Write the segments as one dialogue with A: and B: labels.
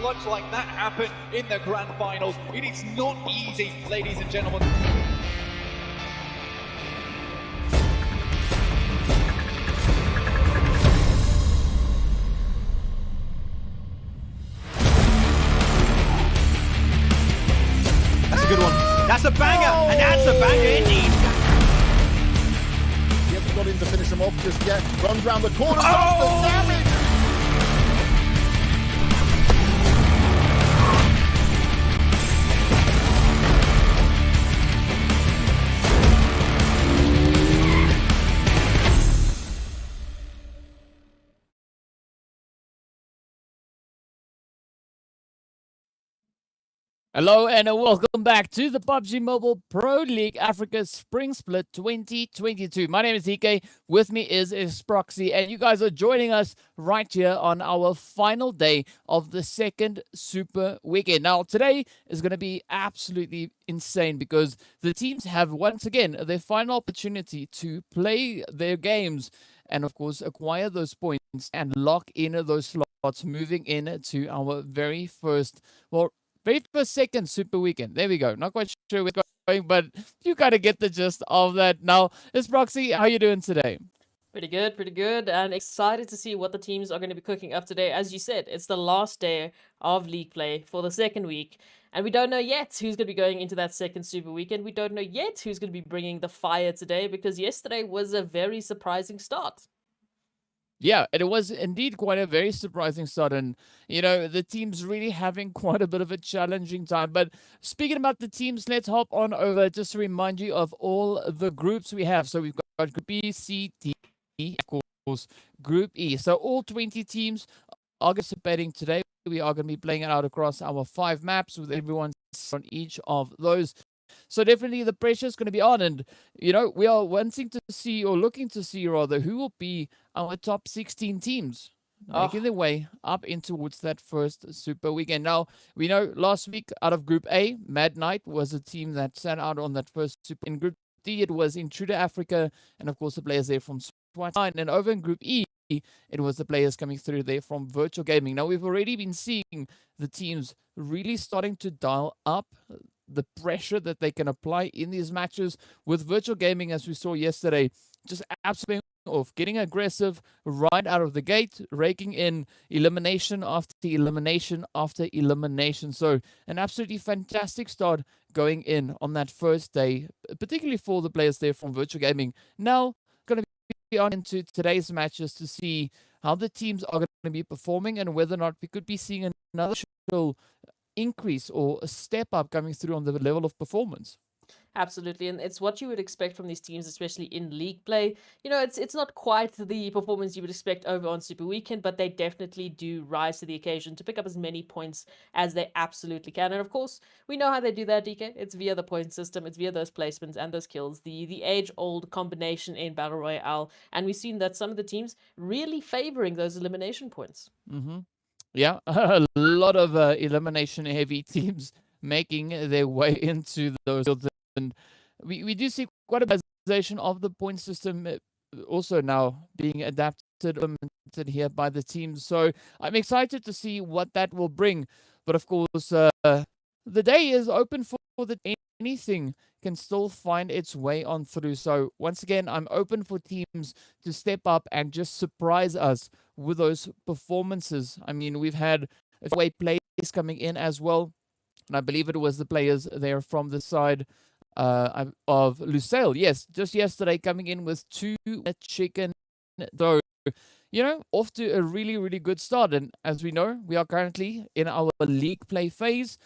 A: Clutch like that happen in the grand finals. It is not easy, ladies and gentlemen.
B: That's a good one. That's a banger, and that's a banger indeed.
C: He hasn't got in to finish him off just yet. Runs round the corner.
B: Oh!
C: The damage.
D: Hello and welcome back to the PUBG Mobile Pro League Africa Spring Split 2022. My name is DK, with me is Proxy, and you guys are joining us right here on our final day of the second Super Weekend. Now, today is going to be absolutely insane because the teams have once again their final opportunity to play their games and, of course, acquire those points and lock in those slots moving into our very first, second Super Weekend. There we go. Not quite sure where it's going, but you got to get the gist of that. Now, Proxy, how are you doing today?
E: Pretty good, and excited to see what the teams are going to be cooking up today. As you said, it's the last day of league play for the second week, and we don't know yet who's going to be going into that second Super Weekend. We don't know yet who's going to be bringing the fire today, because yesterday was a very surprising start.
D: Yeah, and it was indeed quite a very surprising start, and the team's really having quite a bit of a challenging time. But speaking about the teams, let's hop on over just to remind you of all the groups we have. So we've got Group B, C, D, of course, Group E. So all 20 teams are participating today. We are going to be playing it out across our 5 maps with everyone on each of those. So definitely the pressure is going to be on, and we are wanting to see, or looking to see rather, who will be our top 16 teams making their way up in towards that first Super Weekend. Now, we know last week out of Group A, Mad Knight was a team that sat out on that first Super. In Group D, it was INTRUDER Africa, and of course the players there from SWAT. And over in Group E, it was the players coming through there from Virtual Gaming. Now, we've already been seeing the teams really starting to dial up the pressure that they can apply in these matches with Virtual Gaming, as we saw yesterday, just absolutely off, getting aggressive right out of the gate, raking in elimination after elimination after elimination. So an absolutely fantastic start going in on that first day, particularly for the players there from Virtual Gaming. Now, going to be on into today's matches to see how the teams are going to be performing and whether or not we could be seeing another increase or a step up coming through on the level of performance.
E: Absolutely, and it's what you would expect from these teams, especially in league play. It's not quite the performance you would expect over on Super Weekend, but they definitely do rise to the occasion to pick up as many points as they absolutely can. And of course, we know how they do that, DK. It's via the point system, it's via those placements and those kills, the age-old combination in Battle Royale, and we've seen that some of the teams really favoring those elimination points.
D: Yeah, a lot of elimination-heavy teams making their way into those fields. And we do see quite a optimization of the point system also now being adapted, implemented here by the team. So I'm excited to see what that will bring. But of course, the day is open for that anything can still find its way on through. So once again, I'm open for teams to step up and just surprise us with those performances. I mean, we've had away plays coming in as well, and I believe it was the players there from the side of Lusail. Yes, just yesterday coming in with 2 chicken. So, off to a really, really good start. And as we know, we are currently in our league play phase.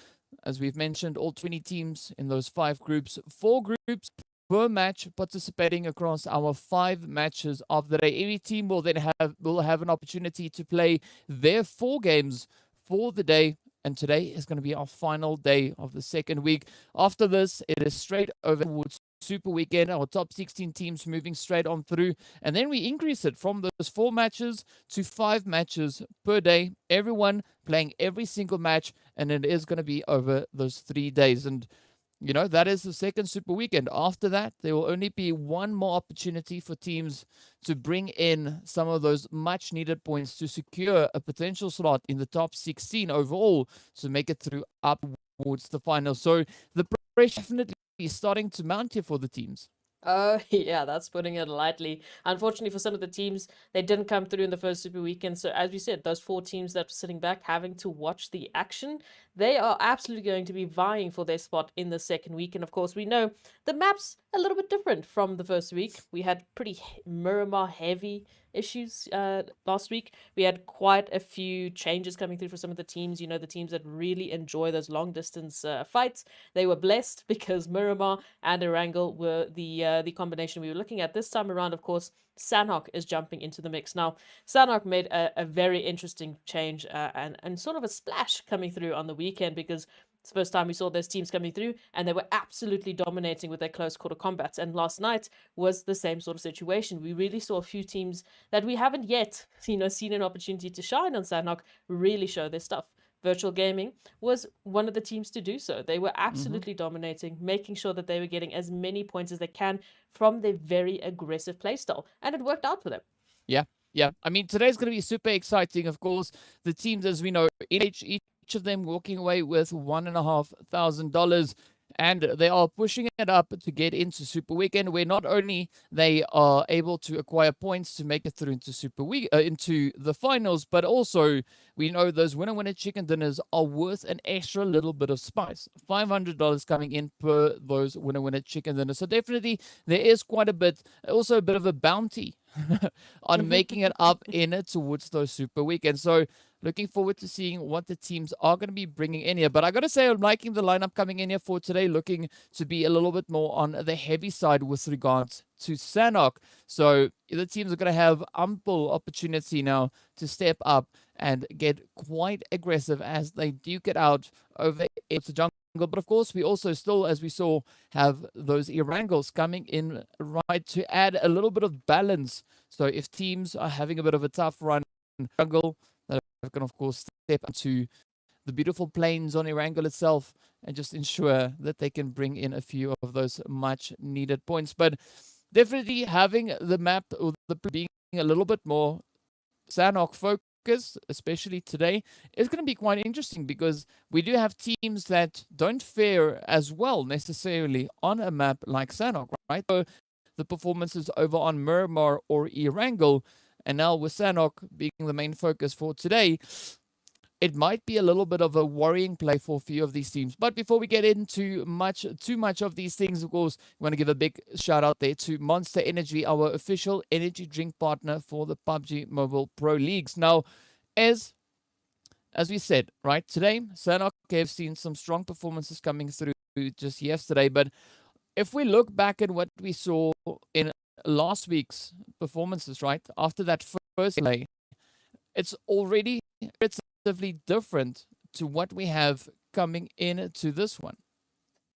D: As we've mentioned, all 20 teams in those 5 groups, 4 groups per match participating across our 5 matches of the day. Every team will then have an opportunity to play their 4 games for the day. And today is going to be our final day of the second week. After this, it is straight over towards Super Weekend, our top 16 teams moving straight on through. And then we increase it from those 4 matches to 5 matches per day. Everyone playing every single match, and it is going to be over those 3 days. And you know, that is the second Super Weekend. After that, there will only be one more opportunity for teams to bring in some of those much needed points to secure a potential slot in the top 16 overall to make it through up towards the final. So the pressure definitely is starting to mount here for the teams.
E: Oh, yeah, that's putting it lightly. Unfortunately, for some of the teams, they didn't come through in the first Super Weekend. So, as we said, those 4 teams that were sitting back having to watch the action, they are absolutely going to be vying for their spot in the second week. And of course, we know the map's a little bit different from the first week. We had pretty Miramar heavy issues last week. We had quite a few changes coming through for some of the teams. You know, the teams that really enjoy those long distance fights, they were blessed because Miramar and Erangel were the combination we were looking at. This time around, of course, Sanhok is jumping into the mix. Now, Sanhok made a very interesting change and sort of a splash coming through on the weekend, because it's the first time we saw those teams coming through, and they were absolutely dominating with their close quarter combats. And last night was the same sort of situation. We really saw a few teams that we haven't yet, seen an opportunity to shine on Sanhok really show their stuff. Virtual Gaming was one of the teams to do so. They were absolutely dominating, making sure that they were getting as many points as they can from their very aggressive playstyle. And it worked out for them.
D: Yeah. I mean, today's going to be super exciting. Of course, the teams, as we know, each of them walking away with $1,500. And they are pushing it up to get into Super Weekend, where not only they are able to acquire points to make it through into into the finals, but also we know those winner chicken dinners are worth an extra little bit of spice. $500 coming in per those winner chicken dinners. So definitely there is quite a bit, also a bit of a bounty on making it up in it towards those Super Weekends. So looking forward to seeing what the teams are going to be bringing in here. But I got to say, I'm liking the lineup coming in here for today, looking to be a little bit more on the heavy side with regards to Sanhok. So the teams are going to have ample opportunity now to step up and get quite aggressive as they duke it out over the jungle. But of course, we also still, as we saw, have those Erangels coming in right to add a little bit of balance. So if teams are having a bit of a tough run, jungle, can of course step into the beautiful plains on Erangel itself and just ensure that they can bring in a few of those much needed points. But definitely having the map or the being a little bit more Sanhok focused, especially today, is going to be quite interesting, because we do have teams that don't fare as well necessarily on a map like Sanhok, right? So the performances over on Miramar or Erangel, and now with Sanhok being the main focus for today, it might be a little bit of a worrying play for a few of these teams. But before we get into too much of these things, of course, we want to give a big shout out there to Monster Energy, our official energy drink partner for the PUBG Mobile Pro Leagues. Now, as we said, right, today, Sanhok have seen some strong performances coming through just yesterday. But if we look back at what we saw in last week's performances, right, after that first play, it's already relatively different to what we have coming into this one.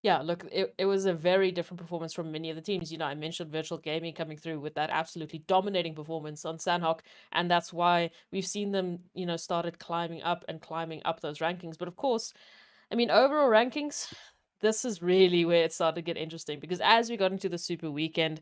E: Yeah, look, it was a very different performance from many of the teams. You know, I mentioned Virtual Gaming coming through with that absolutely dominating performance on Sanhok, and that's why we've seen them, started climbing up those rankings. But of course, I mean, overall rankings, this is really where it started to get interesting, because as we got into the Super Weekend,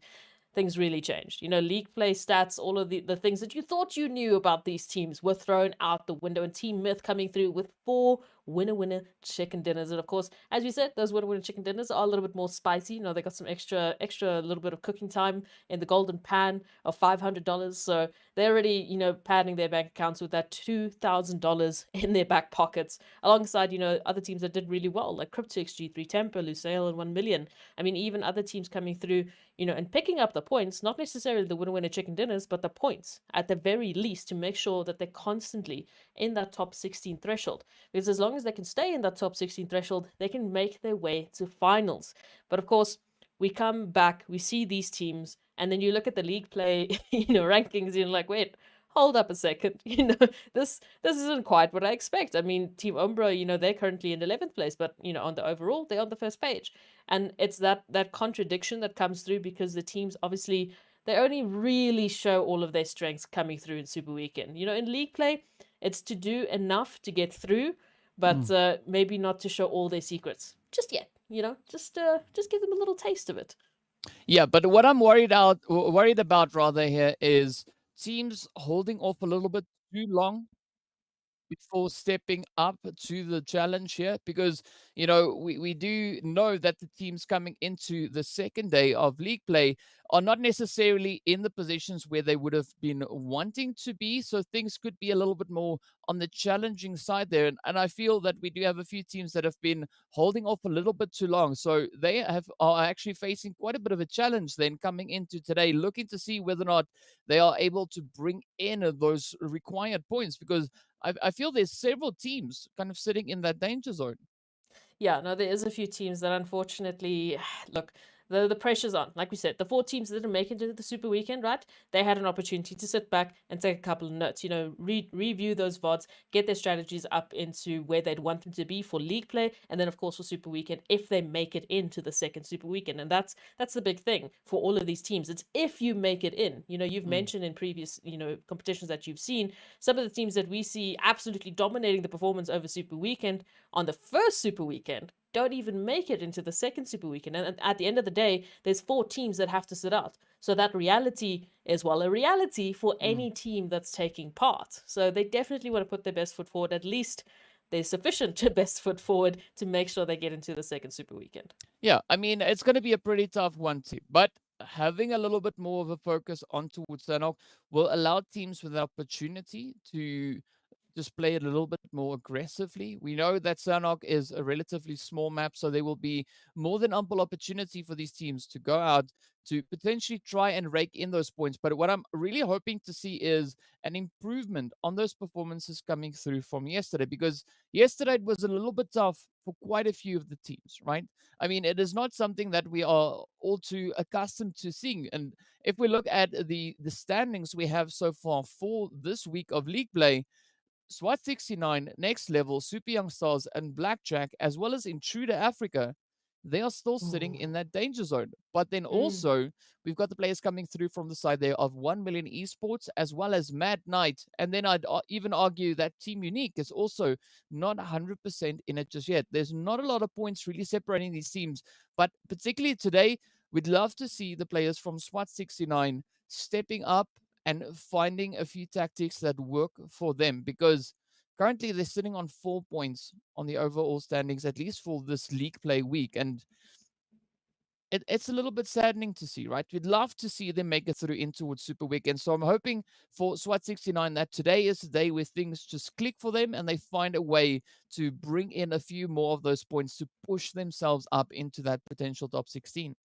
E: things really changed. League play stats, all of the things that you thought you knew about these teams were thrown out the window, and Team Myth coming through with 4 winner chicken dinners. And of course, as we said, those winner chicken dinners are a little bit more spicy. They got some extra little bit of cooking time in the golden pan of $500. So they're already, padding their bank accounts with that $2,000 in their back pockets, alongside, other teams that did really well, like Cryptics, G3 Temper, Lusail, and 1 million. I mean, even other teams coming through, and picking up the points, not necessarily the winner chicken dinners, but the points at the very least, to make sure that they're constantly in that top 16 threshold. Because as long as they can stay in that top 16 threshold, they can make their way to finals. But of course, we come back, we see these teams, and then you look at the league play, rankings, and you're like, wait, hold up a second, this isn't quite what I expect. I mean, Team Umbra, they're currently in 11th place, but on the overall, they're on the first page. And it's that contradiction that comes through because the teams obviously they only really show all of their strengths coming through in Super Weekend. In league play, it's to do enough to get through, but maybe not to show all their secrets just yet. Just give them a little taste of it.
D: Yeah, but what I'm worried about rather here is teams holding off a little bit too long before stepping up to the challenge here because we do know that the teams coming into the second day of league play are not necessarily in the positions where they would have been wanting to be, so things could be a little bit more on the challenging side there, and I feel that we do have a few teams that have been holding off a little bit too long, so they are actually facing quite a bit of a challenge then coming into today, looking to see whether or not they are able to bring in those required points because I feel there's several teams kind of sitting in that danger zone.
E: Yeah, no, there is a few teams that unfortunately, look, the pressure's on. Like we said, the 4 teams that didn't make it into the Super Weekend, right? They had an opportunity to sit back and take a couple of notes, review those VODs, get their strategies up into where they'd want them to be for league play, and then of course for Super Weekend if they make it into the second Super Weekend. And that's the big thing for all of these teams. It's if you make it in. You've mentioned in previous, competitions that you've seen, some of the teams that we see absolutely dominating the performance over Super Weekend on the first Super Weekend don't even make it into the second Super Weekend. And at the end of the day, there's 4 teams that have to sit out. So that reality is, well, a reality for any team that's taking part. So they definitely want to put their best foot forward, at least their sufficient best foot forward to make sure they get into the second Super Weekend.
D: Yeah, I mean, it's going to be a pretty tough one too, but having a little bit more of a focus on towards Sanhok will allow teams with the opportunity to just play it a little bit more aggressively. We know that Sanhok is a relatively small map, so there will be more than ample opportunity for these teams to go out to potentially try and rake in those points. But what I'm really hoping to see is an improvement on those performances coming through from yesterday, because yesterday it was a little bit tough for quite a few of the teams, right? I mean, it is not something that we are all too accustomed to seeing. And if we look at the standings we have so far for this week of league play, SWAT 69, Next Level, Super Young Stars, and Blackjack, as well as Intruder Africa, they are still sitting in that danger zone. But then also, we've got the players coming through from the side there of 1 Million Esports, as well as Mad Knight. And then I'd even argue that Team Unique is also not 100% in it just yet. There's not a lot of points really separating these teams. But particularly today, we'd love to see the players from SWAT 69 stepping up and finding a few tactics that work for them, because currently they're sitting on 4 points on the overall standings, at least for this league play week. And it's a little bit saddening to see, right? We'd love to see them make it through in towards Super Weekend. So I'm hoping for SWAT 69 that today is the day where things just click for them and they find a way to bring in a few more of those points to push themselves up into that potential top 16.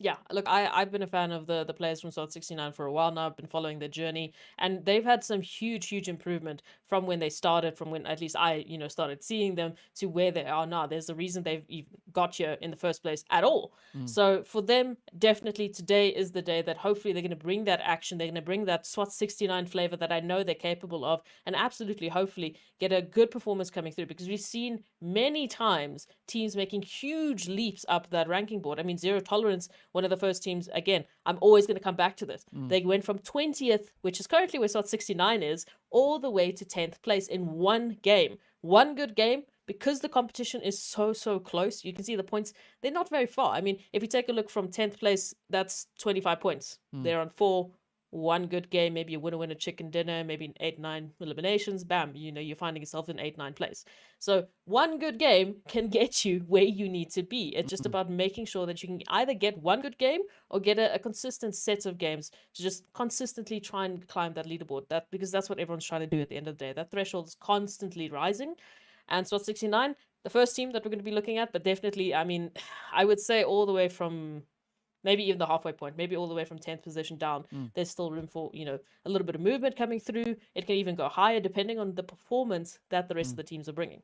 E: Yeah, look, I've been a fan of the players from SWAT 69 for a while now. I've been following their journey, and they've had some huge improvement from when they started, from when at least I, started seeing them to where they are now. There's a reason they've even got here in the first place at all. So for them, definitely today is the day that hopefully they're going to bring that action. They're going to bring that SWAT 69 flavor that I know they're capable of, and absolutely, hopefully, get a good performance coming through, because we've seen many times teams making huge leaps up that ranking board. I mean, Zero Tolerance, one of the first teams, again, I'm always going to come back to this. They went from 20th, which is currently where SWAT 69 is, all the way to 10th place in one game. One good game, because the competition is so close. You can see the points, they're not very far. I mean, if you take a look from 10th place, that's 25 points. They're on 4. One good game, maybe a winner chicken dinner, maybe 8-9 eliminations, bam, you're finding yourself in 8-9 place. So one good game can get you where you need to be. It's just about making sure that you can either get one good game or get a consistent set of games to just consistently try and climb that leaderboard. Because that's what everyone's trying to do at the end of the day. That threshold is constantly rising. And SWAT 69, the first team that we're going to be looking at, but definitely, I mean, I would say all the way from maybe even the halfway point, maybe all the way from 10th position down, there's still room for, a little bit of movement coming through. It can even go higher depending on the performance that the rest of the teams are bringing.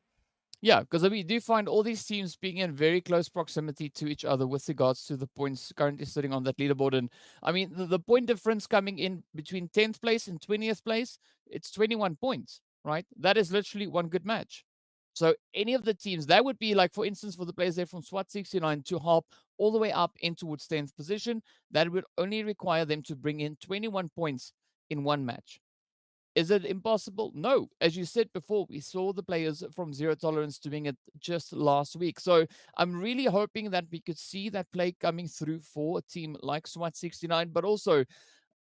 D: Yeah, because we do find all these teams being in very close proximity to each other with regards to the points currently sitting on that leaderboard. And I mean, the point difference coming in between 10th place and 20th place, it's 21 points, right? That is literally one good match. So any of the teams, that would be like, for instance, for the players there from SWAT 69 to hop all the way up in towards 10th position, that would only require them to bring in 21 points in one match. Is it impossible? No. As you said before, we saw the players from Zero Tolerance doing it just last week. So I'm really hoping that we could see that play coming through for a team like SWAT 69, but also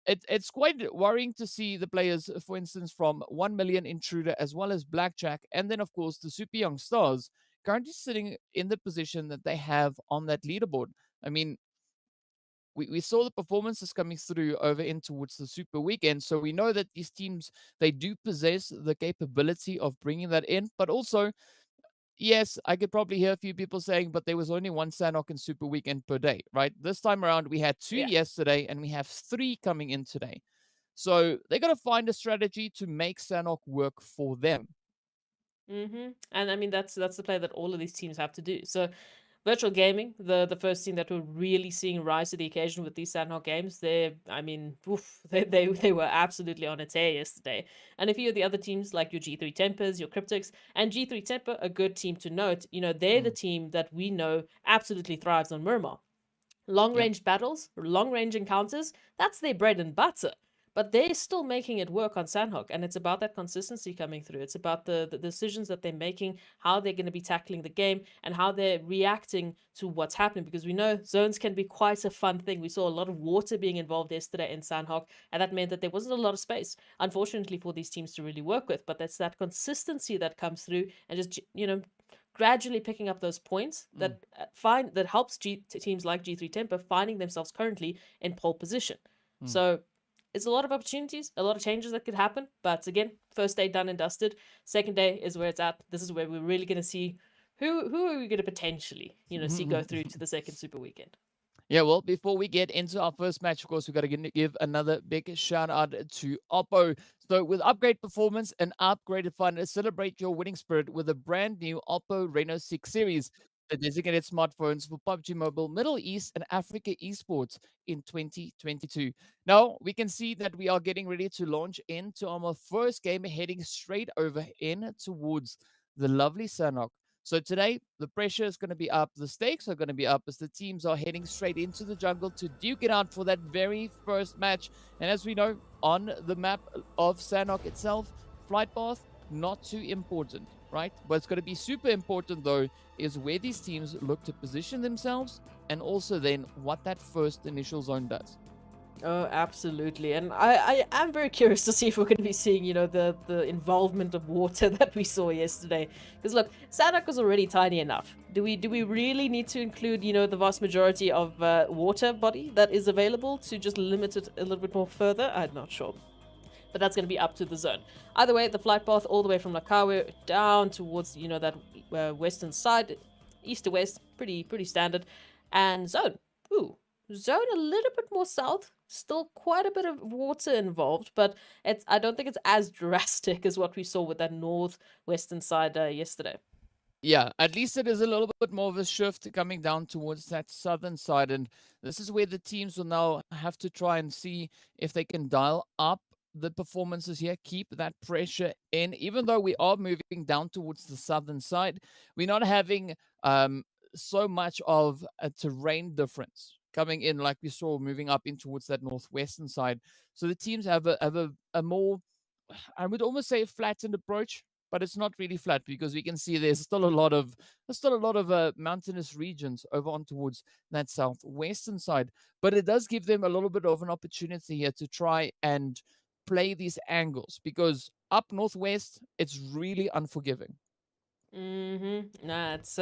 D: it's quite worrying to see the players, for instance, from 1 million Intruder as well as Blackjack, and then, of course, the Super Young Stars currently sitting in the position that they have on that leaderboard. I mean, we saw the performances coming through over in towards the Super Weekend. So we know that these teams, they do possess the capability of bringing that in. But also, yes, I could probably hear a few people saying, but there was only one Sanhok in Super Weekend per day, right? This time around, we had two
E: Yeah.
D: yesterday and we have three coming in today. So they got to find a strategy to make Sanhok work for them.
E: And I mean that's the play that all of these teams have to do. So virtual gaming, the first team that we're really seeing rise to the occasion with these Sanhok games, I mean, oof, they were absolutely on a tear yesterday. And a few of the other teams like your G3 Tempers, your Cryptics, and G3 Temper, a good team to note. You know, they're the team that we know absolutely thrives on Murmur. Long
D: Yeah.
E: range battles, long range encounters, that's their bread and butter. But they're still making it work on Sanhok, and it's about that consistency coming through. It's about the decisions that they're making, how they're going to be tackling the game, and how they're reacting to what's happening. Because we know zones can be quite a fun thing. We saw a lot of water being involved yesterday in Sanhok, and that meant that there wasn't a lot of space, unfortunately, for these teams to really work with. But that's that consistency that comes through, and just gradually picking up those points that that helps teams like G3 Temper finding themselves currently in pole position. So it's a lot of opportunities, a lot of changes that could happen. But again, first day done and dusted. Second day is where it's at. This is where we're really going to see who are we going to potentially see go through to the second Super Weekend.
D: Yeah, well, before we get into our first match, of course, we've got to give another big shout out to Oppo. So, with upgrade performance and upgraded fun, celebrate your winning spirit with a brand new Oppo Reno 6 series, the designated smartphones for PUBG Mobile, Middle East, and Africa esports in 2022. Now, we can see that we are getting ready to launch into our first game, heading straight over in towards the lovely Sanhok. So today, the pressure is going to be up. The stakes are going to be up as the teams are heading straight into the jungle to duke it out for that very first match. And as we know, on the map of Sanhok itself, flight path, not too important, right? What's going to be super important, though, is where these teams look to position themselves and also then what that first initial zone does.
E: Oh, absolutely. And I am very curious to see if we're going to be seeing, the involvement of water that we saw yesterday. Because look, Sanhok was already tiny enough. Do we really need to include, the vast majority of water body that is available to just limit it a little bit more further? I'm not sure. But that's going to be up to the zone. Either way, the flight path all the way from Lakawe down towards, that western side, east to west, pretty standard. And zone. Ooh. Zone a little bit more south, still quite a bit of water involved, but I don't think it's as drastic as what we saw with that northwestern side yesterday.
D: Yeah, at least it is a little bit more of a shift coming down towards that southern side. And this is where the teams will now have to try and see if they can dial up the performances here, keep that pressure in. Even though we are moving down towards the southern side, we're not having so much of a terrain difference coming in like we saw moving up in towards that northwestern side. So the teams have a more, I would almost say, a flattened approach, but it's not really flat because we can see there's still a lot of mountainous regions over on towards that southwestern side. But it does give them a little bit of an opportunity here to try and play these angles because up northwest it's really unforgiving.
E: Nah, it's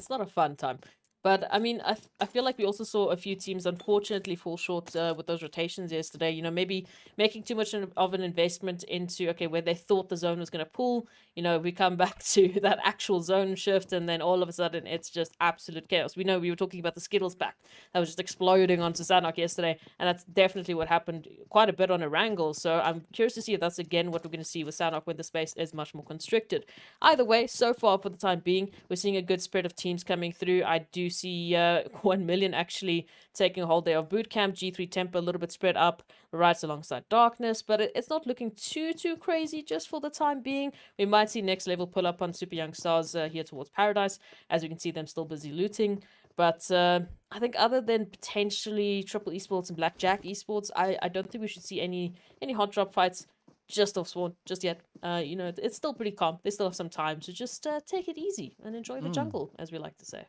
E: not a fun time. But I mean, I feel like we also saw a few teams unfortunately fall short with those rotations yesterday. You know, maybe making too much of an investment into, okay, where they thought the zone was going to pull. You know, we come back to that actual zone shift, and then all of a sudden it's just absolute chaos. We know we were talking about the Skittles pack that was just exploding onto Sanhok yesterday, and that's definitely what happened quite a bit on Erangel. So I'm curious to see if that's again what we're going to see with Sanhok when the space is much more constricted. Either way, so far for the time being, we're seeing a good spread of teams coming through. I do see 1 million actually taking a hold there of Bootcamp, G3 Tempo a little bit spread up, right alongside Darkness, but it's not looking too crazy just for the time being. We might see next level pull up on Super Young Stars here towards Paradise, as we can see them still busy looting. But I think other than potentially Triple Esports and Blackjack Esports, I don't think we should see any hot drop fights just off Spawn just yet. You know, it's still pretty calm. They still have some time, so just take it easy and enjoy the jungle, as we like to say.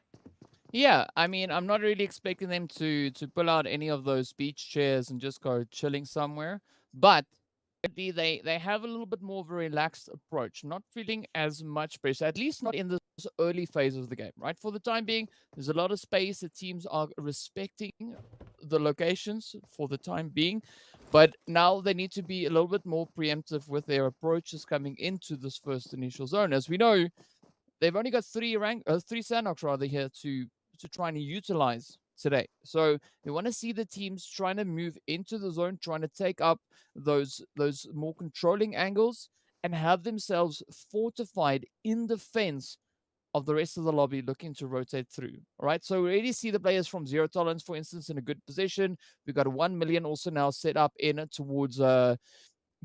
D: Yeah, I mean, I'm not really expecting them to pull out any of those beach chairs and just go chilling somewhere, but they have a little bit more of a relaxed approach, not feeling as much pressure, at least not in this early phase of the game, right? For the time being, there's a lot of space. The teams are respecting the locations for the time being, but now they need to be a little bit more preemptive with their approaches coming into this first initial zone. As we know, they've only got three Sanhoks rather here to try and utilize today. So we want to see the teams trying to move into the zone, trying to take up those more controlling angles and have themselves fortified in defense of the rest of the lobby looking to rotate through. All right. So we already see the players from Zero Tolerance, for instance, in a good position. We've got 1 million also now set up in towards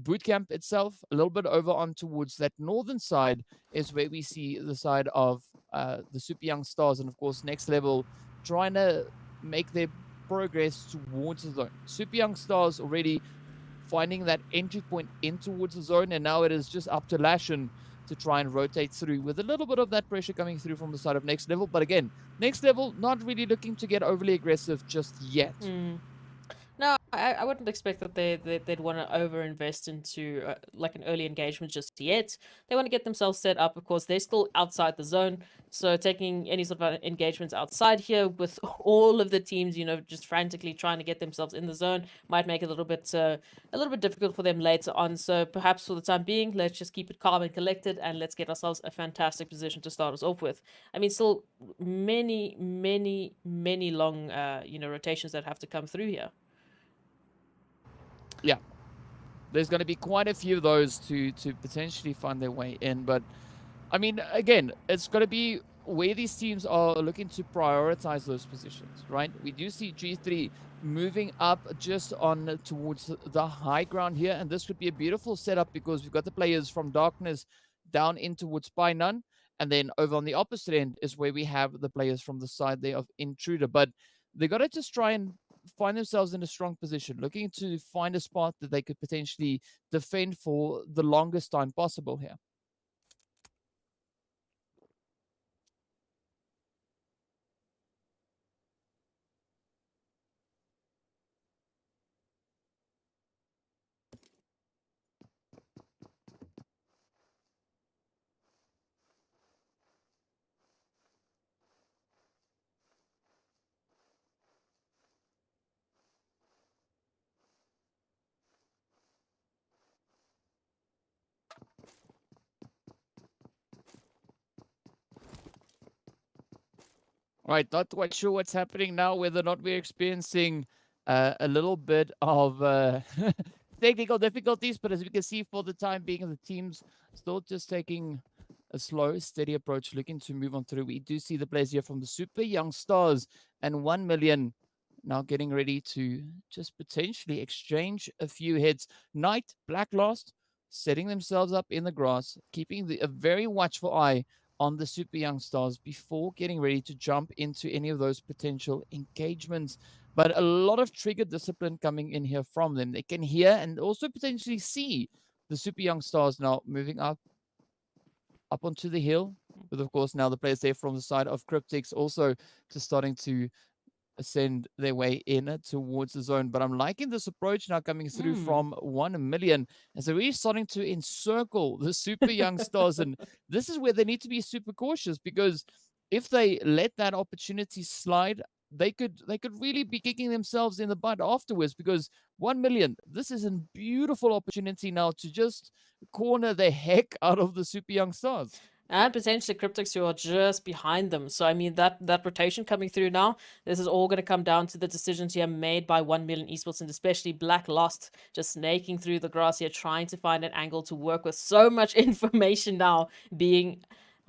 D: Bootcamp itself, a little bit over on towards that northern side is where we see the side of the Super Young Stars, and of course next level trying to make their progress towards the zone. Super Young Stars already finding that entry point in towards the zone, and now it is just up to Lashin to try and rotate through with a little bit of that pressure coming through from the side of next level. But again, next level not really looking to get overly aggressive just yet.
E: No, I wouldn't expect that they'd want to over-invest into like an early engagement just yet. They want to get themselves set up. Of course, they're still outside the zone, so taking any sort of engagements outside here with all of the teams, you know, just frantically trying to get themselves in the zone might make it a little bit difficult for them later on. So perhaps for the time being, let's just keep it calm and collected, and let's get ourselves a fantastic position to start us off with. I mean, still many long rotations that have to come through here.
D: Yeah, there's going to be quite a few of those to potentially find their way in. But I mean, again, it's going to be where these teams are looking to prioritize those positions, right? We do see G3 moving up just on towards the high ground here, and this could be a beautiful setup because we've got the players from Darkness down in towards None, and then over on the opposite end is where we have the players from the side there of Intruder. But they got to just try and find themselves in a strong position, looking to find a spot that they could potentially defend for the longest time possible here. Right, not quite sure what's happening now, whether or not we're experiencing a little bit of technical difficulties, but as we can see for the time being, the team's still just taking a slow, steady approach, looking to move on through. We do see the players here from the Super Young Stars and 1 million now getting ready to just potentially exchange a few hits. Knight, Black Lost, setting themselves up in the grass, keeping a very watchful eye on the Super Young Stars before getting ready to jump into any of those potential engagements. But a lot of trigger discipline coming in here from them. They can hear and also potentially see the Super Young Stars now moving up onto the hill. But of course, now the players there from the side of Cryptics also just starting to ascend their way in towards the zone. But I'm liking this approach now coming through from 1 million as they're really starting to encircle the Super Young Stars. And this is where they need to be super cautious because if they let that opportunity slide, they could really be kicking themselves in the butt afterwards, because 1 million, this is a beautiful opportunity now to just corner the heck out of the Super Young Stars.
E: And potentially Cryptics, who are just behind them. So I mean, that rotation coming through now, this is all going to come down to the decisions here made by 1 million esports, and especially Black Lost just snaking through the grass here, trying to find an angle to work with. So much information now being,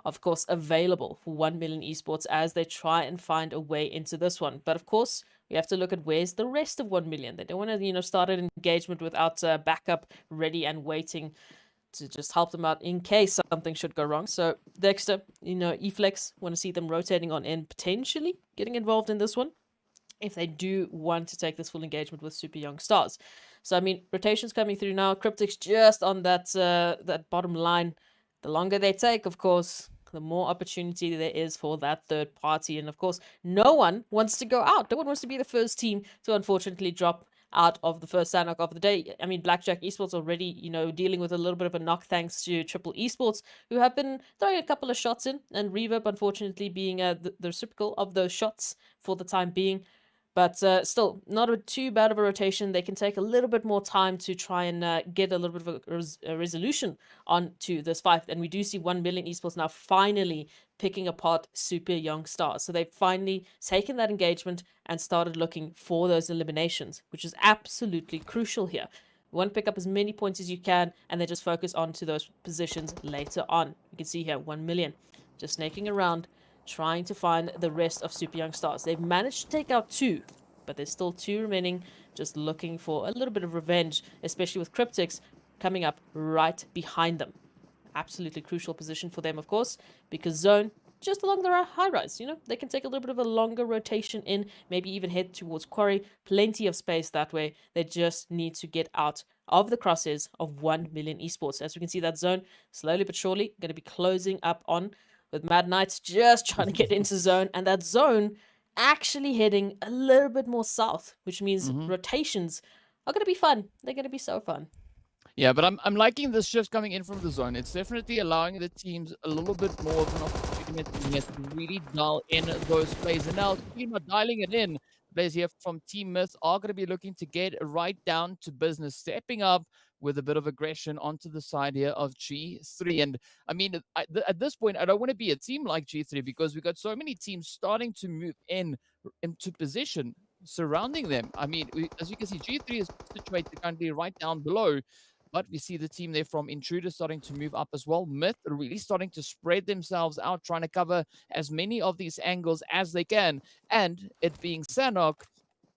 E: of course, available for 1 million esports as they try and find a way into this one. But of course, we have to look at where's the rest of 1 million. They don't want to, start an engagement without backup ready and waiting to just help them out in case something should go wrong. So Dexter, Eflex, want to see them rotating on in, potentially getting involved in this one if they do want to take this full engagement with Super Young Stars. So I mean, rotations coming through now. Cryptics just on that bottom line. The longer they take, of course, the more opportunity there is for that third party. And of course, no one wants to go out. No one wants to be the first team to unfortunately drop out of the first Sanhok of the day. I mean, Blackjack Esports already, dealing with a little bit of a knock thanks to Triple Esports, who have been throwing a couple of shots in, and Reverb, unfortunately, being the reciprocal of those shots for the time being. But still, not too bad of a rotation. They can take a little bit more time to try and get a little bit of a resolution onto this fight. And we do see 1 million esports now finally picking apart Super Young Stars. So they've finally taken that engagement and started looking for those eliminations, which is absolutely crucial here. You want to pick up as many points as you can, and then just focus on to those positions later on. You can see here, 1 million just snaking around, trying to find the rest of Super Young Stars. They've managed to take out 2, but there's still 2 remaining, just looking for a little bit of revenge, especially with Cryptics coming up right behind them. Absolutely crucial position for them, of course, because Zone, just along the high rise, they can take a little bit of a longer rotation in, maybe even head towards Quarry. Plenty of space that way. They just need to get out of the crosshairs of 1 million esports. As we can see, that Zone slowly but surely going to be closing up on, with Mad Knights just trying to get into Zone, and that Zone actually heading a little bit more south, which means rotations are going to be fun. They're going to be so fun.
D: Yeah, but I'm liking this shift coming in from the zone. It's definitely allowing the teams a little bit more of an opportunity to really dial in those plays. And now, speaking about dialing it in, players here from Team Myth are going to be looking to get right down to business, stepping up with a bit of aggression onto the side here of G3. And I mean, at this point, I don't want to be a team like G3, because we've got so many teams starting to move into position surrounding them. I mean, as you can see, G3 is situated currently right down below. But we see the team there from Intruder starting to move up as well. Myth are really starting to spread themselves out, trying to cover as many of these angles as they can. And it being Sanhok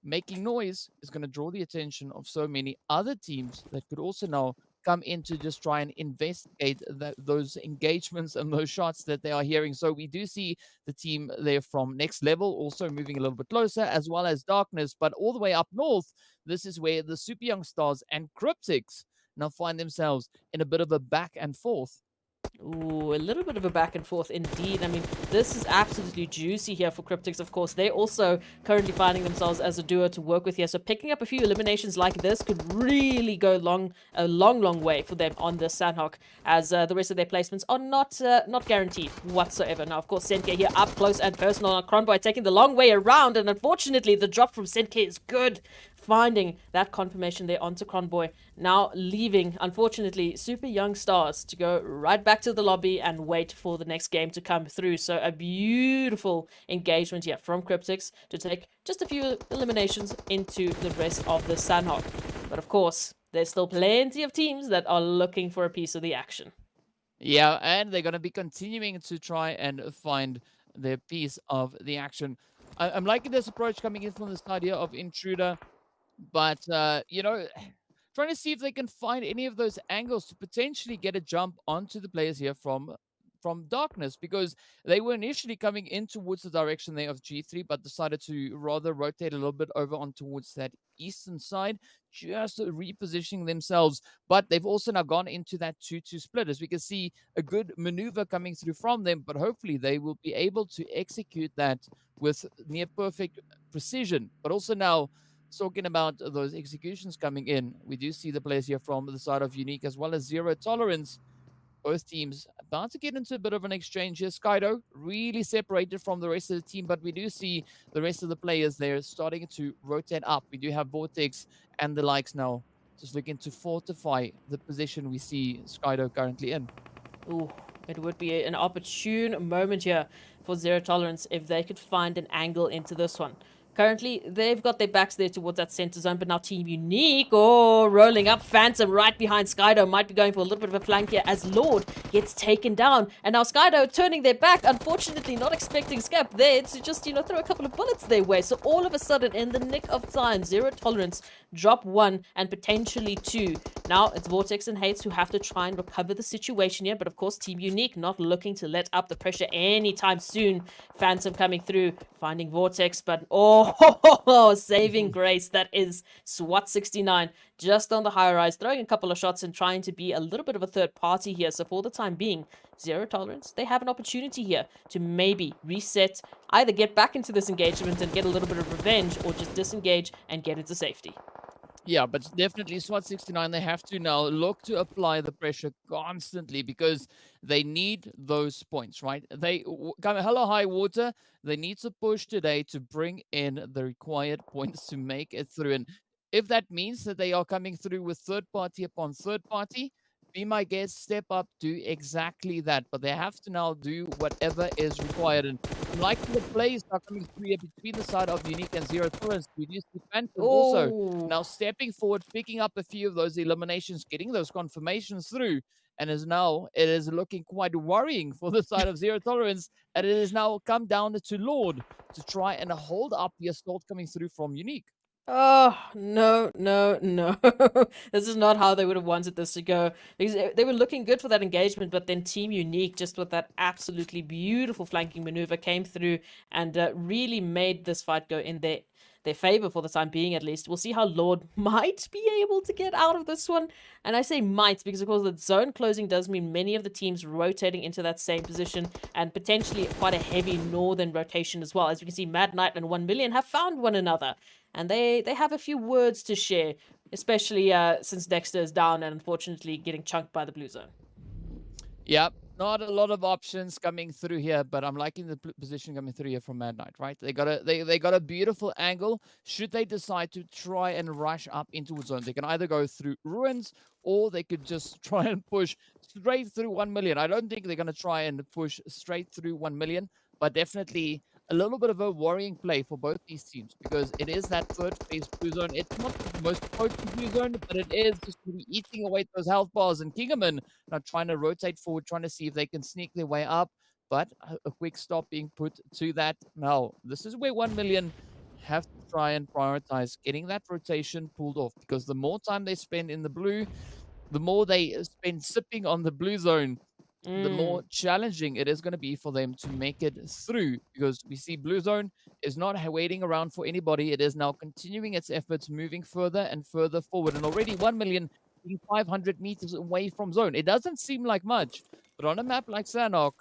D: making noise is going to draw the attention of so many other teams that could also now come in to just try and investigate those engagements and those shots that they are hearing. So we do see the team there from Next Level also moving a little bit closer, as well as Darkness. But all the way up north, this is where the Super Young Stars and Cryptics now find themselves in a bit of a back and forth.
E: Ooh, a little bit of a back and forth indeed. I mean, this is absolutely juicy here for Cryptics, of course. They're also currently finding themselves as a duo to work with here. So picking up a few eliminations like this could really go a long way for them on the Sanhok, as the rest of their placements are not guaranteed whatsoever. Now, of course, Senke here up close and personal on Cronboy, taking the long way around. And unfortunately, the drop from Senke is good, finding that confirmation there onto Cronboy. Now leaving, unfortunately, Super Young Stars to go right back to the lobby and wait for the next game to come through. So a beautiful engagement here from Cryptics to take just a few eliminations into the rest of the Sanhok. But of course, there's still plenty of teams that are looking for a piece of the action.
D: Yeah, and they're going to be continuing to try and find their piece of the action. I'm liking this approach coming in from this idea of Intruder. But, trying to see if they can find any of those angles to potentially get a jump onto the players here from Darkness, because they were initially coming in towards the direction there of G3, but decided to rather rotate a little bit over on towards that eastern side, just repositioning themselves. But they've also now gone into that 2-2 split, as we can see a good maneuver coming through from them, but hopefully they will be able to execute that with near perfect precision. But also now, talking about those executions coming in, we do see the players here from the side of Unique as well as Zero Tolerance both teams about to get into a bit of an exchange here. Skydo really separated from the rest of the team, but we do see the rest of the players there starting to rotate up. We do have Vortex and the likes now just looking to fortify the position we see Skydo currently in.
E: Ooh, it would be an opportune moment here for Zero Tolerance if they could find an angle into this one. Currently, they've got their backs there towards that center zone, but now Team Unique, rolling up. Phantom right behind Skydo, might be going for a little bit of a flank here as Lord gets taken down. And now Skydo turning their back, unfortunately not expecting Scap there to just, throw a couple of bullets their way. So all of a sudden, in the nick of time, Zero Tolerance drop 1 and potentially 2. Now it's Vortex and Hates who have to try and recover the situation here, but of course Team Unique not looking to let up the pressure anytime soon. Phantom coming through, finding Vortex, but saving grace. That is SWAT 69 just on the high rise, throwing a couple of shots and trying to be a little bit of a third party here. So for the time being, Zero Tolerance, they have an opportunity here to maybe reset, either get back into this engagement and get a little bit of revenge, or just disengage and get into safety.
D: Yeah, but definitely SWAT 69, they have to now look to apply the pressure constantly because they need those points, right? They come hello high water. They need to push today to bring in the required points to make it through. And if that means that they are coming through with third party upon third party, be my guest, step up, do exactly that. But they have to now do whatever is required. And like the plays are coming through here between the side of Unique and Zero Tolerance, we do see Phantom also now stepping forward, picking up a few of those eliminations, getting those confirmations through. And it is looking quite worrying for the side of Zero Tolerance. And it has now come down to Lord to try and hold up the assault coming through from Unique.
E: Oh, no, no, no. This is not how they would have wanted this to go. Because they were looking good for that engagement, but then Team Unique, just with that absolutely beautiful flanking maneuver, came through and really made this fight go in their favor for the time being, at least. We'll see how Lord might be able to get out of this one. And I say might because, of course, the zone closing does mean many of the teams rotating into that same position and potentially quite a heavy northern rotation as well. As we can see, Mad Knight and 1 Million have found one another. And they have a few words to share, especially since Dexter is down and unfortunately getting chunked by the blue zone.
D: Yep, not a lot of options coming through here, but I'm liking the position coming through here from Mad Knight, right? They got a beautiful angle. Should they decide to try and rush up into a zone, they can either go through ruins or they could just try and push straight through 1 million. I don't think they're going to try and push straight through 1 million, but definitely a little bit of a worrying play for both these teams because it is that third phase blue zone. It's not the most potent blue zone, but it is just really eating away those health bars. And Kingerman now trying to rotate forward, trying to see if they can sneak their way up. But a quick stop being put to that. Now, this is where 1 million have to try and prioritize getting that rotation pulled off because the more time they spend in the blue, the more they spend sipping on the blue zone, the more challenging it is going to be for them to make it through because we see blue zone is not waiting around for anybody. It is now continuing its efforts, moving further and further forward. And already 1 million 500 meters away from zone. It doesn't seem like much, but on a map like Sanhok,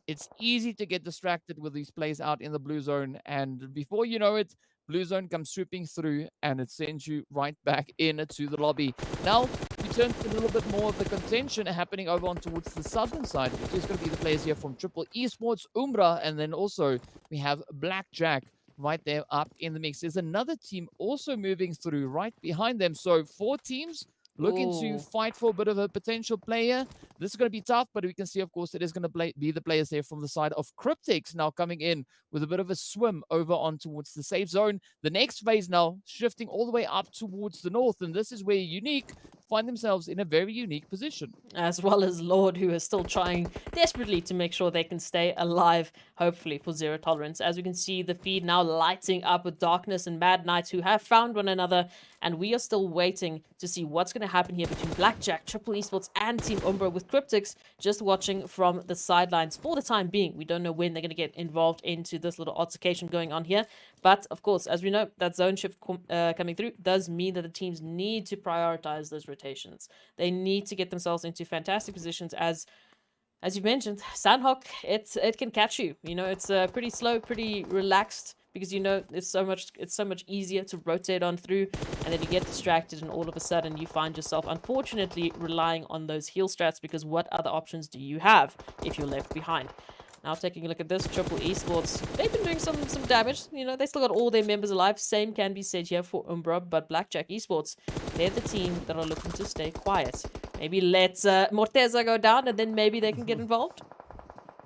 D: it's easy to get distracted with these plays out in the blue zone. And before you know it, blue zone comes swooping through and it sends you right back into the lobby. Now, we turn to a little bit more of the contention happening over on towards the southern side, which is going to be the players here from Triple Esports, Umbra, and then also we have Blackjack right there up in the mix. There's another team also moving through right behind them. So 4 teams looking to fight for a bit of a potential player. This is going to be tough, but we can see, of course, it is going to be the players there from the side of Cryptics now coming in with a bit of a swim over on towards the safe zone. The next phase now shifting all the way up towards the north, and this is where Unique find themselves in a very unique position.
E: As well as Lord, who is still trying desperately to make sure they can stay alive, hopefully, for Zero Tolerance. As we can see, the feed now lighting up with Darkness and Mad Knights who have found one another, and we are still waiting to see what's going to happen here between Blackjack, Triple Esports, and Team Umbra, with Cryptics just watching from the sidelines for the time being. We don't know when they're going to get involved into this little altercation going on here. But, of course, as we know, that zone shift coming through does mean that the teams need to prioritize those rotations. They need to get themselves into fantastic positions as you've mentioned, Sanhok, it can catch you. You know, it's pretty slow, pretty relaxed, because you know it's so much easier to rotate on through, and then you get distracted and all of a sudden you find yourself unfortunately relying on those heal strats, because what other options do you have if you're left behind? Now taking a look at this, Triple Esports, they've been doing some damage. You know, they still got all their members alive. Same can be said here for Umbra, but Blackjack Esports, they're the team that are looking to stay quiet. Maybe let Morteza go down and then maybe they can get involved.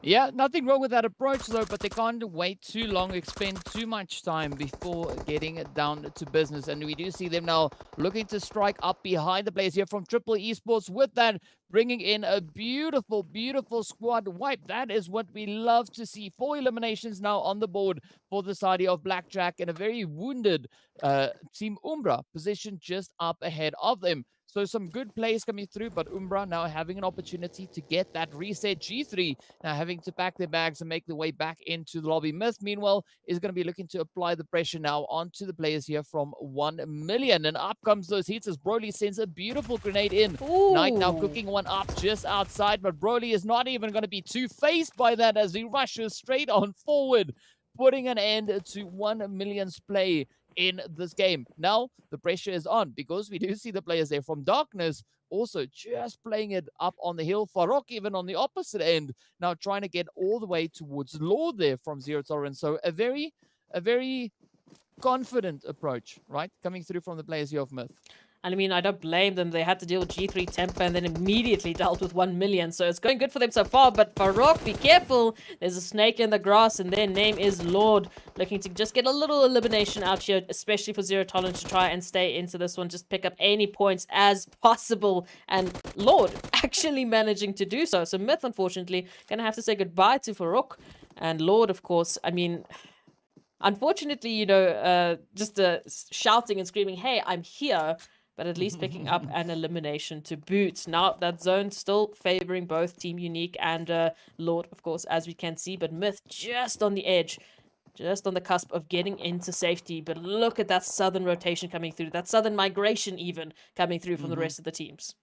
D: Yeah, nothing wrong with that approach though, but they can't wait too long, expend too much time before getting it down to business. And we do see them now looking to strike up behind the players here from Triple Esports, with that bringing in a beautiful, beautiful squad wipe. That is what we love to see. 4 eliminations now on the board for the side of Blackjack, and a very wounded Team Umbra positioned just up ahead of them. So some good plays coming through, but Umbra now having an opportunity to get that reset. G3 now having to pack their bags and make their way back into the lobby. Myth, meanwhile, is going to be looking to apply the pressure now onto the players here from 1 million. And up comes those hits as Broly sends a beautiful grenade in.
E: Ooh.
D: Knight now cooking one up just outside, but Broly is not even going to be too phased by that as he rushes straight on forward, putting an end to 1 million's play in this game. Now the pressure is on, because we do see the players there from Darkness also just playing it up on the hill. Farok even on the opposite end, now trying to get all the way towards Lord there from Zero Tolerance. So a very confident approach, right, coming through from the players here of Myth.
E: And I mean, I don't blame them. They had to deal with G3 Temper and then immediately dealt with 1 million. So it's going good for them so far. But Farok, be careful. There's a snake in the grass and their name is Lord. Looking to just get a little elimination out here, especially for Zero Tolerance, to try and stay into this one. Just pick up any points as possible. And Lord actually managing to do so. So Myth, unfortunately, going to have to say goodbye to Farok. And Lord, of course, I mean, unfortunately, you know, just shouting and screaming, hey, I'm here, but at least picking up an elimination to boot. Now, that zone still favoring both Team Unique and Lord, of course, as we can see, but Myth just on the edge, just on the cusp of getting into safety. But look at that southern rotation coming through, that southern migration even coming through from the rest of the teams.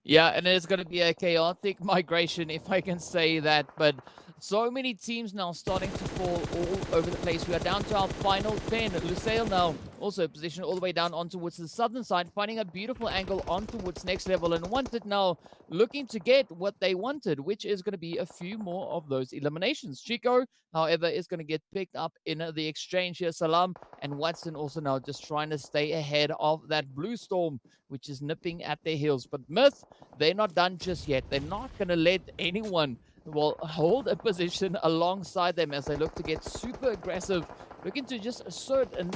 D: Yeah, and it's going to be a chaotic migration, if I can say that. But so many teams now starting to fall all over the place. We are down to our final 10. Lusail now also positioned all the way down on towards the southern side, finding a beautiful angle on towards next level. And Wanted now looking to get what they wanted, which is going to be a few more of those eliminations. Chico, however, is going to get picked up in the exchange here. Salam and Watson also now just trying to stay ahead of that Blue Storm, which is nipping at their heels. But Myth, they're not done just yet. They're not going to let anyone hold a position alongside them as they look to get super aggressive, looking to just assert an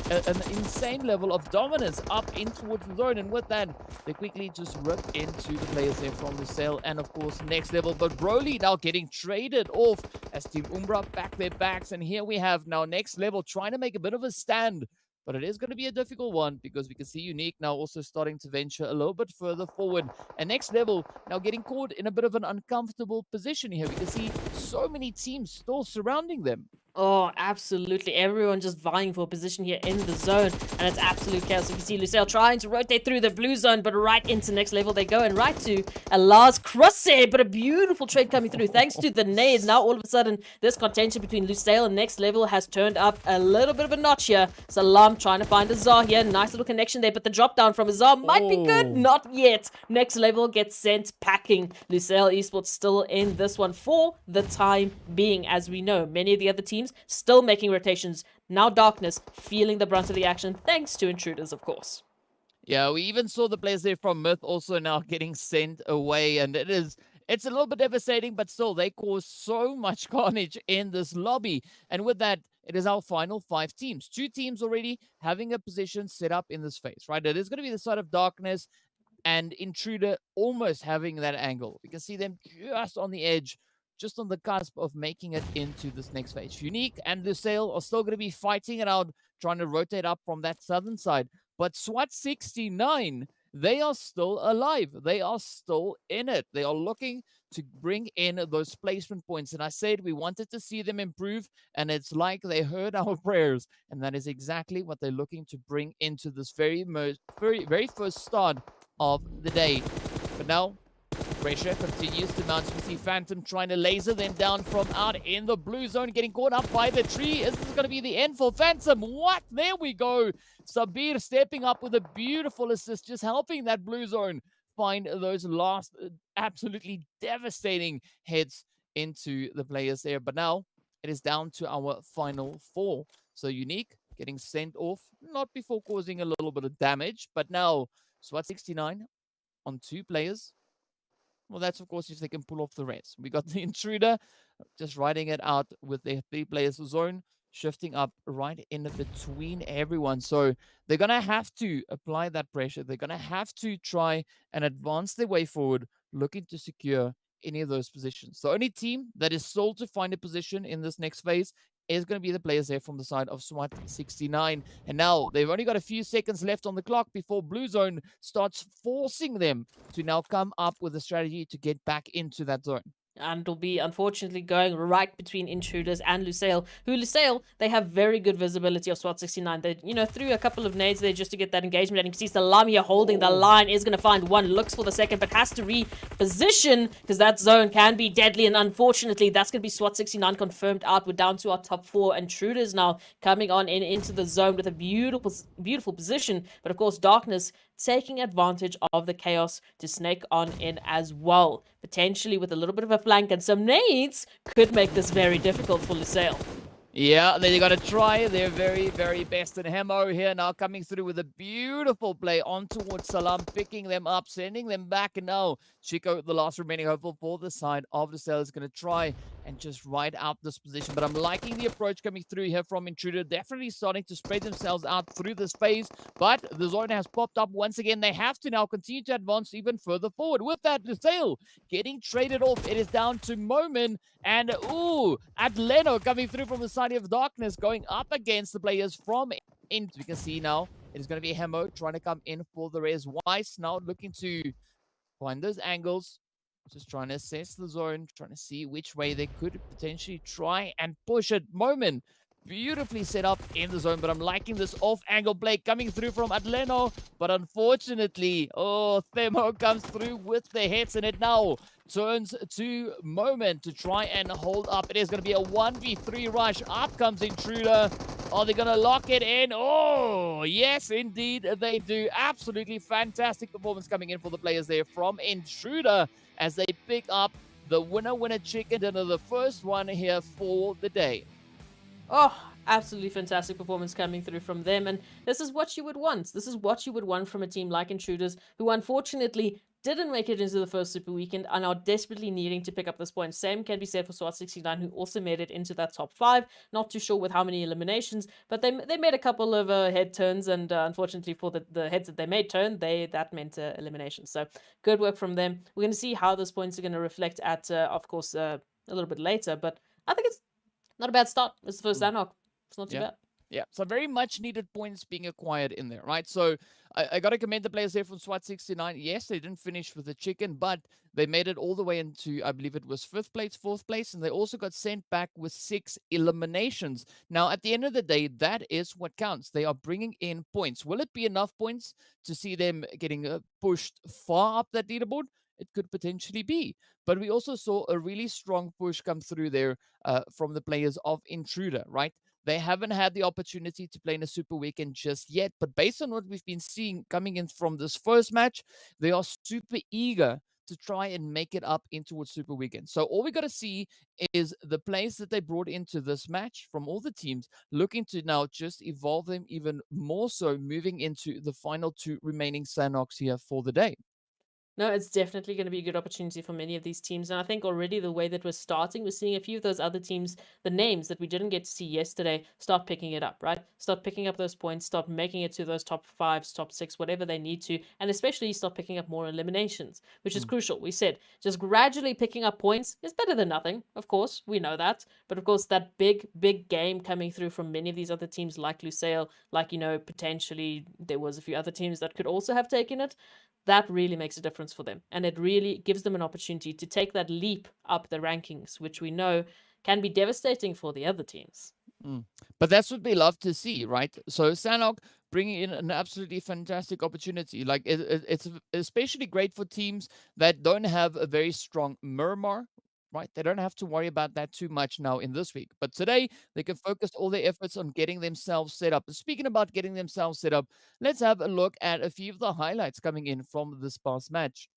D: insane level of dominance up in towards the zone. And with that, they quickly just rip into the players there from Lusail and, of course, next level. But Broly now getting traded off as Team Umbra back their backs. And here we have now next level trying to make a bit of a stand. But it is going to be a difficult one, because we can see Unique now also starting to venture a little bit further forward. And next level now getting caught in a bit of an uncomfortable position here. We can see so many teams still surrounding them.
E: Oh, absolutely. Everyone just vying for a position here in the zone. And it's absolute chaos. You can see Lusail trying to rotate through the blue zone, but right into next level they go. And right to a Lars crosshair, but a beautiful trade coming through thanks to the nades. Now all of a sudden, this contention between Lusail and next level has turned up a little bit of a notch here. Salam trying to find Azar here. Nice little connection there, but the drop down from Azar might be good. Not yet. Next level gets sent packing. Lusail Esports still in this one for the time being. As we know, many of the other teams still making rotations. Now Darkness feeling the brunt of the action, thanks to Intruders, of course.
D: Yeah, we even saw the players there from Myth also now getting sent away, and it's a little bit devastating, but still, they cause so much carnage in this lobby. And with that, it is our final 5 teams. 2 teams already having a position set up in this phase, right? It is going to be the side of Darkness and Intruder almost having that angle. We can see them just on the edge, just on the cusp of making it into this next phase. Unique and Lusail are still going to be fighting it out, trying to rotate up from that southern side. But SWAT 69, they are still alive. They are still in it. They are looking to bring in those placement points. And I said we wanted to see them improve, and it's like they heard our prayers. And that is exactly what they're looking to bring into this very first start of the day. But now, Pressure continues to mount. We see Phantom trying to laser them down from out in the blue zone, getting caught up by the tree. Is this going to be the end for Phantom? What? There we go. Sabir stepping up with a beautiful assist, just helping that blue zone find those last absolutely devastating heads into the players there. But now it is down to our final 4. So Unique getting sent off, not before causing a little bit of damage, but now SWAT 69 on 2 players. Well, that's of course if they can pull off the rest. We got the Intruder just riding it out with their 3 players zone, shifting up right in between everyone. So they're going to have to apply that pressure. They're going to have to try and advance their way forward, looking to secure any of those positions. The only team that is still to find a position in this next phase is going to be the players there from the side of SWAT 69. And now they've only got a few seconds left on the clock before Blue Zone starts forcing them to now come up with a strategy to get back into that zone.
E: And it'll be unfortunately going right between Intruders and Lusail. Lusail, they have very good visibility of SWAT 69. They, threw a couple of nades there just to get that engagement. And you can see Salam here holding the line, is going to find one, looks for the second, but has to reposition because that zone can be deadly. And unfortunately, that's going to be SWAT 69 confirmed out. We're down to our top 4 Intruders now coming on into the zone with a beautiful position. But of course, Darkness taking advantage of the chaos to snake on in as well. Potentially with a little bit of a flank and some nades could make this very difficult for Lusail.
D: Yeah, they got to try their very, very best. And Hemo here now coming through with a beautiful play on towards Salam, picking them up, sending them back. And now Chico, the last remaining hopeful for the side of Lusail, is going to try and just ride out this position. But I'm liking the approach coming through here from Intruder. Definitely starting to spread themselves out through this phase. But the zone has popped up once again. They have to now continue to advance even further forward. With that, Lusail getting traded off. It is down to Momin. And, Atleno coming through from the side of Darkness, going up against the players from Int. We can see now it is going to be Hemo trying to come in for the res. Weiss now looking to find those angles. Just trying to assess the zone, trying to see which way they could potentially try and push it. Moment beautifully set up in the zone, but I'm liking this off-angle play coming through from Atleno. But unfortunately, Themo comes through with the hits, and it now turns to Moment to try and hold up. It is going to be a 1v3 rush. Up comes Intruder. Are they going to lock it in? Oh, yes, indeed they do. Absolutely fantastic performance coming in for the players there from Intruder as they pick up the winner chicken dinner, the first one here for the day.
E: Oh, absolutely fantastic performance coming through from them. And this is what you would want. This is what you would want from a team like Intruders, who unfortunately didn't make it into the first Super Weekend and are desperately needing to pick up this point. Same can be said for SWAT 69, who also made it into that top 5. Not too sure with how many eliminations, but they made a couple of head turns, and unfortunately for the heads that they made turn, that meant elimination. So good work from them. We're going to see how those points are going to reflect at, of course, a little bit later, but I think it's not a bad start. It's the first Sanhok. It's not too bad.
D: Yeah, so very much needed points being acquired in there, right? So I got to commend the players there from SWAT 69. Yes, they didn't finish with the chicken, but they made it all the way into, I believe it was 5th place, 4th place, and they also got sent back with 6 eliminations. Now, at the end of the day, that is what counts. They are bringing in points. Will it be enough points to see them getting pushed far up that leaderboard? It could potentially be. But we also saw a really strong push come through there from the players of Intruder, right? They haven't had the opportunity to play in a Super Weekend just yet, but based on what we've been seeing coming in from this first match, they are super eager to try and make it up into a Super Weekend. So all we got to see is the players that they brought into this match from all the teams, looking to now just evolve them even more so, moving into the final 2 remaining Sanoks here for the day.
E: No, it's definitely going to be a good opportunity for many of these teams. And I think already the way that we're starting, we're seeing a few of those other teams, the names that we didn't get to see yesterday, start picking it up, right? Start picking up those points, start making it to those top 5s, top 6, whatever they need to. And especially start picking up more eliminations, which is crucial. We said just gradually picking up points is better than nothing. Of course, we know that. But of course, that big game coming through from many of these other teams like Lusail, like, potentially there was a few other teams that could also have taken it. That really makes a difference for them. And it really gives them an opportunity to take that leap up the rankings, which we know can be devastating for the other teams.
D: But that's what we love to see, right? So Sanhok bringing in an absolutely fantastic opportunity. Like it's especially great for teams that don't have a very strong Murmur, right? They don't have to worry about that too much now in this week. But today, they can focus all their efforts on getting themselves set up. Speaking about getting themselves set up, let's have a look at a few of the highlights coming in from this past match.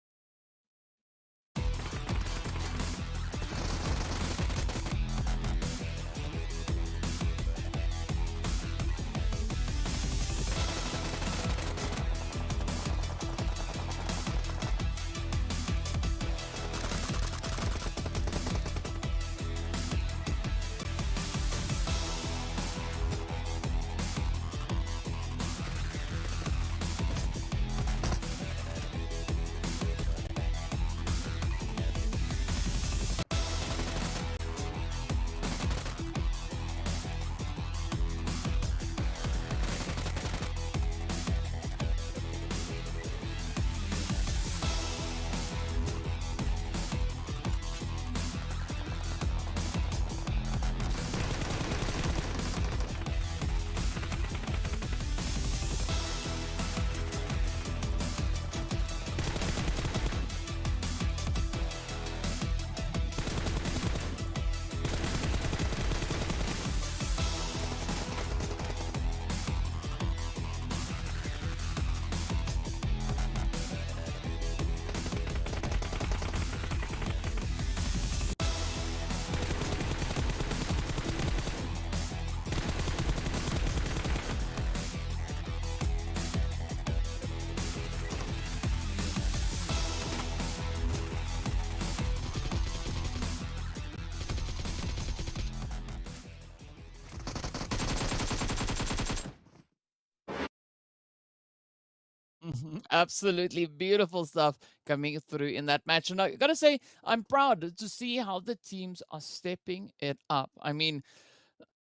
D: Absolutely beautiful stuff coming through in that match. And I gotta say, I'm proud to see how the teams are stepping it up. I mean,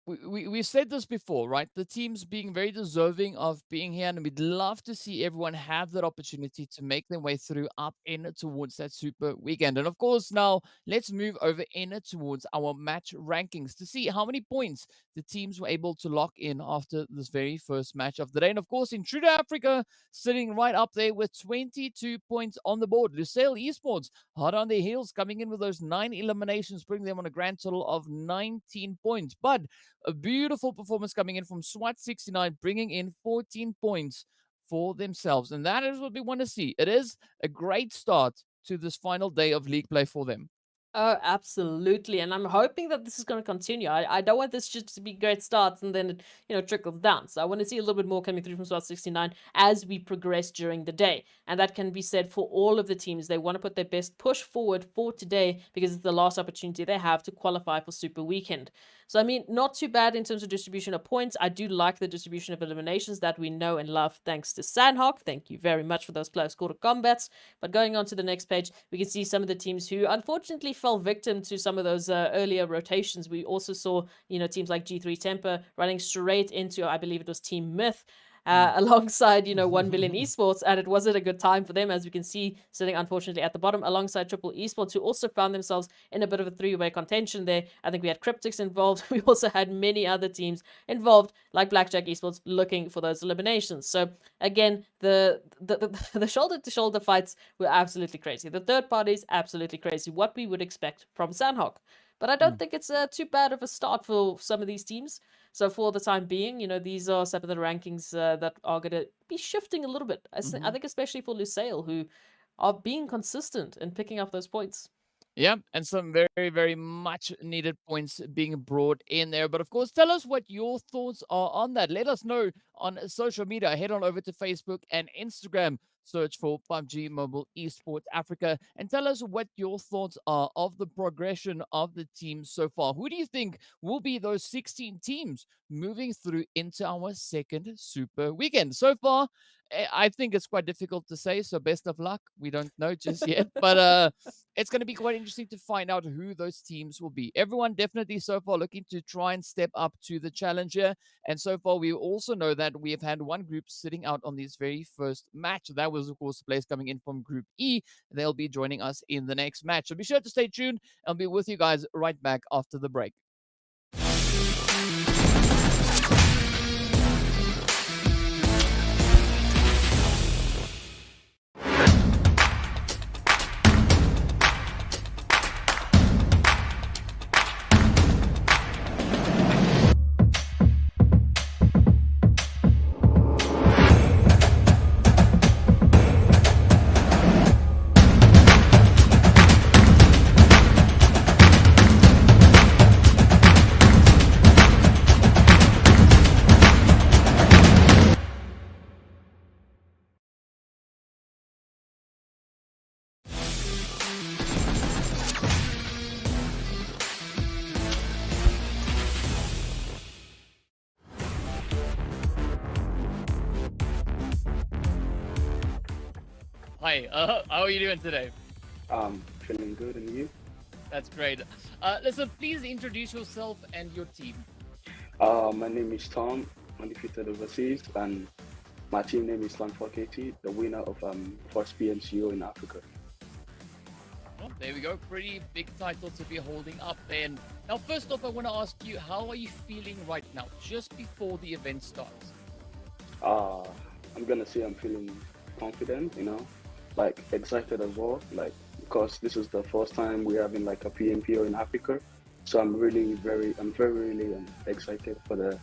D: we said this before, right? The teams being very deserving of being here, and we'd love to see everyone have that opportunity to make their way through up in towards that super weekend. And of course, now let's move over in towards our match rankings to see how many points the teams were able to lock in after this very first match of the day. And of course, INTRUDER Africa sitting right up there with 22 points on the board. Lusail Esports hard on their heels, coming in with those 9 eliminations, bringing them on a grand total of 19 points. But a beautiful performance coming in from SWAT 69, bringing in 14 points for themselves. And that is what we want to see. It is a great start to this final day of league play for them.
E: Oh, absolutely. And I'm hoping that this is going to continue. I don't want this just to be great starts and then it, trickles down. So I want to see a little bit more coming through from SWAT 69 as we progress during the day. And that can be said for all of the teams. They want to put their best push forward for today because it's the last opportunity they have to qualify for Super Weekend. So, I mean, not too bad in terms of distribution of points. I do like the distribution of eliminations that we know and love thanks to Sanhok. Thank you very much for those close quarter combats. But going on to the next page, we can see some of the teams who unfortunately fell victim to some of those earlier rotations. We also saw, teams like G3 Temper running straight into, I believe it was Team Myth, alongside, 1 Billion Esports, and it wasn't a good time for them, as we can see, sitting unfortunately at the bottom, alongside Triple Esports, who also found themselves in a bit of a three-way contention there. I think we had Cryptics involved. We also had many other teams involved, like Blackjack Esports, looking for those eliminations. So again, the shoulder-to-shoulder fights were absolutely crazy. The third party is absolutely crazy, what we would expect from Sanhok. But I don't think it's too bad of a start for some of these teams. So for the time being, these are some of the rankings that are going to be shifting a little bit. I think especially for Lusail, who are being consistent in picking up those points.
D: Yeah, and some very, very much needed points being brought in there. But of course, tell us what your thoughts are on that. Let us know on social media. Head on over to Facebook and Instagram. Search for PUBG Mobile Esports Africa and tell us what your thoughts are of the progression of the teams so far. Who do you think will be those 16 teams moving through into our second Super Weekend? So far, I think it's quite difficult to say, so best of luck. We don't know just yet, but it's going to be quite interesting to find out who those teams will be. Everyone definitely so far looking to try and step up to the challenger, and so far we also know that we have had one group sitting out on this very first match. That was, of course, the players coming in from Group E. They'll be joining us in the next match, so be sure to stay tuned. I'll be with you guys right back after the break. Hi, how are you doing today?
F: Feeling good, and you?
D: That's great. Listen, please introduce yourself and your team.
F: My name is Tom, undefeated overseas, and my team name is Sanhok, the winner of first PMCO in Africa.
D: Well, there we go. Pretty big title to be holding up there. And now, first off, I want to ask you, how are you feeling right now, just before the event starts?
F: I'm gonna say I'm feeling confident, like excited as well, like because this is the first time we're having like a PMPO in Africa, so I'm really excited for the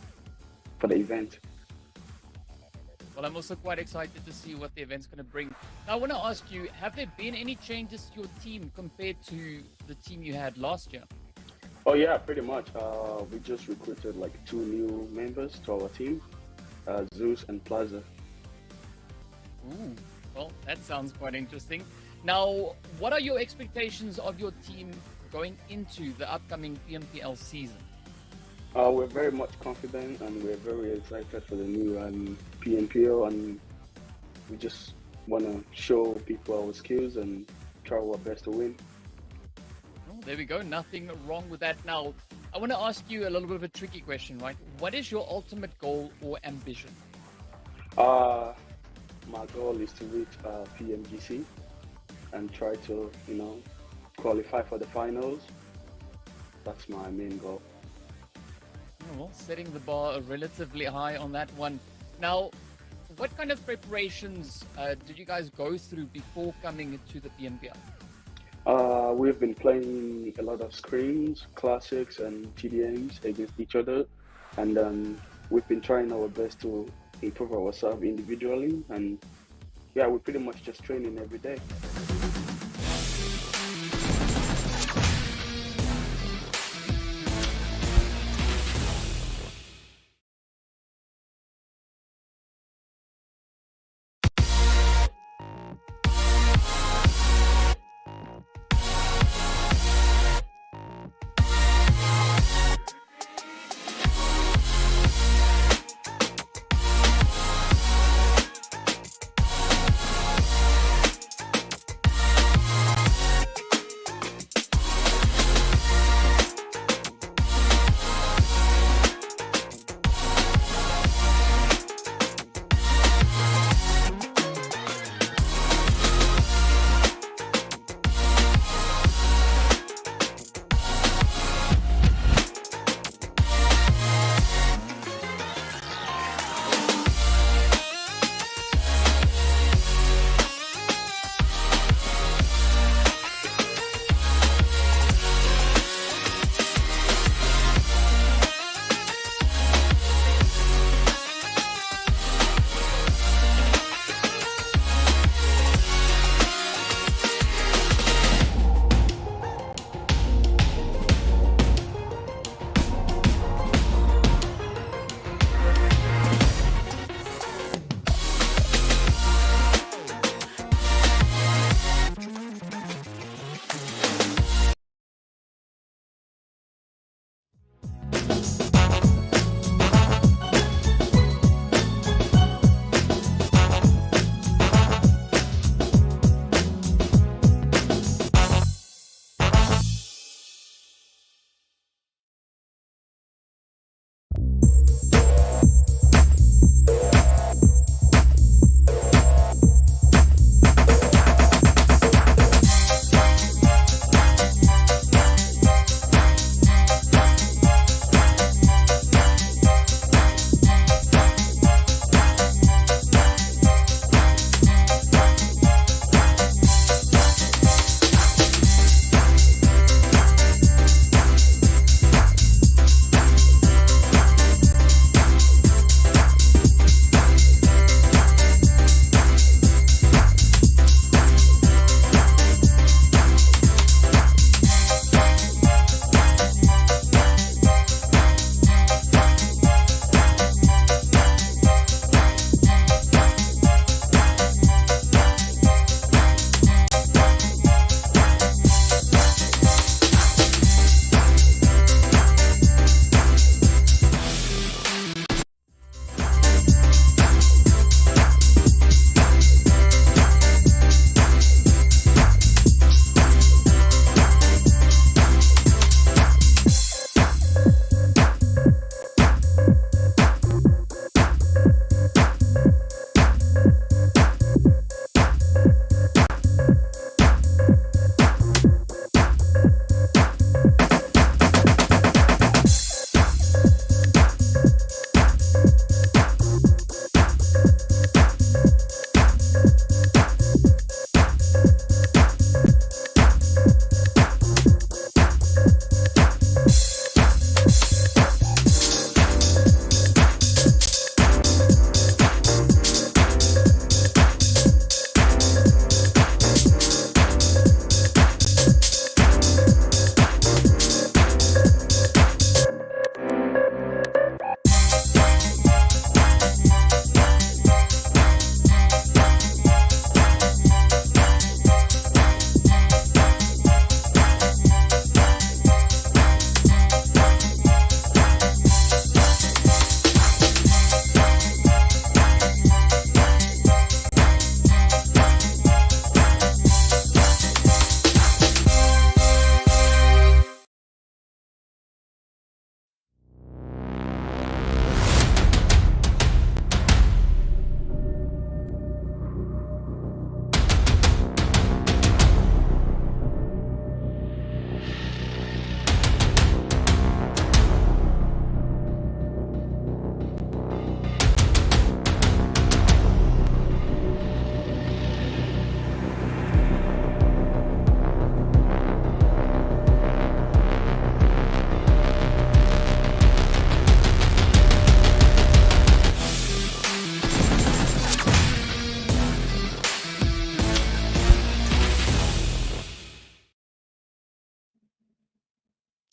F: event.
D: Well, I'm also quite excited to see what the event's going to bring. Now, I want to ask you, have there been any changes to your team compared to the team you had last year?
F: Oh yeah, pretty much. We just recruited like 2 new members to our team, Zeus and Plaza.
D: Ooh, well, that sounds quite interesting. Now, what are your expectations of your team going into the upcoming PMPL season?
F: We're very much confident and we're very excited for the new PMPL, and we just want to show people our skills and try our best to win.
D: Oh, there we go. Nothing wrong with that. Now, I want to ask you a little bit of a tricky question, right? What is your ultimate goal or ambition?
F: My goal is to reach PMGC and try to, qualify for the finals. That's my main goal.
D: Oh, well, setting the bar relatively high on that one. Now, what kind of preparations did you guys go through before coming to the PMPL?
F: We've been playing a lot of scrims, classics, and TDMs against each other, and we've been trying our best to improve ourselves individually, and yeah, we're pretty much just training every day.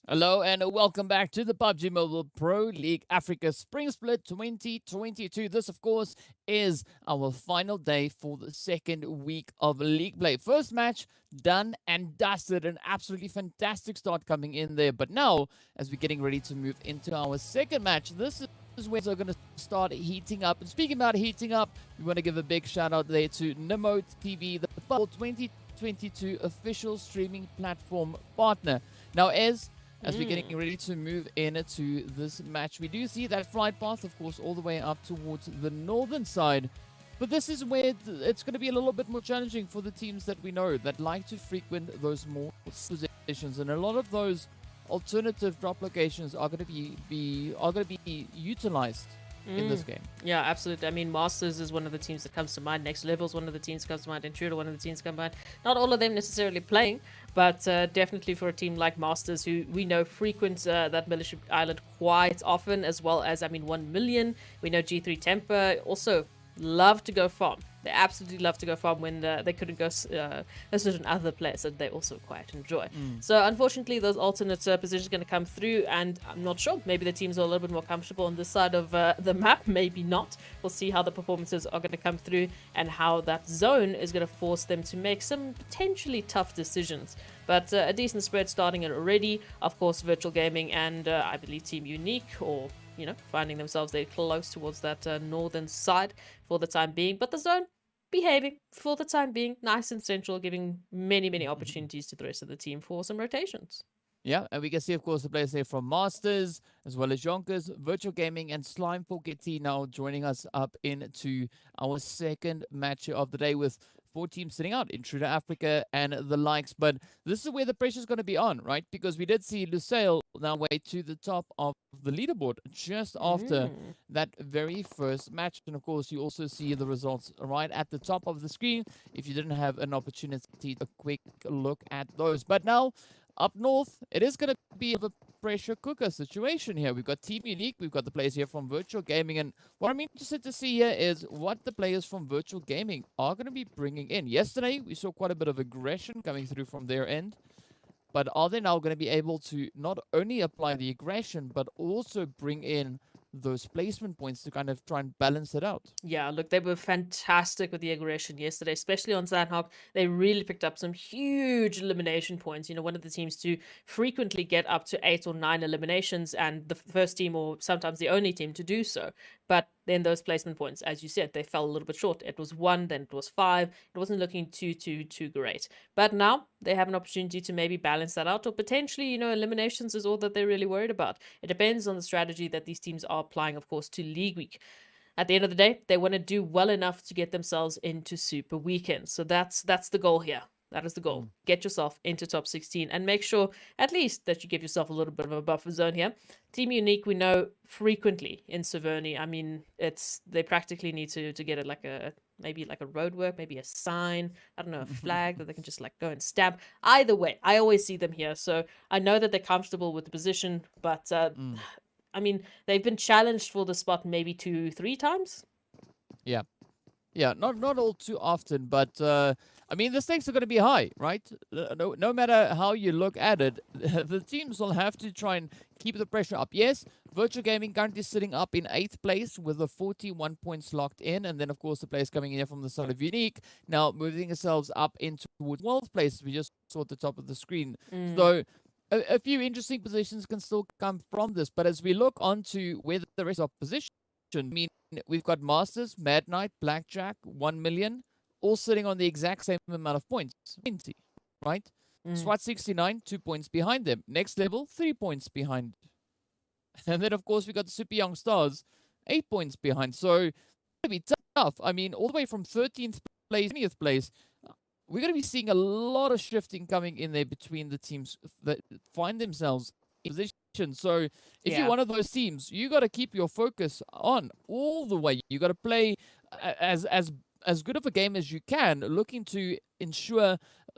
D: Hello and welcome back to the PUBG Mobile Pro League Africa Spring Split 2022. This, of course, is our final day for the second week of league play. First match done and dusted. An absolutely fantastic start coming in there. But now, as we're getting ready to move into our second match, this is where we're going to start heating up. And speaking about heating up, we want to give a big shout out there to Nemo TV, the PUBG 2022 official streaming platform partner. Now, as we're getting ready to move into this match, we do see that flight path, of course, all the way up towards the northern side. But this is where it's going to be a little bit more challenging for the teams that we know that like to frequent those more positions, and a lot of those alternative drop locations are going to be utilized in this game.
E: Yeah, absolutely. I mean, Masters is one of the teams that comes to mind. Next Level is one of the teams that comes to mind. Intruder, one of the teams come to mind. Not all of them necessarily playing, but definitely for a team like Masters, who we know frequents that military island quite often, as well as, I mean, 1 million. We know G3 Temper also love to go farm. They absolutely love to go farm when they couldn't go a certain other place that they also quite enjoy. So unfortunately, those alternate positions are going to come through, and I'm not sure. Maybe the teams are a little bit more comfortable on this side of the map. Maybe not. We'll see how the performances are going to come through and how that zone is going to force them to make some potentially tough decisions. But a decent spread starting it already. Of course, Virtual Gaming and I believe Team Unique, or finding themselves there close towards that northern side for the time being. But the zone behaving for the time being nice and central, giving many opportunities to the rest of the team for some rotations.
D: Yeah, and we can see, of course, the players there from Masters, as well as YONKOUS, Virtual Gaming, and Slime for Getty now joining us up into our second match of the day with 4 teams sitting out, Intruder Africa and the likes. But this is where the pressure is going to be on, right? Because we did see Lusail now way to the top of the leaderboard just after that very first match. And of course, you also see the results right at the top of the screen if you didn't have an opportunity to quick look at those. But now, up north, it is going to be a pressure cooker situation here. We've got Team Unique, we've got the players here from Virtual Gaming, and what I'm interested to see here is what the players from Virtual Gaming are going to be bringing in. Yesterday, we saw quite a bit of aggression coming through from their end, but are they now going to be able to not only apply the aggression, but also bring in those placement points to kind of try and balance it out?
E: Yeah, look, they were fantastic with the aggression yesterday, especially on Sanhok. They really picked up some huge elimination points. One of the teams to frequently get up to 8 or 9 eliminations, and the first team, or sometimes the only team, to do so. But then those placement points, as you said, they fell a little bit short. It was 1, then it was 5. It wasn't looking too great. But now they have an opportunity to maybe balance that out, or potentially, eliminations is all that they're really worried about. It depends on the strategy that these teams are applying, of course, to League Week. At the end of the day, they want to do well enough to get themselves into Super Weekend. So that's the goal here. That is the goal. Get yourself into top 16 and make sure at least that you give yourself a little bit of a buffer zone here. Team Unique, we know frequently in Severny, I mean, they practically need to get it like maybe like a roadwork, maybe a sign, I don't know, a flag that they can just like go and stamp. Either way, I always see them here. So I know that they're comfortable with the position, but I mean, they've been challenged for the spot maybe 2-3 times.
D: Yeah, not all too often, but I mean, the stakes are going to be high, right? No matter how you look at it, the teams will have to try and keep the pressure up. Yes, Virtual Gaming currently sitting up in 8th place with the 41 points locked in, and then of course the players coming in from the side of Unique now moving themselves up into 12th place. We just saw at the top of the screen. So a few interesting positions can still come from this, but as we look onto where the rest of position, I mean, we've got Masters, Mad Knight, Blackjack, 1 million, all sitting on the exact same amount of points, 20, right? SWAT 69, 2 points behind them. Next Level, 3 points behind. And then, of course, we got the Super Young Stars, 8 points behind. So, it's going to be tough. I mean, all the way from 13th place, 20th place, we're going to be seeing a lot of shifting coming in there between the teams that find themselves in position. So if you're one of those teams, you got to keep your focus on all the way. You got to play as good of a game as you can, looking to ensure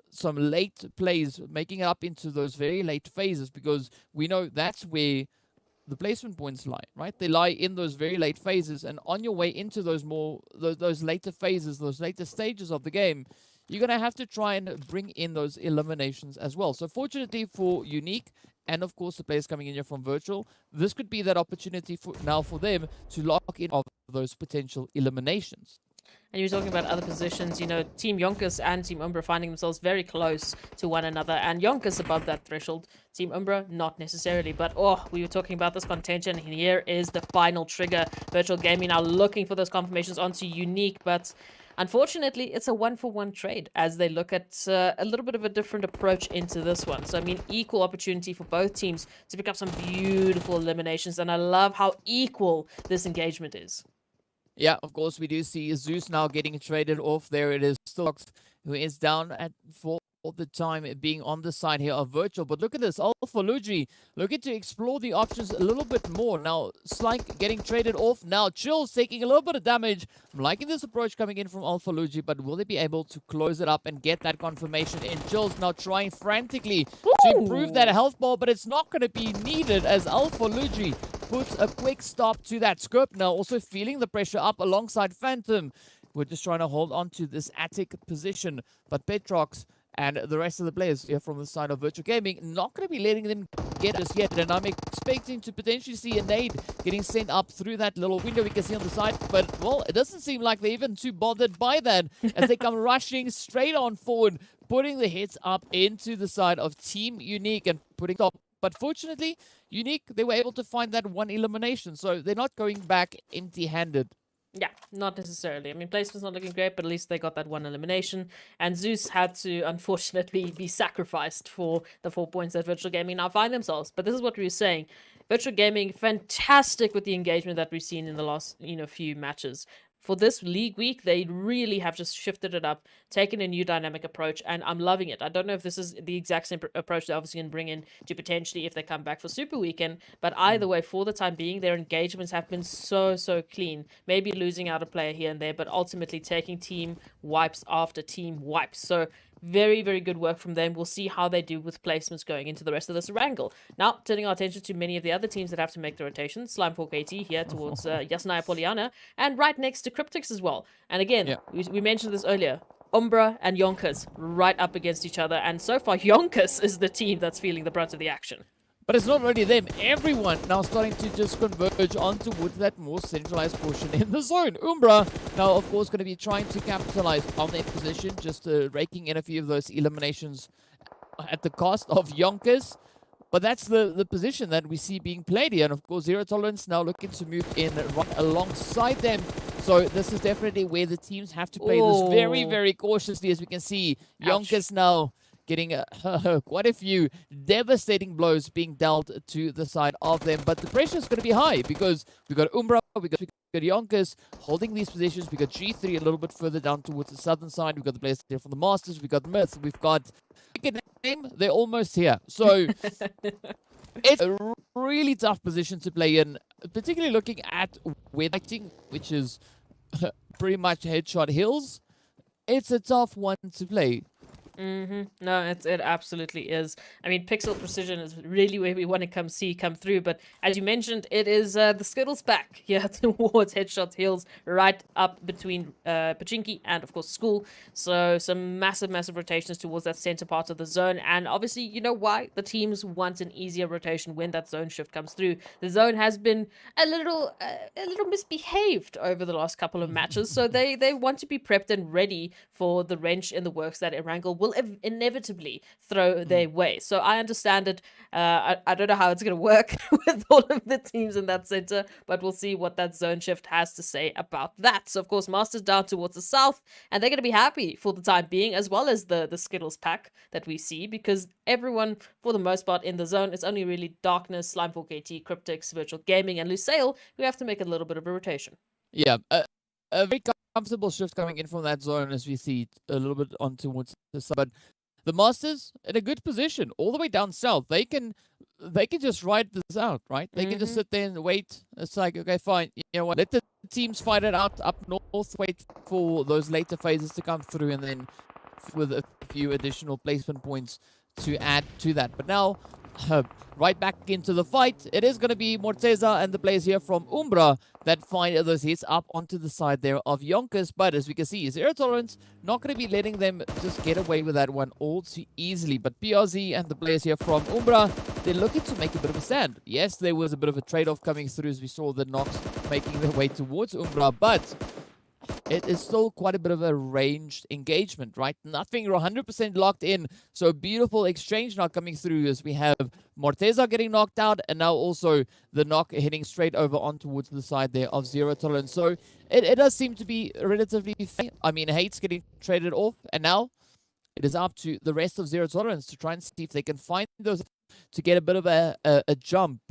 D: some late plays, making it up into those very late phases, because we know that's where the placement points lie, right? They lie in those very late phases, and on your way into those later phases, those later stages of the game, you're going to have to try and bring in those eliminations as well. So fortunately for Unique and of course the players coming in here from virtual, this could be that opportunity now for them to lock in of those potential eliminations.
E: And you were talking about other positions, you know, Team YONKOUS and Team Umbra finding themselves very close to one another, and YONKOUS above that threshold, Team Umbra not necessarily. But we were talking about this contention, and here is the final trigger. Virtual Gaming now looking for those confirmations onto Unique, but unfortunately it's a 1-for-1 trade as they look at a little bit of a different approach into this one. So I mean, equal opportunity for both teams to pick up some beautiful eliminations, and I love how equal this engagement is.
D: Yeah, of course, we do see Zeus now getting traded off. There it is, Stocks, who is down for the time being on the side here of virtual. But look at this, Alphalugi looking to explore the options a little bit more. Now, Slike getting traded off. Now, Chills taking a little bit of damage. I'm liking this approach coming in from Alphalugi, but will they be able to close it up and get that confirmation in? Chills now trying frantically to improve that health bar, but it's not going to be needed as Alphalugi puts a quick stop to that scope. Now also feeling the pressure up alongside Phantom. We're just trying to hold on to this attic position, but Petrox and the rest of the players here from the side of Virtual Gaming not going to be letting them get us yet, and I'm expecting to potentially see a nade getting sent up through that little window we can see on the side, but well, it doesn't seem like they're even too bothered by that as they come rushing straight on forward, putting the hits up into the side of Team Unique and putting top. But fortunately, Unique, they were able to find that one elimination, so they're not going back empty-handed.
E: Yeah, not necessarily. I mean, placement's not looking great, but at least they got that one elimination. And Zeus had to, unfortunately, be sacrificed for the 4 points that Virtual Gaming now find themselves. But this is what we were saying. Virtual Gaming, fantastic with the engagement that we've seen in the last, few matches. For this league week, they really have just shifted it up, taken a new dynamic approach, and I'm loving it. I don't know if this is the exact same approach they're obviously going to bring in to potentially if they come back for Super Weekend, but either way, for the time being, their engagements have been so clean. Maybe losing out a player here and there, but ultimately taking team wipes after team wipes. So very, very good work from them. We'll see how they do with placements going into the rest of this Erangel. Now, turning our attention to many of the other teams that have to make the rotation. Slime 4KT here towards Yasnaya Poliana, and right next to Cryptics as well. And again, we mentioned this earlier. Umbra and YONKOUS right up against each other, and so far YONKOUS is the team that's feeling the brunt of the action.
D: But it's not only them. Everyone now starting to just converge on towards that more centralized portion in the zone. Umbra now, of course, going to be trying to capitalize on their position, just raking in a few of those eliminations at the cost of YONKOUS. But that's the position that we see being played here. And, of course, Zero Tolerance now looking to move in right alongside them. So this is definitely where the teams have to play this very, very cautiously, as we can see. YONKOUS now getting quite a few devastating blows being dealt to the side of them. But the pressure is going to be high because we got Umbra, we got YONKOUS holding these positions. We got G3 a little bit further down towards the southern side. We've got the players there from the Masters. We've got Myth. We've got name. They're almost here. So it's a really tough position to play in, particularly looking at Wedding, which is pretty much headshot hills. It's a tough one to play.
E: No, it absolutely is. I mean, pixel precision is really where we want to come through. But as you mentioned, it is the Skittles back here towards Headshot Hills, right up between Pachinki and, of course, School. So some massive rotations towards that center part of the zone. And obviously, you know why? The teams want an easier rotation when that zone shift comes through. The zone has been a little misbehaved over the last couple of matches. So they want to be prepped and ready for the wrench in the works that Erangel will inevitably throw their way. So I understand it. I don't know how it's going to work with all of the teams in that center, but we'll see what that zone shift has to say about that. So, of course, Masters down towards the south, and they're going to be happy for the time being, as well as the Skittles pack that we see, because everyone, for the most part, in the zone, it's only really Darkness, Slime 4KT, Cryptics, Virtual Gaming, and Lusail who have to make a little bit of a rotation.
D: Yeah, a very comfortable shift coming in from that zone as we see a little bit on towards the side. But the Masters in a good position all the way down south. They can just ride this out, right? They can just sit there and wait. It's like, okay, fine. You know what? Let the teams fight it out up north. Wait for those later phases to come through, and then with a few additional placement points to add to that. But now right back into the fight. It is going to be Morteza and the players here from Umbra that find those hits up onto the side there of YONKOUS. But as we can see, Zero Tolerance not going to be letting them just get away with that one all too easily. But PRZ and the players here from Umbra, they're looking to make a bit of a stand. Yes, there was a bit of a trade-off coming through as we saw the knocks making their way towards Umbra, but it is still quite a bit of a ranged engagement, right? Nothing 100% locked in. So a beautiful exchange now coming through as we have Morteza getting knocked out, and now also the knock hitting straight over on towards the side there of Zero Tolerance. So it does seem to be relatively fair. I mean, Hate's getting traded off, and now it is up to the rest of Zero Tolerance to try and see if they can find those to get a bit of a jump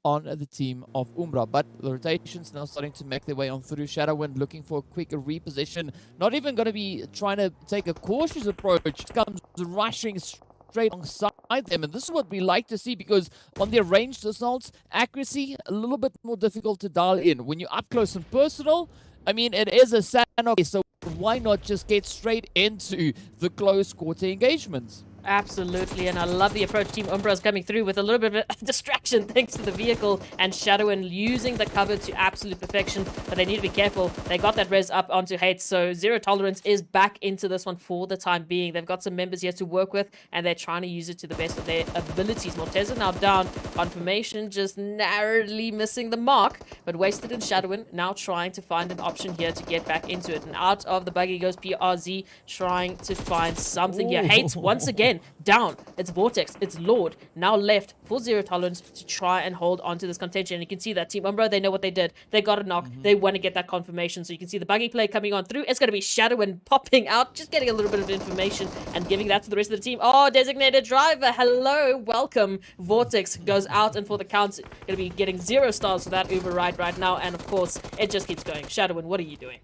D: on the team of Umbra. But the rotations now starting to make their way on through. Shadowwind looking for a quick reposition. Not even going to be trying to take a cautious approach. Comes rushing straight alongside them. And this is what we like to see, because on their ranged assaults, accuracy a little bit more difficult to dial in. When you're up close and personal, I mean, it is a Sanhok, so why not just get straight into the close quarter engagements?
E: Absolutely, and I love the approach Team Umbra is coming through with a little bit of a distraction thanks to the vehicle, and Shadowin using the cover to absolute perfection, but they need to be careful. They got that res up onto Hate, so Zero Tolerance is back into this one for the time being. They've got some members here to work with, and they're trying to use it to the best of their abilities. Morteza now down, confirmation just narrowly missing the mark, but wasted in Shadowin, now trying to find an option here to get back into it, and out of the buggy goes PRZ, trying to find something here. Hate once again down. It's Vortex, it's Lord, now left for Zero Tolerance to try and hold on to this contention. And you can see that Team Umbra, they know what they did. They got a knock. They want to get that confirmation. So you can see the buggy play coming on through. It's going to be Shadow and popping out, just getting a little bit of information and giving that to the rest of the team. Oh, designated driver, hello, welcome. Vortex goes out, and for the count, going to be getting 0 stars for that Uber ride right now. And of course, it just keeps going. Shadowin, what are you doing?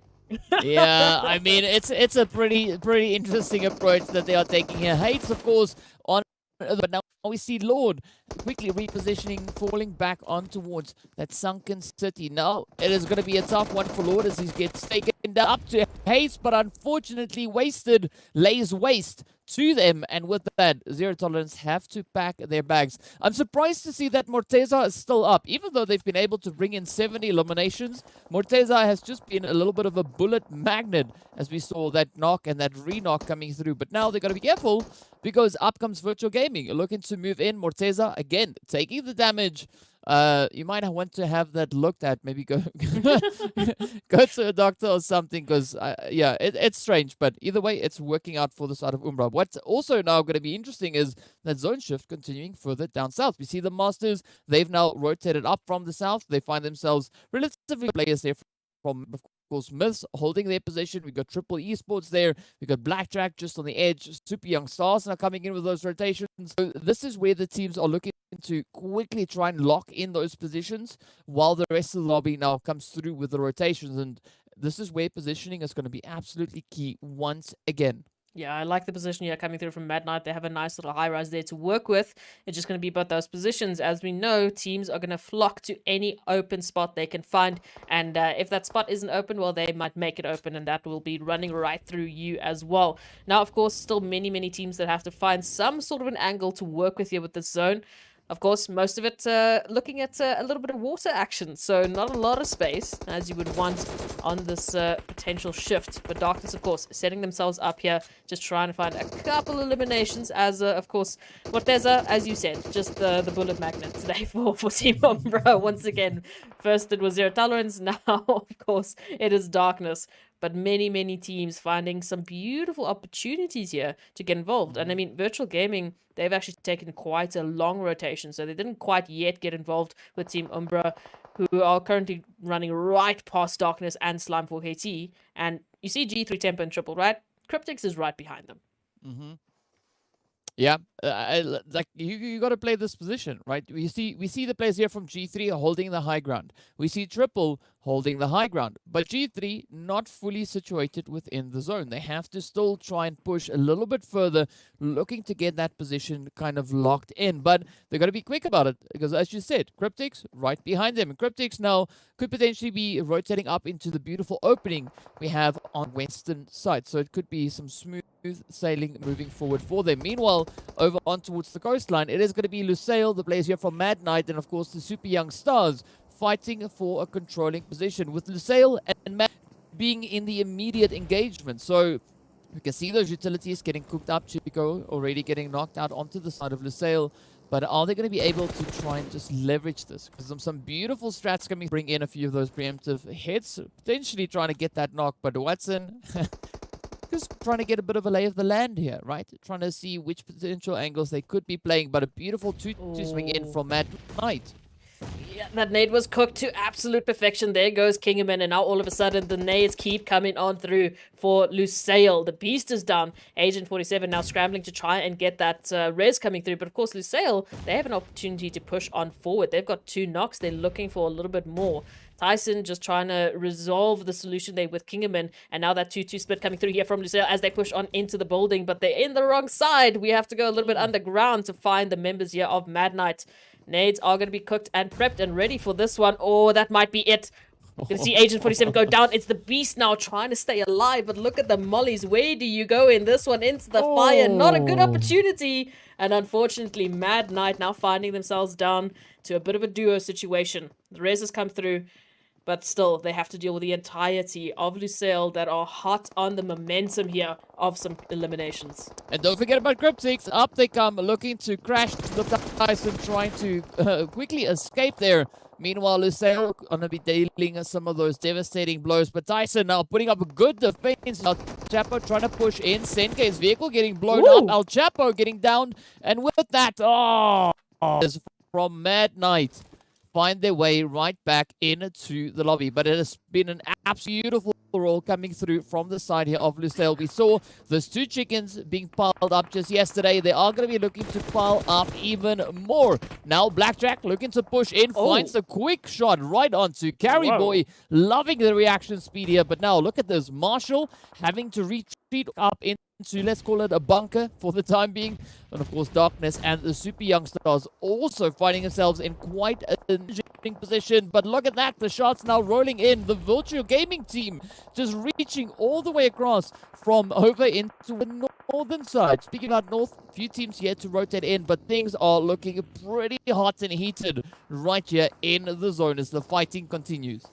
D: Yeah, I mean, it's a pretty interesting approach that they are taking here. Hates, of course, on, but now we see Lord quickly repositioning, falling back on towards that sunken city. Now it is going to be a tough one for Lord as he gets taken up to Hates, but unfortunately wasted, lays waste to them, and with that, Zero Tolerance have to pack their bags. I'm surprised to see that Morteza is still up. Even though they've been able to bring in 70 eliminations, Morteza has just been a little bit of a bullet magnet, as we saw that knock and that re-knock coming through. But now they've got to be careful, because up comes Virtual Gaming, looking to move in. Morteza, again, taking the damage. You might want to have that looked at. Maybe go go to a doctor or something, because yeah, it's strange, but either way, it's working out for the side of Umbra. What's also now going to be interesting is that zone shift continuing further down south. We see the Masters, they've now rotated up from the south. They find themselves relatively players there from, of course, Myths holding their position. We've got Triple Esports there. We've got Blackjack just on the edge. Super Young Stars now coming in with those rotations. So this is where the teams are looking to quickly try and lock in those positions, while the rest of the lobby now comes through with the rotations. And this is where positioning is going to be absolutely key once again.
E: Yeah, I like the position here coming through from Mad Knight. They have a nice little high rise there to work with. It's just going to be about those positions. As we know, teams are going to flock to any open spot they can find. And if that spot isn't open, well, they might make it open, and that will be running right through you as well. Now, of course, still many teams that have to find some sort of an angle to work with here with this zone. Of course, most of it looking at a little bit of water action, so not a lot of space, as you would want on this potential shift. But Darkness, of course, setting themselves up here, just trying to find a couple eliminations, as, of course, Morteza, as you said, just the bullet magnet today for Team Umbra. Once again, first it was Zero Tolerance, now, of course, it is Darkness. But many teams finding some beautiful opportunities here to get involved. And I mean, Virtual Gaming, they've actually taken quite a long rotation, so they didn't quite yet get involved with Team Umbra, who are currently running right past Darkness and Slime 4KT. And you see G3 Tempo and Triple, right? Cryptics is right behind them.
D: Yeah, like you got to play this position, right? We see the players here from G3 holding the high ground. We see Triple holding the high ground. But G3 not fully situated within the zone. They have to still try and push a little bit further, looking to get that position kind of locked in. But they're going to be quick about it because, as you said, Cryptics right behind them. And Cryptics now could potentially be rotating up into the beautiful opening we have on western side. So it could be some smooth sailing moving forward for them. Meanwhile, over on towards the coastline, it is going to be Lusail, the players here from Mad Knight, and of course the Super Young Stars fighting for a controlling position, with Lusail and Mad being in the immediate engagement. So you can see those utilities getting cooked up. Chico already getting knocked out onto the side of Lusail. But are they going to be able to try and just leverage this? Because some beautiful strats coming, bring in a few of those preemptive hits, potentially trying to get that knock. But Watson just trying to get a bit of a lay of the land here, right? Trying to see which potential angles they could be playing. But a beautiful 2-2 swing in from Mad Knight.
E: Yeah, that nade was cooked to absolute perfection. There goes Kingerman, and now all of a sudden the nades keep coming on through for Lusail. The beast is down. Agent 47 now scrambling to try and get that res coming through. But of course, Lusail, they have an opportunity to push on forward. They've got 2 knocks. They're looking for a little bit more. Tyson just trying to resolve the solution there with Kingerman. And now that 2-2 split coming through here from Lusail as they push on into the building. But they're in the wrong side. We have to go a little bit underground to find the members here of Mad Knight. Nades are going to be cooked and prepped and ready for this one. Oh, that might be it. You can see Agent 47 go down. It's the beast now trying to stay alive. But look at the mollies. Where do you go in this one? Into the fire. Not a good opportunity. And unfortunately, Mad Knight now finding themselves down to a bit of a duo situation. The res has come through. But still, they have to deal with the entirety of Lusail that are hot on the momentum here of some eliminations.
D: And don't forget about Cryptics. Up they come, looking to crash the Tyson, trying to quickly escape there. Meanwhile, Lusail going to be dealing some of those devastating blows. But Tyson now putting up a good defense. Now Chapo trying to push in. Senke's vehicle getting blown up. El Chapo getting down. And with that, from Mad Knight, find their way right back into the lobby. But it has been an absolutely beautiful roll coming through from the side here of Lusail. We saw those 2 chickens being piled up just yesterday. They are going to be looking to pile up even more. Now Blackjack looking to push in, finds a quick shot right onto Carry Boy. Loving the reaction speed here. But now look at this. Marshall having to retreat up into, let's call it a bunker for the time being. And of course, Darkness and the Super Young Stars also finding themselves in quite an interesting position. But look at that, the shots now rolling in. The Virtual Gaming team just reaching all the way across from over into the northern side. Speaking about north, few teams here to rotate in, but things are looking pretty hot and heated right here in the zone as the fighting continues.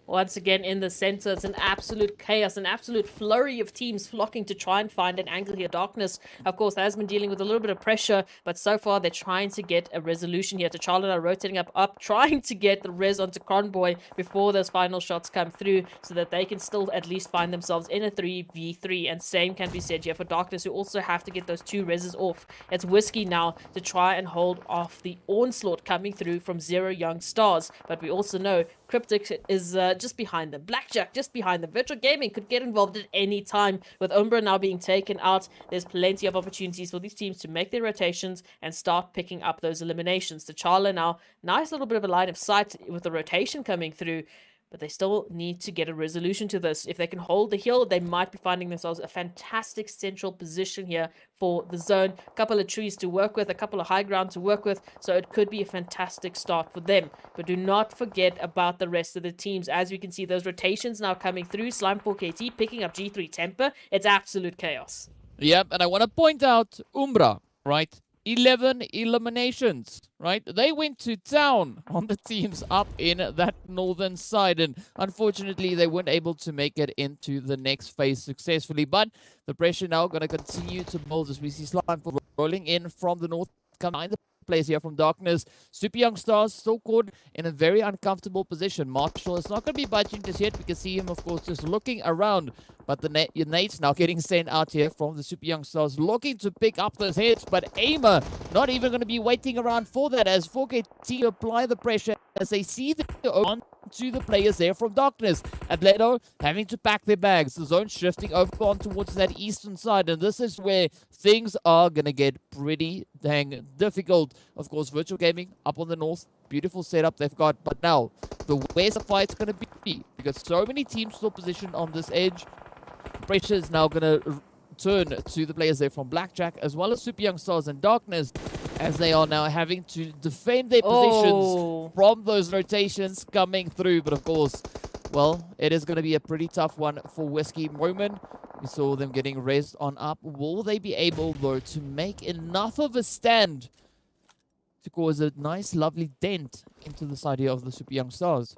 E: Once again, in the center, it's an absolute chaos, an absolute flurry of teams flocking to try and find an angle here. Darkness, of course, has been dealing with a little bit of pressure, but so far they're trying to get a resolution here. T'Challa are rotating up, trying to get the res onto Conboy before those final shots come through so that they can still at least find themselves in a 3v3. And same can be said here for Darkness, who also have to get those 2 reses off. It's Whiskey now to try and hold off the onslaught coming through from 0 Young Stars. But we also know Cryptics is just behind them. Blackjack just behind them. Virtual Gaming could get involved at any time. With Umbra now being taken out, there's plenty of opportunities for these teams to make their rotations and start picking up those eliminations. T'Challa now, nice little bit of a line of sight with the rotation coming through. But they still need to get a resolution to this. If they can hold the hill, they might be finding themselves a fantastic central position here for the zone. A couple of trees to work with, a couple of high ground to work with. So it could be a fantastic start for them. But do not forget about the rest of the teams. As we can see, those rotations now coming through. Slime4KT picking up G3 Temper. It's absolute chaos.
D: Yep, and I want to point out Umbra, right? 11 eliminations, right? They went to town on the teams up in that northern side, and unfortunately they weren't able to make it into the next phase successfully. But the pressure now going to continue to build as we see Slime rolling in from the north, come behind the players here from Darkness. Super Young Stars still caught in a very uncomfortable position. Marshall is not going to be budging just yet. We can see him, of course, just looking around. But the nades now getting sent out here from the Super Young Stars, looking to pick up those hits. But Aimer not even going to be waiting around for that as 4KT apply the pressure as they see the on to the players there from Darkness. Atletico having to pack their bags. The zone shifting over on towards that eastern side, and this is where things are going to get pretty dang difficult. Of course, Virtual Gaming up on the north. Beautiful setup they've got, but now where's the fight's going to be? Because so many teams still positioned on this edge. Pressure is now going to turn to the players there from Blackjack, as well as Super Young Stars and Darkness, as they are now having to defend their positions from those rotations coming through. But of course, well, it is going to be a pretty tough one for Whiskey Roman. We saw them getting raised on up. Will they be able, though, to make enough of a stand to cause a nice, lovely dent into the side here of the Super Young Stars?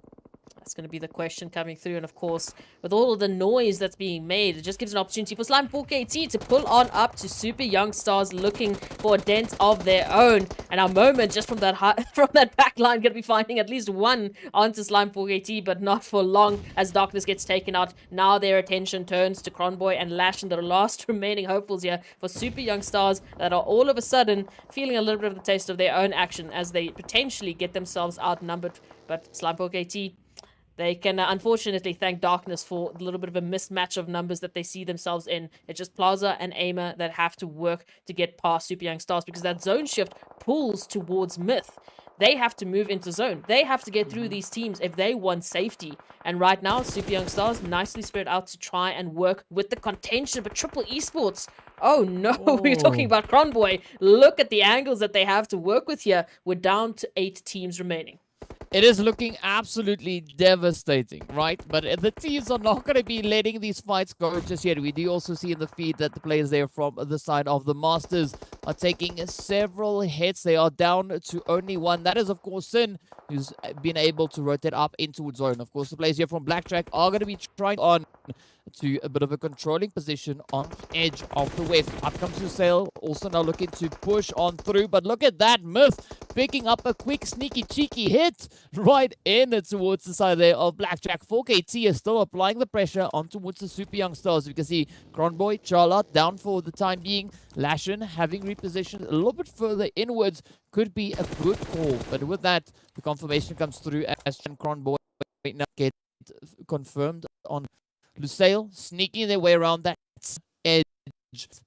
E: That's going to be the question coming through. And of course, with all of the noise that's being made, it just gives an opportunity for Slime 4KT to pull on up to Super Young Stars, looking for a dent of their own. And our moment just from that from that back line going to be finding at least one onto Slime 4KT, but not for long as Darkness gets taken out. Now their attention turns to Cronboy and Lash, and the last remaining hopefuls here for Super Young Stars that are all of a sudden feeling a little bit of the taste of their own action as they potentially get themselves outnumbered. But Slime 4KT, they can unfortunately thank Darkness for a little bit of a mismatch of numbers that they see themselves in. It's just Plaza and Aimer that have to work to get past Super Young Stars, because that zone shift pulls towards Myth. They have to move into zone. They have to get through these teams if they want safety. And right now, Super Young Stars nicely spread out to try and work with the contention. But Triple Esports, oh no, we're talking about Cronboy. Look at the angles that they have to work with here. We're down to 8 teams remaining.
D: It is looking absolutely devastating, right? But the teams are not going to be letting these fights go just yet. We do also see in the feed that the players there from the side of the Masters are taking several hits. They are down to only one. That is, of course, Sin, who's been able to rotate up into zone. Of course, the players here from Blackjack are going to be trying on to a bit of a controlling position on the edge of the west. Up comes Lusail, also now looking to push on through, but look at that, Myth picking up a quick, sneaky, cheeky hit right in towards the side there of Blackjack. 4KT is still applying the pressure on towards the Super Young Stars. You can see Cronboy, Charlotte down for the time being. Lashin having repositioned a little bit further inwards could be a good call, but with that, the confirmation comes through as Cronboy now get confirmed on Lusail, sneaking their way around that edge. It's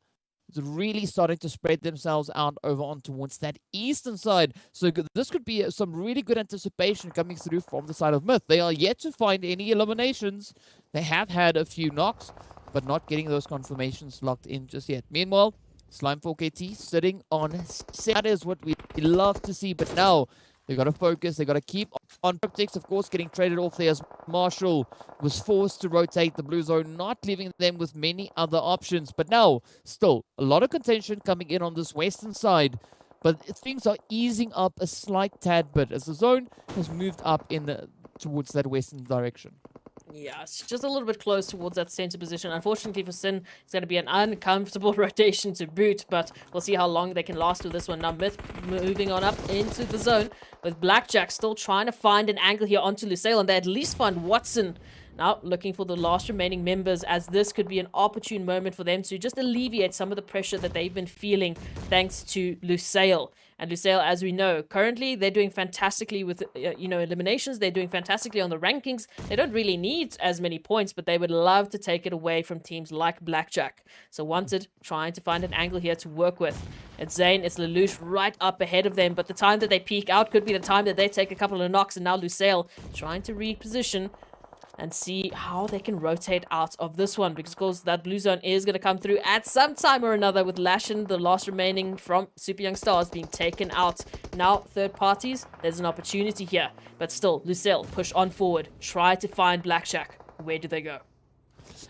D: really starting to spread themselves out over on towards that eastern side. So this could be some really good anticipation coming through from the side of Myth. They are yet to find any eliminations. They have had a few knocks, but not getting those confirmations locked in just yet. Meanwhile, Slime 4KT sitting on, that is what we love to see, but now they got to focus. They got to keep on Cryptics, of course, getting traded off there as Marshall was forced to rotate the blue zone, not leaving them with many other options. But now, still, a lot of contention coming in on this western side. But things are easing up a slight tad bit as the zone has moved up in towards that western direction.
E: Yeah, it's just a little bit close towards that center position. Unfortunately for Sin, it's going to be an uncomfortable rotation to boot, but we'll see how long they can last with this one. Now, Myth moving on up into the zone, with Blackjack still trying to find an angle here onto Lusail, and they at least find Watson. Now, looking for the last remaining members, as this could be an opportune moment for them to just alleviate some of the pressure that they've been feeling thanks to Lusail. And Lusail, as we know, currently they're doing fantastically with, eliminations. They're doing fantastically on the rankings. They don't really need as many points, but they would love to take it away from teams like Blackjack. So Wanted trying to find an angle here to work with. It's Zane, it's Lelouch right up ahead of them, but the time that they peek out could be the time that they take a couple of knocks, and now Lusail trying to reposition and see how they can rotate out of this one, because of course that blue zone is going to come through at some time or another, with Lashin, the last remaining from Super Young Stars, being taken out. Now third parties, there's an opportunity here, but still Lusail push on forward, try to find Blackjack. Where do they go?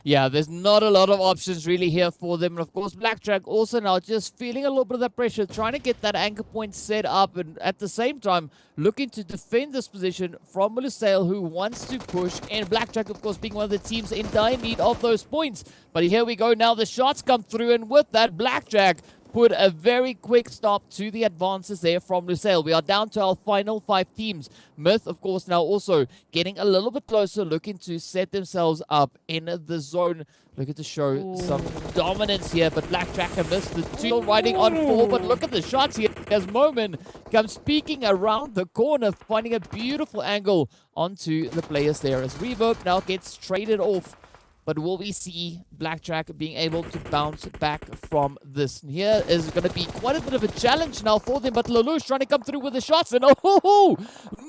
D: Yeah, there's not a lot of options really here for them. And of course, Blackjack also now just feeling a little bit of that pressure, trying to get that anchor point set up, and at the same time looking to defend this position from Lusail, who wants to push. And Blackjack, of course, being one of the teams in dire need of those points. But here we go now, the shots come through, and with that, Blackjack put a very quick stop to the advances there from Lusail. We are down to our final 5 teams. Myth, of course, now also getting a little bit closer, looking to set themselves up in the zone. Looking to show some dominance here, but Blackjack and Myth, the two riding on 4, but look at the shots here as Moment comes peeking around the corner, finding a beautiful angle onto the players there as Reverb now gets traded off. But will we see Blackjack being able to bounce back from this? And here is going to be quite a bit of a challenge now for them, but Lelouch trying to come through with the shots, and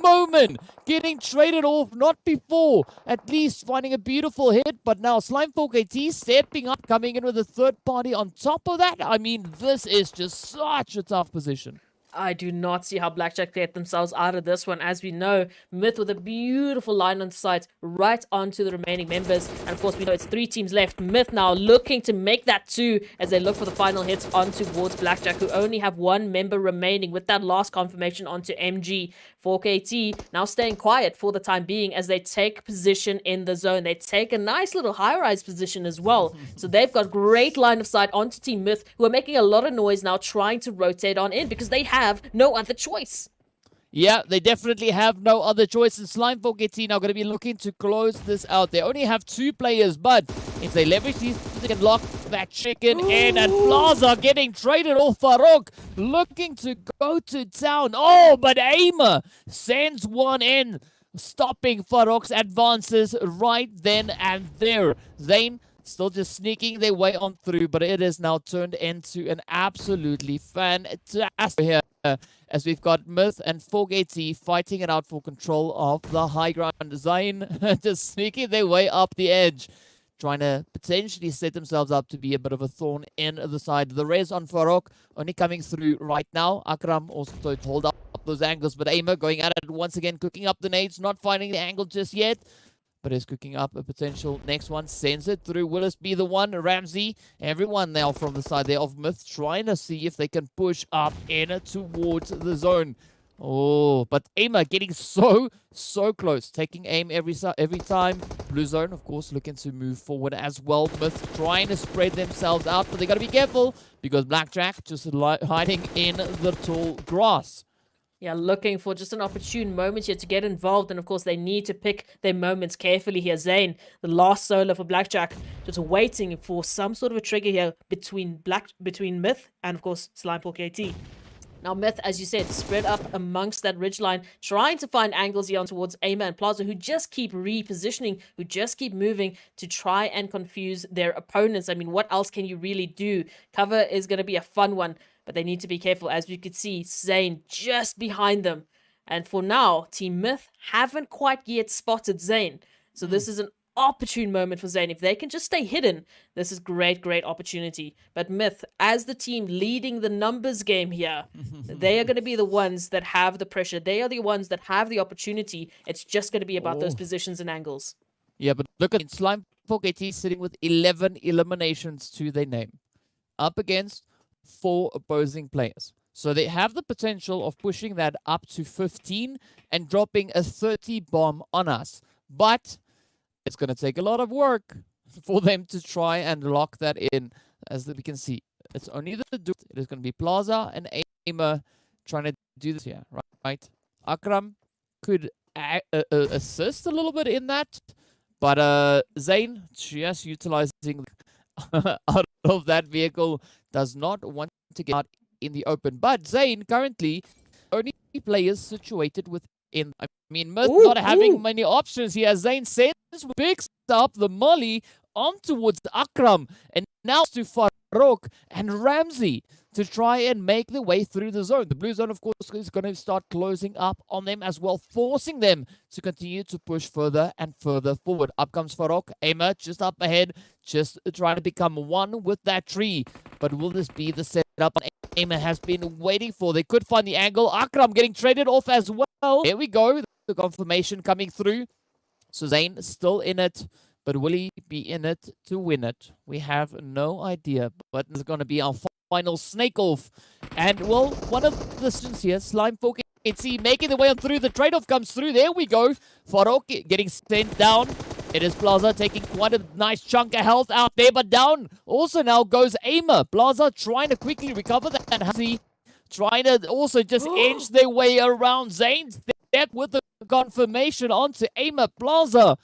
D: Moment getting traded off, not before, at least finding a beautiful hit, but now Slimefolk AT stepping up, coming in with a third party on top of that. I mean, this is just such a tough position.
E: I do not see how Blackjack get themselves out of this one. As we know, Myth with a beautiful line on sight right onto the remaining members. And of course, we know it's 3 teams left. Myth now looking to make that 2 as they look for the final hits on towards Blackjack, who only have 1 member remaining with that last confirmation onto MG. 4KT now staying quiet for the time being as they take position in the zone. They take a nice little high-rise position as well. So they've got great line of sight onto Team Myth, who are making a lot of noise now trying to rotate on in because they have no other choice.
D: Yeah, they definitely have no other choice, and Slimefolk AT now going to be looking to close this out. They only have 2 players, but if they leverage these, they can lock that chicken in, and Plaza getting traded off. Farouk looking to go to town. Oh, but Aimer sends one in, stopping Farouk's advances right then and there. Zane still just sneaking their way on through, but it is now turned into an absolutely fantastic here. As we've got Myth and Fork AT fighting it out for control of the high ground. Zane just sneaking their way up the edge, trying to potentially set themselves up to be a bit of a thorn in the side. The res on Farouk only coming through right now. Akram also to hold up those angles, but Aimer going at it once again, cooking up the nades, not finding the angle just yet, but is cooking up a potential next one. Sends it through. Will this be the one? Ramsey, everyone now from the side there of Myth, trying to see if they can push up in towards the zone. Oh, but Aimer getting so close. Taking aim every time. Blue zone, of course, looking to move forward as well. Myth trying to spread themselves out, but they got to be careful because Blackjack just hiding in the tall grass.
E: Yeah, looking for just an opportune moment here to get involved. And of course, they need to pick their moments carefully here. Zane, the last solo for Blackjack, just waiting for some sort of a trigger here between Myth and, of course, Slimefolk AT. Now, Myth, as you said, spread up amongst that ridgeline, trying to find angles here on towards Aimer and Plaza, who just keep repositioning, who just keep moving to try and confuse their opponents. I mean, what else can you really do? Cover is going to be a fun one, but they need to be careful. As you could see, Zane just behind them. And for now, Team Myth haven't quite yet spotted Zane. So this is an opportune moment for Zane. If they can just stay hidden, this is great opportunity. But Myth, as the team leading the numbers game here, they are going to be the ones that have the pressure. They are the ones that have the opportunity. It's just going to be about those positions and angles.
D: Yeah, but look at Slimefolk AT sitting with 11 eliminations to their name, up against 4 opposing players. So they have the potential of pushing that up to 15 and dropping a 30 bomb on us. But it's going to take a lot of work for them to try and lock that in. As we can see, it's only the dude. It is going to be Plaza and Aimer trying to do this here, right? Akram could assist a little bit in that, but Zane just utilizing out of that vehicle, does not want to get out in the open. But Zane currently only players situated within. I mean, Myth not having many options here. Zane sends, picks up the molly on towards Akram, and now to Farouk and Ramsey to try and make their way through the zone. The blue zone, of course, is going to start closing up on them as well, forcing them to continue to push further and further forward. Up comes Farouk. Aimer just up ahead, just trying to become one with that tree. But will this be the setup Aimer has been waiting for? They could find the angle. Akram getting traded off as well. Here we go. The confirmation coming through. So Zane still in it. But will he be in it to win it? We have no idea. But it's going to be our final snake off. And, well, one of the students here, Slimefolk AT, making the way on through. The trade-off comes through. There we go. Farouk getting sent down. It is Plaza taking quite a nice chunk of health out there, but down also now goes Aimer. Plaza trying to quickly recover that. Hazi trying to also just inch their way around. Zane's there with the confirmation onto Aimer. Plaza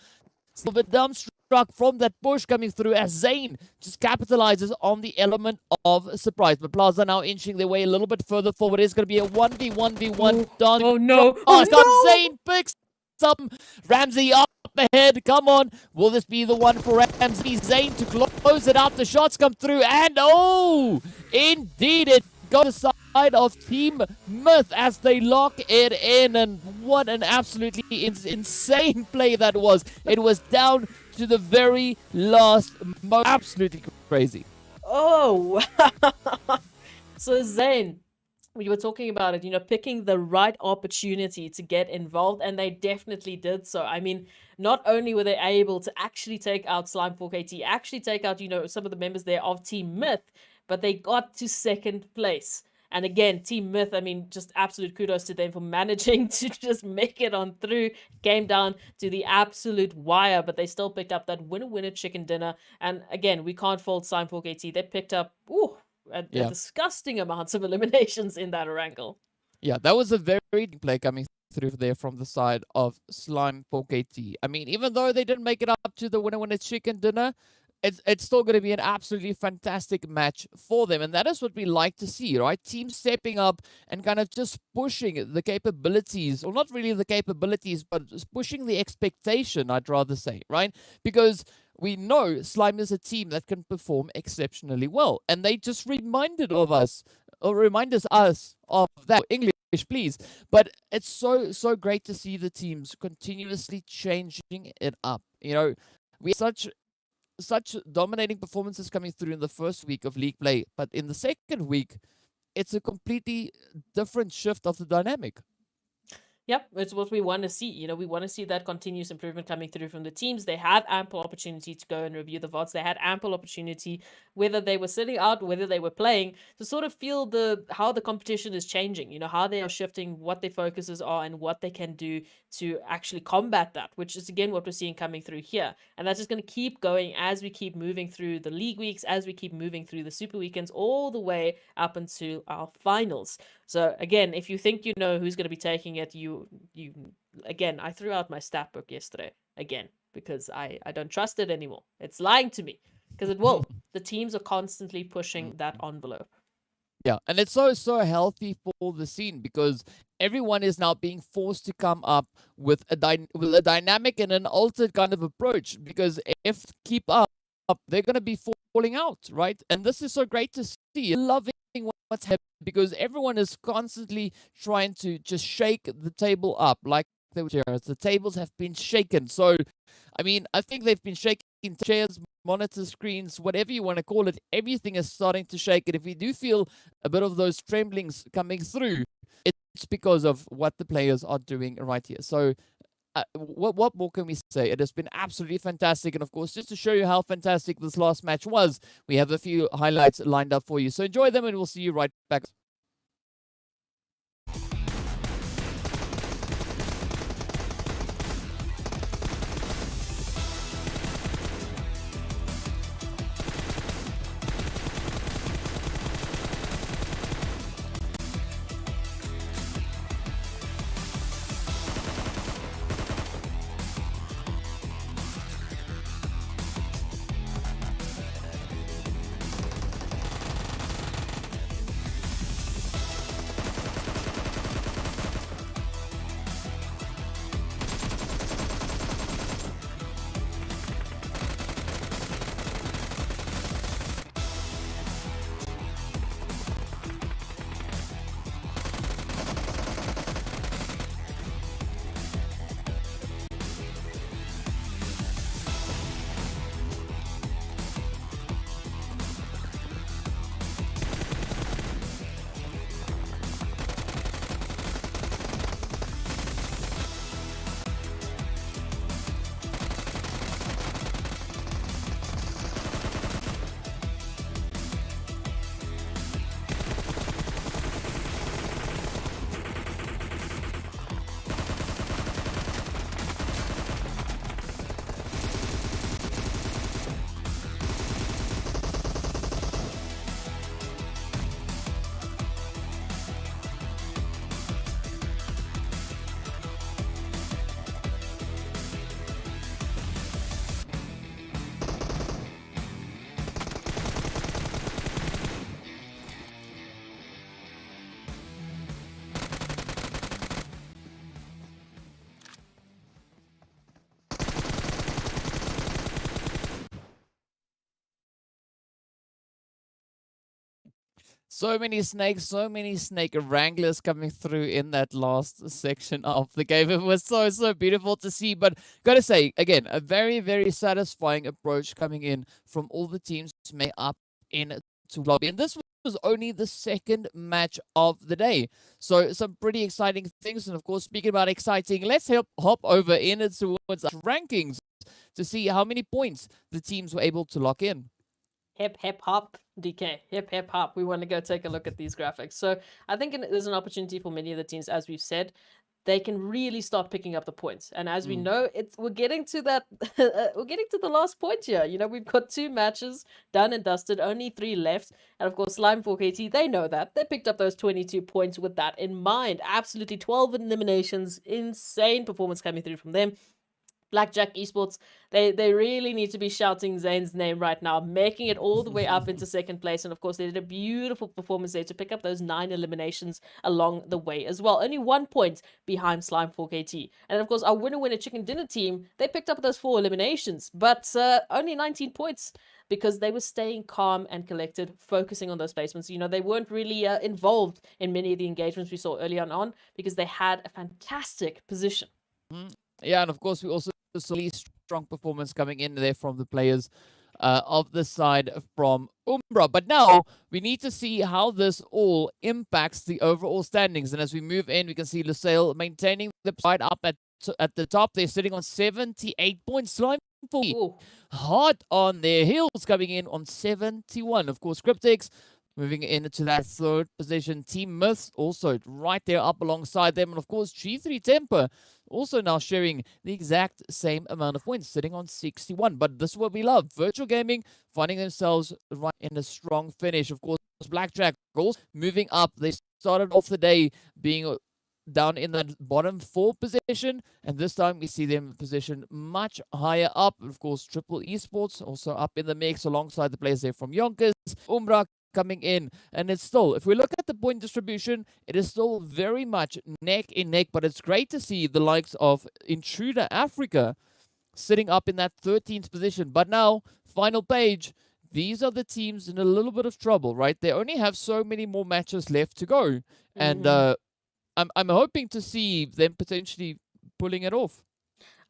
D: still a bit dumbstruck from that push coming through as Zane just capitalizes on the element of surprise. But Plaza now inching their way a little bit further forward. It's going to be a 1v1v1.
E: Oh no!
D: Oh, no. Zane picks up Ramsey up ahead. Come on. Will this be the one for Ramsey? Zane to close it out. The shots come through. And oh, indeed it goes to the side of Team Myth as they lock it in. And what an absolutely insane play that was. It was down to the very last moment. Absolutely crazy.
E: Oh, so Zane, we were talking about it, you know, picking the right opportunity to get involved, and they definitely did so. I mean, not only were they able to actually take out Slime 4KT, actually take out, you know, some of the members there of Team Myth, but they got to second place. And again, Team Myth, I mean, just absolute kudos to them for managing to just make it on through. Came down to the absolute wire, but they still picked up that winner chicken dinner. And again, we can't fault Slime 4KT. They picked up, a disgusting amounts of eliminations in that Erangel.
D: Yeah, that was a very good play coming through there from the side of Slime 4KT. I mean, even though they didn't make it up to the winner chicken dinner, it's still going to be an absolutely fantastic match for them. And that is what we like to see, right? Teams stepping up and kind of just pushing the capabilities, or not really the capabilities, but just pushing the expectation, I'd rather say, right? Because we know Slime is a team that can perform exceptionally well. And they just reminded us of that. English, please. But it's so great to see the teams continuously changing it up. You know, we have such dominating performances coming through in the first week of league play, but in the second week, it's a completely different shift of the dynamic.
E: Yep, it's what we want to see. You know, we want to see that continuous improvement coming through from the teams. They had ample opportunity to go and review the VODs. They had ample opportunity, whether they were sitting out, whether they were playing, to sort of feel how the competition is changing, you know, how they are shifting, what their focuses are, and what they can do to actually combat that, which is, again, what we're seeing coming through here. And that's just going to keep going as we keep moving through the league weeks, as we keep moving through the super weekends, all the way up into our finals. So again, if you think you know who's going to be taking it, again, I threw out my stat book yesterday again because I don't trust it anymore. It's lying to me because it will. The teams are constantly pushing that envelope.
D: Yeah, and it's so healthy for the scene because everyone is now being forced to come up with a dynamic and an altered kind of approach, because if keep up, they're going to be falling out, right? And this is so great to see. Loving what's happening because everyone is constantly trying to just shake the table up like the tables have been shaken. So, I mean, I think they've been shaking chairs, monitor screens, whatever you want to call it. Everything is starting to shake. And if we do feel a bit of those tremblings coming through, it's because of what the players are doing right here. So, what more can we say? It has been absolutely fantastic. And of course, just to show you how fantastic this last match was, we have a few highlights lined up for you. So enjoy them and we'll see you right back. So many snakes, so many snake wranglers coming through in that last section of the game. It was so beautiful to see. But gotta say, again, a very satisfying approach coming in from all the teams made up in to lobby. And this was only the second match of the day. So some pretty exciting things. And of course, speaking about exciting, let's hop over in towards rankings to see how many points the teams were able to lock in.
E: Hip hop, DK. Hip hop. We want to go take a look at these graphics. So I think there's an opportunity for many of the teams, as we've said, they can really start picking up the points. And as we know, we're getting to that. We're getting to the last point here. You know, we've got 2 matches done and dusted, only 3 left. And of course, Slime 4KT, they know that. They picked up those 22 points with that in mind. Absolutely 12 eliminations, insane performance coming through from them. Blackjack Esports, they really need to be shouting Zane's name right now, making it all the way up into second place. And of course, they did a beautiful performance there to pick up those 9 eliminations along the way as well. Only 1 point behind Slime 4KT. And of course, our winner chicken dinner team, they picked up those 4 eliminations, but only 19 points because they were staying calm and collected, focusing on those placements. You know, they weren't really involved in many of the engagements we saw early on because they had a fantastic position.
D: Yeah, and of course, we also saw really strong performance coming in there from the players of the side from Umbra. But now we need to see how this all impacts the overall standings. And as we move in, we can see Lusail maintaining the side up at the top. They're sitting on 78 points. Slime hot on their heels, coming in on 71. Of course, Cryptics moving into that 3rd position. Team Myths also right there up alongside them. And of course, G3 Temper also now sharing the exact same amount of points, sitting on 61. But this is what we love. Virtual Gaming finding themselves right in a strong finish. Of course, Blackjack also moving up. They started off the day being down in the bottom 4 position, and this time we see them positioned much higher up. Of course, Triple Esports also up in the mix alongside the players there from YONKOUS. Umbra coming in, and it's still, if we look at the point distribution, it is still very much neck and neck. But it's great to see the likes of Intruder Africa sitting up in that 13th position. But now, final page, these are the teams in a little bit of trouble, right? They only have so many more matches left to go, and I'm hoping to see them potentially pulling it off.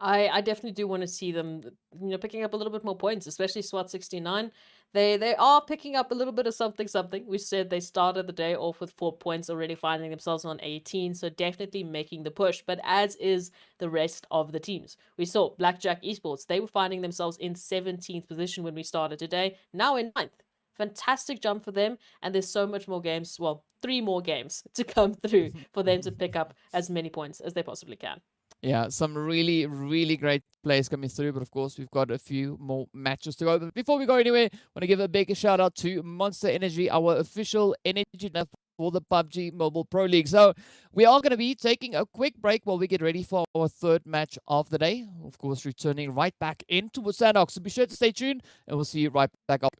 E: I definitely do want to see them, you know, picking up a little bit more points, especially SWAT 69. They are picking up a little bit of something. We said they started the day off with 4 points, already finding themselves on 18, so definitely making the push. But as is the rest of the teams. We saw Blackjack Esports, they were finding themselves in 17th position when we started today, now in 9th. Fantastic jump for them, and there's so much more games, well, 3 more games to come through for them to pick up as many points as they possibly can.
D: Yeah, some really great plays coming through, but of course we've got a few more matches to go. But before we go anywhere, I want to give a big shout out to Monster Energy, our official energy for the PUBG Mobile Pro League. So we are going to be taking a quick break while we get ready for our 3rd match of the day. Of course, returning right back into Sanhok. So be sure to stay tuned, and we'll see you right back up.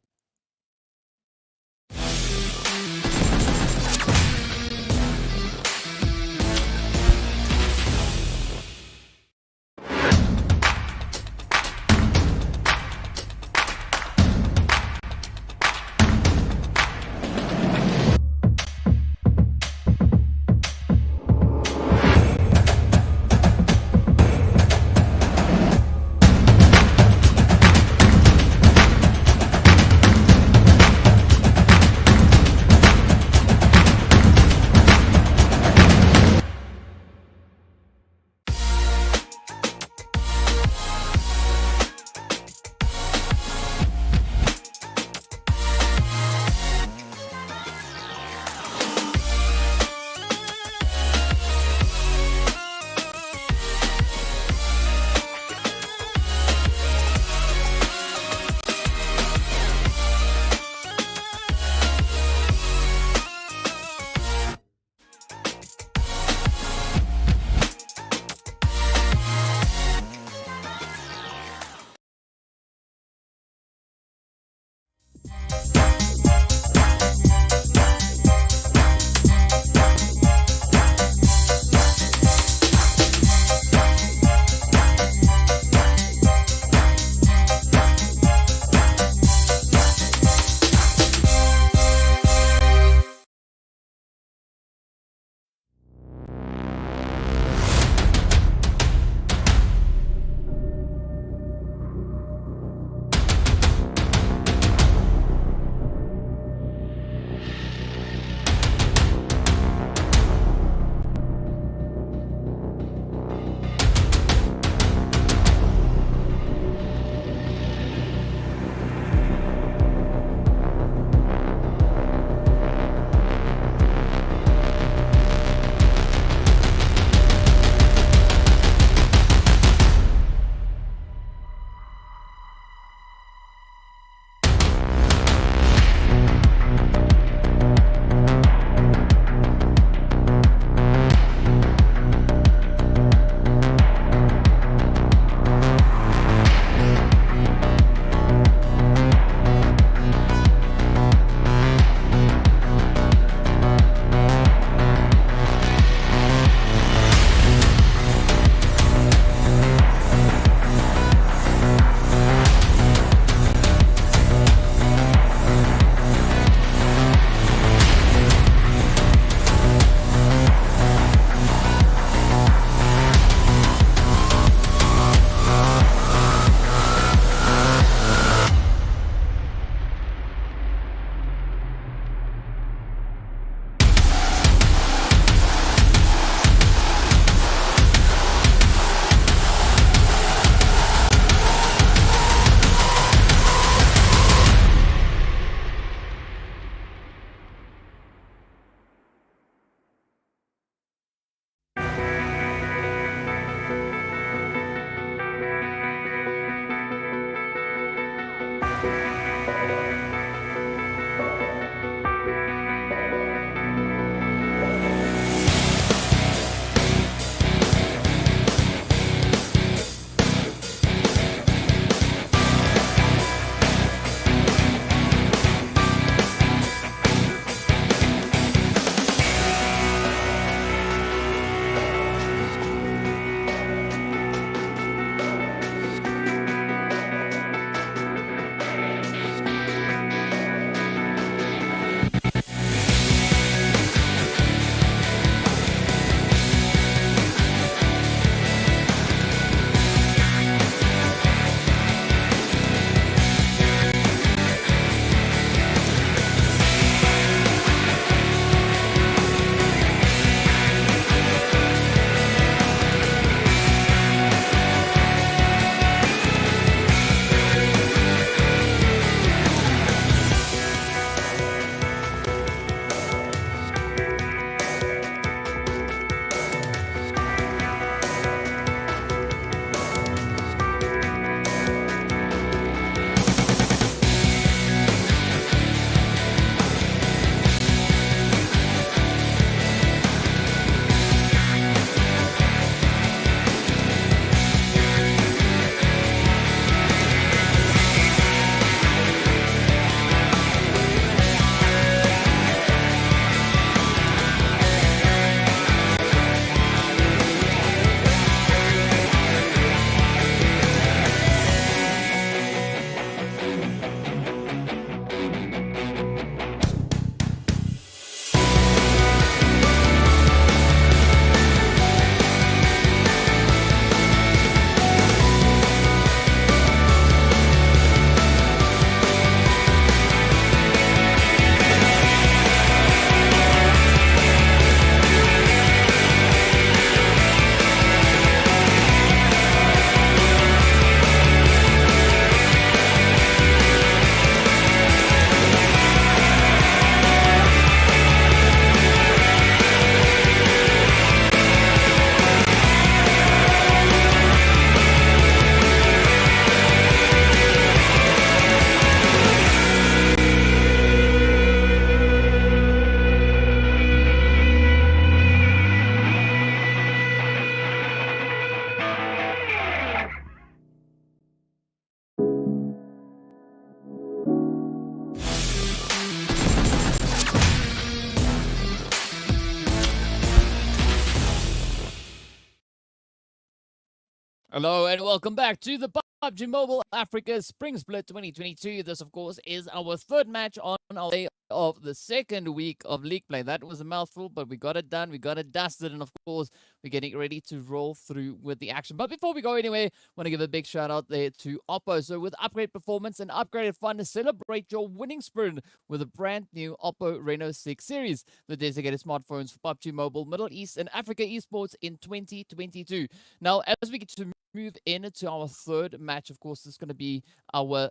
D: Hello and welcome back to the PUBG Mobile Africa Spring Split 2022. This, of course, is our third match on our day of the second week of league play. That was a mouthful, but we got it done. We got it dusted, and of course, we're getting ready to roll through with the action. But before we go anywhere, I want to give a big shout out there to Oppo. So with upgrade performance and upgraded fun, to celebrate your winning sprint with a brand new Oppo Reno 6 series, the designated smartphones for PUBG Mobile, Middle East, and Africa esports in 2022. Now, as we get to move into our third match, of course, this is going to be our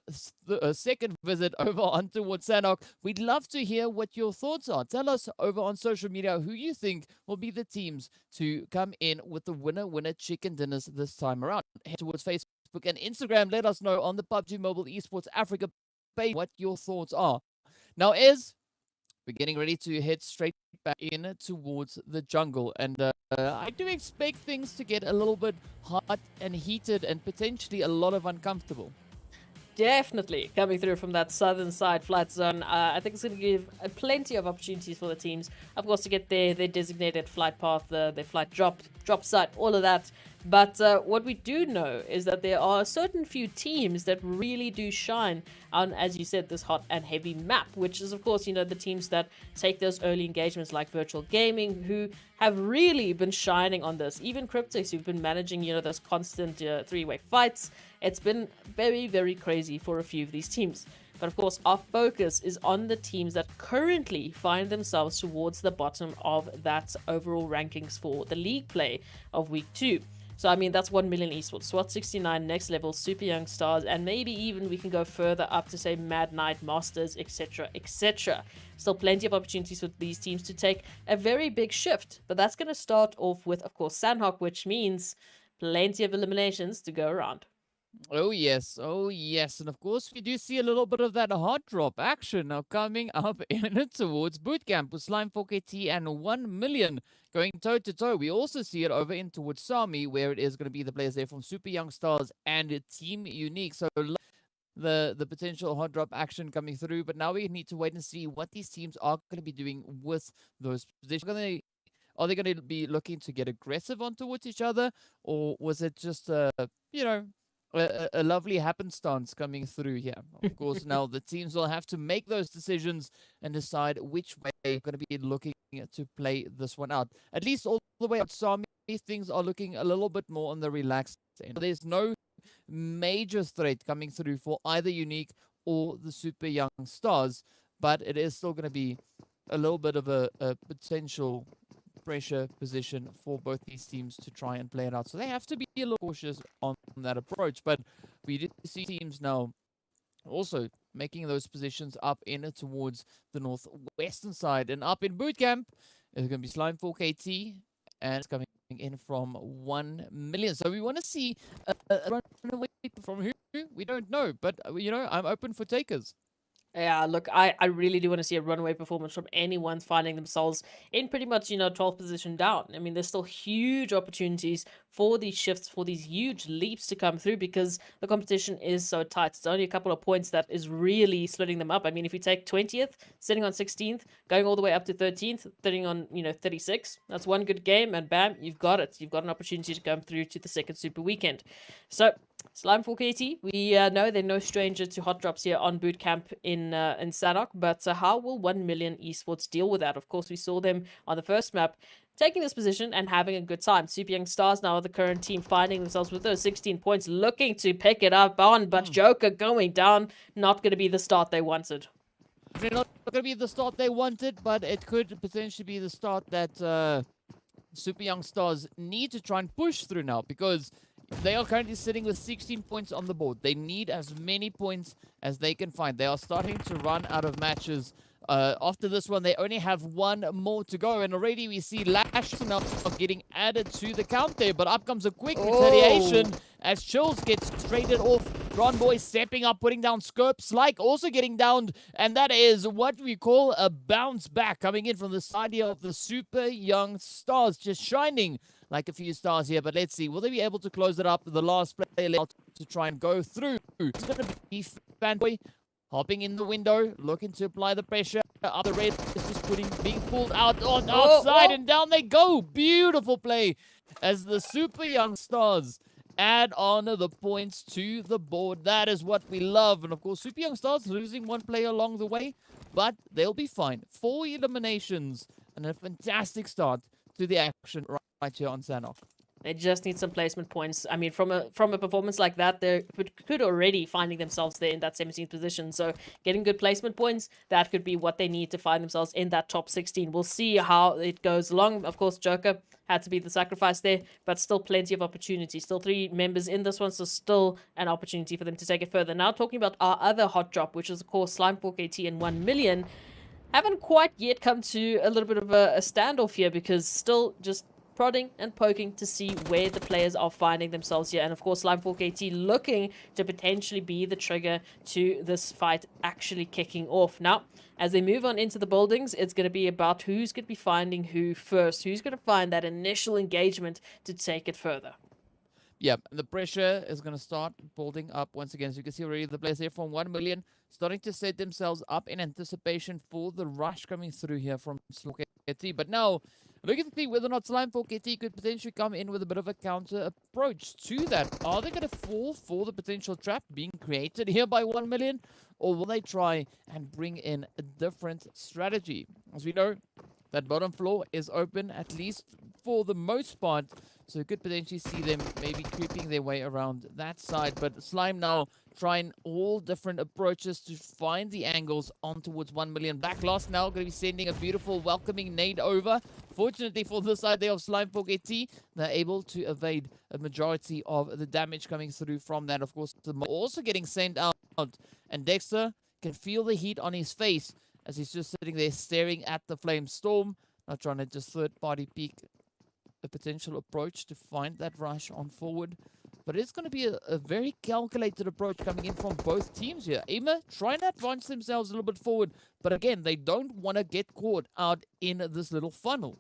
D: second visit over on towards Sanhok. We'd love to hear what your thoughts are. Tell us over on social media who you think will be the teams to come in with the winner chicken dinners this time around. Head towards Facebook and Instagram. Let us know on the PUBG Mobile Esports Africa page what your thoughts are. Now, we're getting ready to head straight back in towards the jungle. And I do expect things to get a little bit hot and heated and potentially a lot of uncomfortable.
E: Definitely coming through from that southern side flight zone. I think it's going to give plenty of opportunities for the teams, of course, to get their designated flight path, their flight drop site, all of that. But what we do know is that there are a certain few teams that really do shine on, as you said, this hot and heavy map, which is, of course, the teams that take those early engagements like Virtual Gaming, who have really been shining on this. Even Cryptics, who've been managing, those constant three-way fights. It's been very, very crazy for a few of these teams. But of course, our focus is on the teams that currently find themselves towards the bottom of that overall rankings for the league play of week 2. So, I mean, that's 1 million esports, SWAT 69, Next Level, Super Young Stars, and maybe even we can go further up to, say, Mad Knight, Masters, etc., etc. Still plenty of opportunities for these teams to take a very big shift. But that's going to start off with, of course, Sanhok, which means plenty of eliminations to go around.
D: Oh yes, and of course we do see a little bit of that hot drop action now coming up in towards bootcamp with Slime 4KT and 1 million going toe to toe. We also see it over in towards Sami, where it is going to be the players there from Super Young Stars and Team Unique. So the potential hot drop action coming through, but now we need to wait and see what these teams are going to be doing with those positions. Are they going to be looking to get aggressive on towards each other, or was it just a lovely happenstance coming through here? Of course, now the teams will have to make those decisions and decide which way they're going to be looking to play this one out. At least all the way out Sami, things are looking a little bit more on the relaxed end. There's no major threat coming through for either Unique or the Super Young Stars, but it is still going to be a little bit of a potential pressure position for both these teams to try and play it out. So they have to be a little cautious on that approach. But we did see teams now also making those positions up in towards the northwestern side. And up in bootcamp, it's going to be Slime 4KT, and it's coming in from 1 million. So we want to see a runaway from who? We don't know. But, I'm open for takers.
E: Yeah, look, I really do want to see a runaway performance from anyone finding themselves in pretty much, 12th position down. I mean, there's still huge opportunities for these shifts, for these huge leaps to come through because the competition is so tight. It's only a couple of points that is really splitting them up. I mean, if you take 20th, sitting on 16th, going all the way up to 13th, sitting on, 36, that's one good game and bam, you've got it. You've got an opportunity to come through to the second super weekend. So, Slime 4KT, we know they're no stranger to hot drops here on bootcamp in Sanhok, but how will 1 million esports deal with that? Of course, we saw them on the first map taking this position and having a good time. Super Young Stars now are the current team, finding themselves with those 16 points, looking to pick it up on, but Joker going down, not going to be the start they wanted.
D: They're not going to be the start they wanted, but it could potentially be the start that Super Young Stars need to try and push through now, because they are currently sitting with 16 points on the board. They need as many points as they can find. They are starting to run out of matches. After this one, they only have one more to go. And already we see Lash now getting added to the count there. But up comes a quick retaliation as Chills gets traded off. Ron Boy stepping up, putting down Scope. Slyke also getting downed. And that is what we call a bounce back coming in from the side here of the Super Young Stars. Just shining like a few stars here, but let's see. Will they be able to close it up? The last player left to try and go through. It's going to be Fanboy hopping in the window, looking to apply the pressure. Up the red is just being pulled out on outside, and down they go. Beautiful play as the Super Young Stars add on the points to the board. That is what we love. And of course, Super Young Stars losing one player along the way, but they'll be fine. 4 eliminations and a fantastic start to the action right here on Sanhok.
E: They just need some placement points. I mean, from a performance like that, they could already finding themselves there in that 17th position. So getting good placement points, that could be what they need to find themselves in that top 16. We'll see how it goes along. Of course, Joker had to be the sacrifice there, but still plenty of opportunity. Still 3 members in this one, so still an opportunity for them to take it further. Now talking about our other hot drop, which is of course Slime 4KT and 1 million. Haven't quite yet come to a little bit of a standoff here, because still just prodding and poking to see where the players are finding themselves here. And of course, Slime 4KT looking to potentially be the trigger to this fight actually kicking off. Now, as they move on into the buildings, it's going to be about who's going to be finding who first. Who's going to find that initial engagement to take it further.
D: Yeah, the pressure is going to start building up once again. As you can see already, the players here from 1 million starting to set themselves up in anticipation for the rush coming through here from Slime 4KT. But now, looking to see whether or not Slime 4KT could potentially come in with a bit of a counter approach to that. Are they going to fall for the potential trap being created here by 1 million? Or will they try and bring in a different strategy? As we know, that bottom floor is open, at least for the most part. So you could potentially see them maybe creeping their way around that side. But Slime now trying all different approaches to find the angles on towards 1 million. Black Lost now going to be sending a beautiful welcoming nade over. Fortunately for the side there of Slime 4KT, they're able to evade a majority of the damage coming through from that. Of course, also getting sent out. And Dexter can feel the heat on his face as he's just sitting there staring at the flame storm. Not trying to just third-party peek a potential approach to find that rush on forward. But it's going to be a very calculated approach coming in from both teams here. Aima trying to advance themselves a little bit forward. But again, they don't want to get caught out in this little funnel.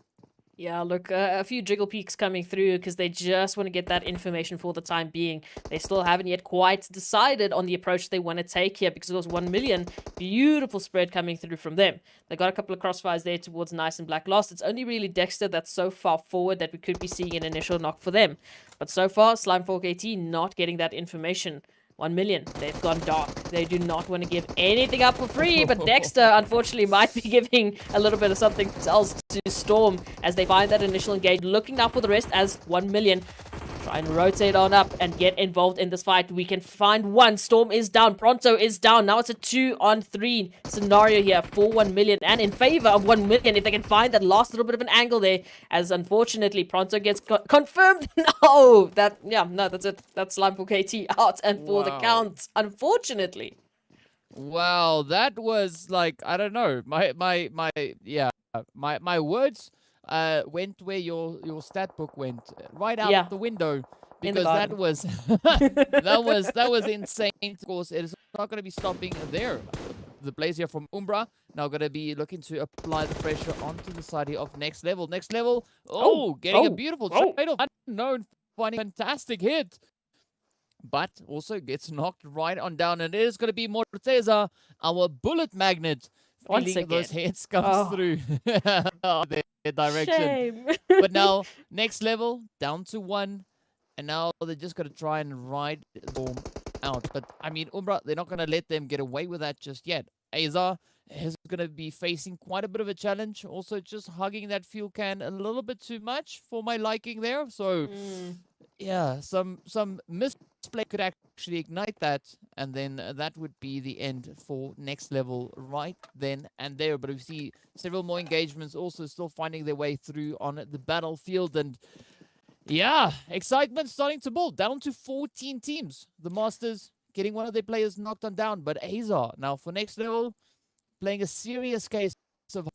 E: Yeah, look, a few jiggle peaks coming through because they just want to get that information for the time being. They still haven't yet quite decided on the approach they want to take here, because it was 1 million. Beautiful spread coming through from them. They got a couple of crossfires there towards Nice and Black Lost. It's only really Dexter that's so far forward that we could be seeing an initial knock for them. But so far, Slime 4KT not getting that information. 1 million. They've gone dark. They do not want to give anything up for free, but Dexter, unfortunately, might be giving a little bit of something else to Storm as they find that initial engage. Looking now for the rest as 1 million. Try and rotate on up and get involved in this fight. We can find one. Storm is down. Pronto is down. Now it's a 2-on-3 scenario here for 1 million and in favor of 1 million if they can find that last little bit of an angle there, as unfortunately Pronto gets confirmed. No, that's it. That's Slime 4KT out and for the count, unfortunately.
D: Wow, that was like, I don't know. My words went where your stat book went, right out the window, because that was that was insane. Of course, it is not going to be stopping there. The players here from Umbra now going to be looking to apply the pressure onto the side here of Next Level. Next Level, getting a beautiful trade-off. Unknown, finding fantastic hit, but also gets knocked right on down, and it is going to be Morteza, our bullet magnet, feeling those hits come through their direction.
E: Shame.
D: But now, Next Level, down to 1, and now they're just going to try and ride Storm out. But, I mean, Umbra, they're not going to let them get away with that just yet. Azar is going to be facing quite a bit of a challenge. Also, just hugging that fuel can a little bit too much for my liking there. So, yeah, some misplay could actually ignite that, and then that would be the end for Next Level right then and there. But we see several more engagements also still finding their way through on the battlefield, and yeah, excitement starting to build. Down to 14 teams. The Masters getting one of their players knocked on down, but Azar now for Next Level playing a serious case of...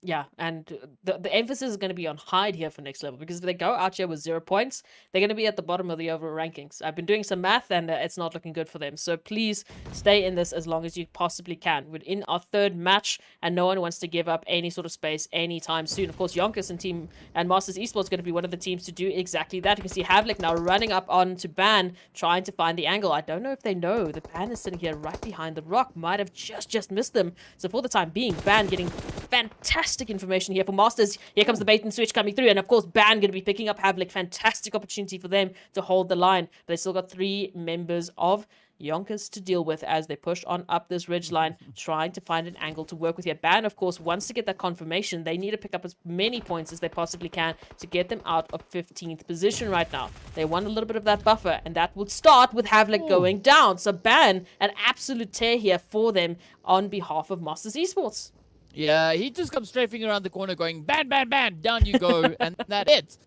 E: Yeah, and the emphasis is going to be on hide here for Next Level, because if they go out here with 0 points, they're going to be at the bottom of the overall rankings. I've been doing some math, and it's not looking good for them. So please stay in this as long as you possibly can. We're in our 3rd match, and no one wants to give up any sort of space anytime soon. Of course, YONKOUS and Masters Esports going to be one of the teams to do exactly that. You can see Havlik now running up onto Ban, trying to find the angle. I don't know if they know. The Ban is sitting here right behind the rock. Might have just missed them. So for the time being, Ban getting fantastic information here for Masters. Here comes the bait and switch coming through. And of course, Ban going to be picking up Havlik. Fantastic opportunity for them to hold the line. But they still got 3 members of YONKOUS to deal with as they push on up this ridge line, trying to find an angle to work with here. Ban, of course, wants to get that confirmation. They need to pick up as many points as they possibly can to get them out of 15th position right now. They want a little bit of that buffer, and that would start with Havlik going down. So Ban, an absolute tear here for them on behalf of Masters Esports.
D: Yeah, he just comes strafing around the corner going, ban, ban, ban, down you go, and that's it.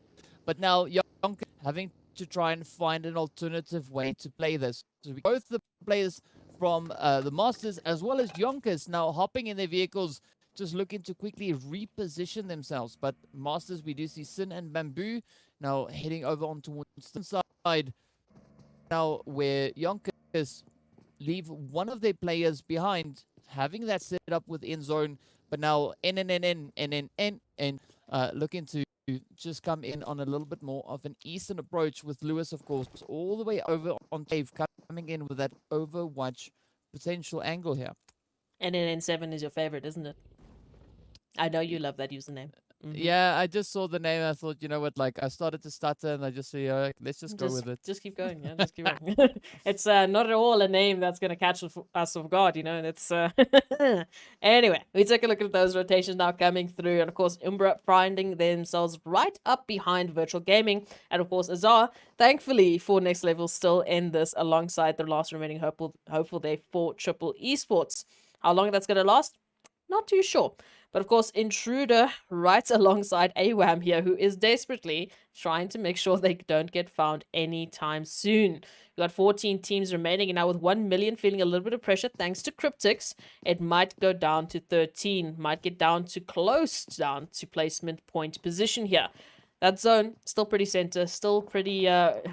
D: But now YONKOUS having to try and find an alternative way to play this. So both the players from the Masters as well as YONKOUS now hopping in their vehicles, just looking to quickly reposition themselves. But Masters, we do see Sin and Bamboo now heading over on towards the side. Now where YONKOUS leave one of their players behind, having that set up within zone, but now NNN looking to just come in on a little bit more of an eastern approach with Lewis, of course, all the way over on Cave, coming in with that Overwatch potential angle here.
E: NNN7 is your favorite, isn't it? I know you love that username.
D: Yeah, I just saw the name and I thought, you know what, like I started to stutter and I just say, let's just go with it.
E: Just keep going, yeah, just keep going. It's not at all a name that's going to catch us off guard, you know, and it's... Anyway, we take a look at those rotations now coming through, and of course, Umbra finding themselves right up behind Virtual Gaming, and of course, Azar, thankfully, for Next Level, still in this alongside the last remaining hopeful there for Triple Esports. How long that's going to last? Not too sure. But of course, Intruder right alongside AWAM here, who is desperately trying to make sure they don't get found anytime soon. We've got 14 teams remaining, and now with 1 million feeling a little bit of pressure thanks to Cryptics, it might go down to 13, might get down to close down to placement point position here. That zone, still pretty center, still pretty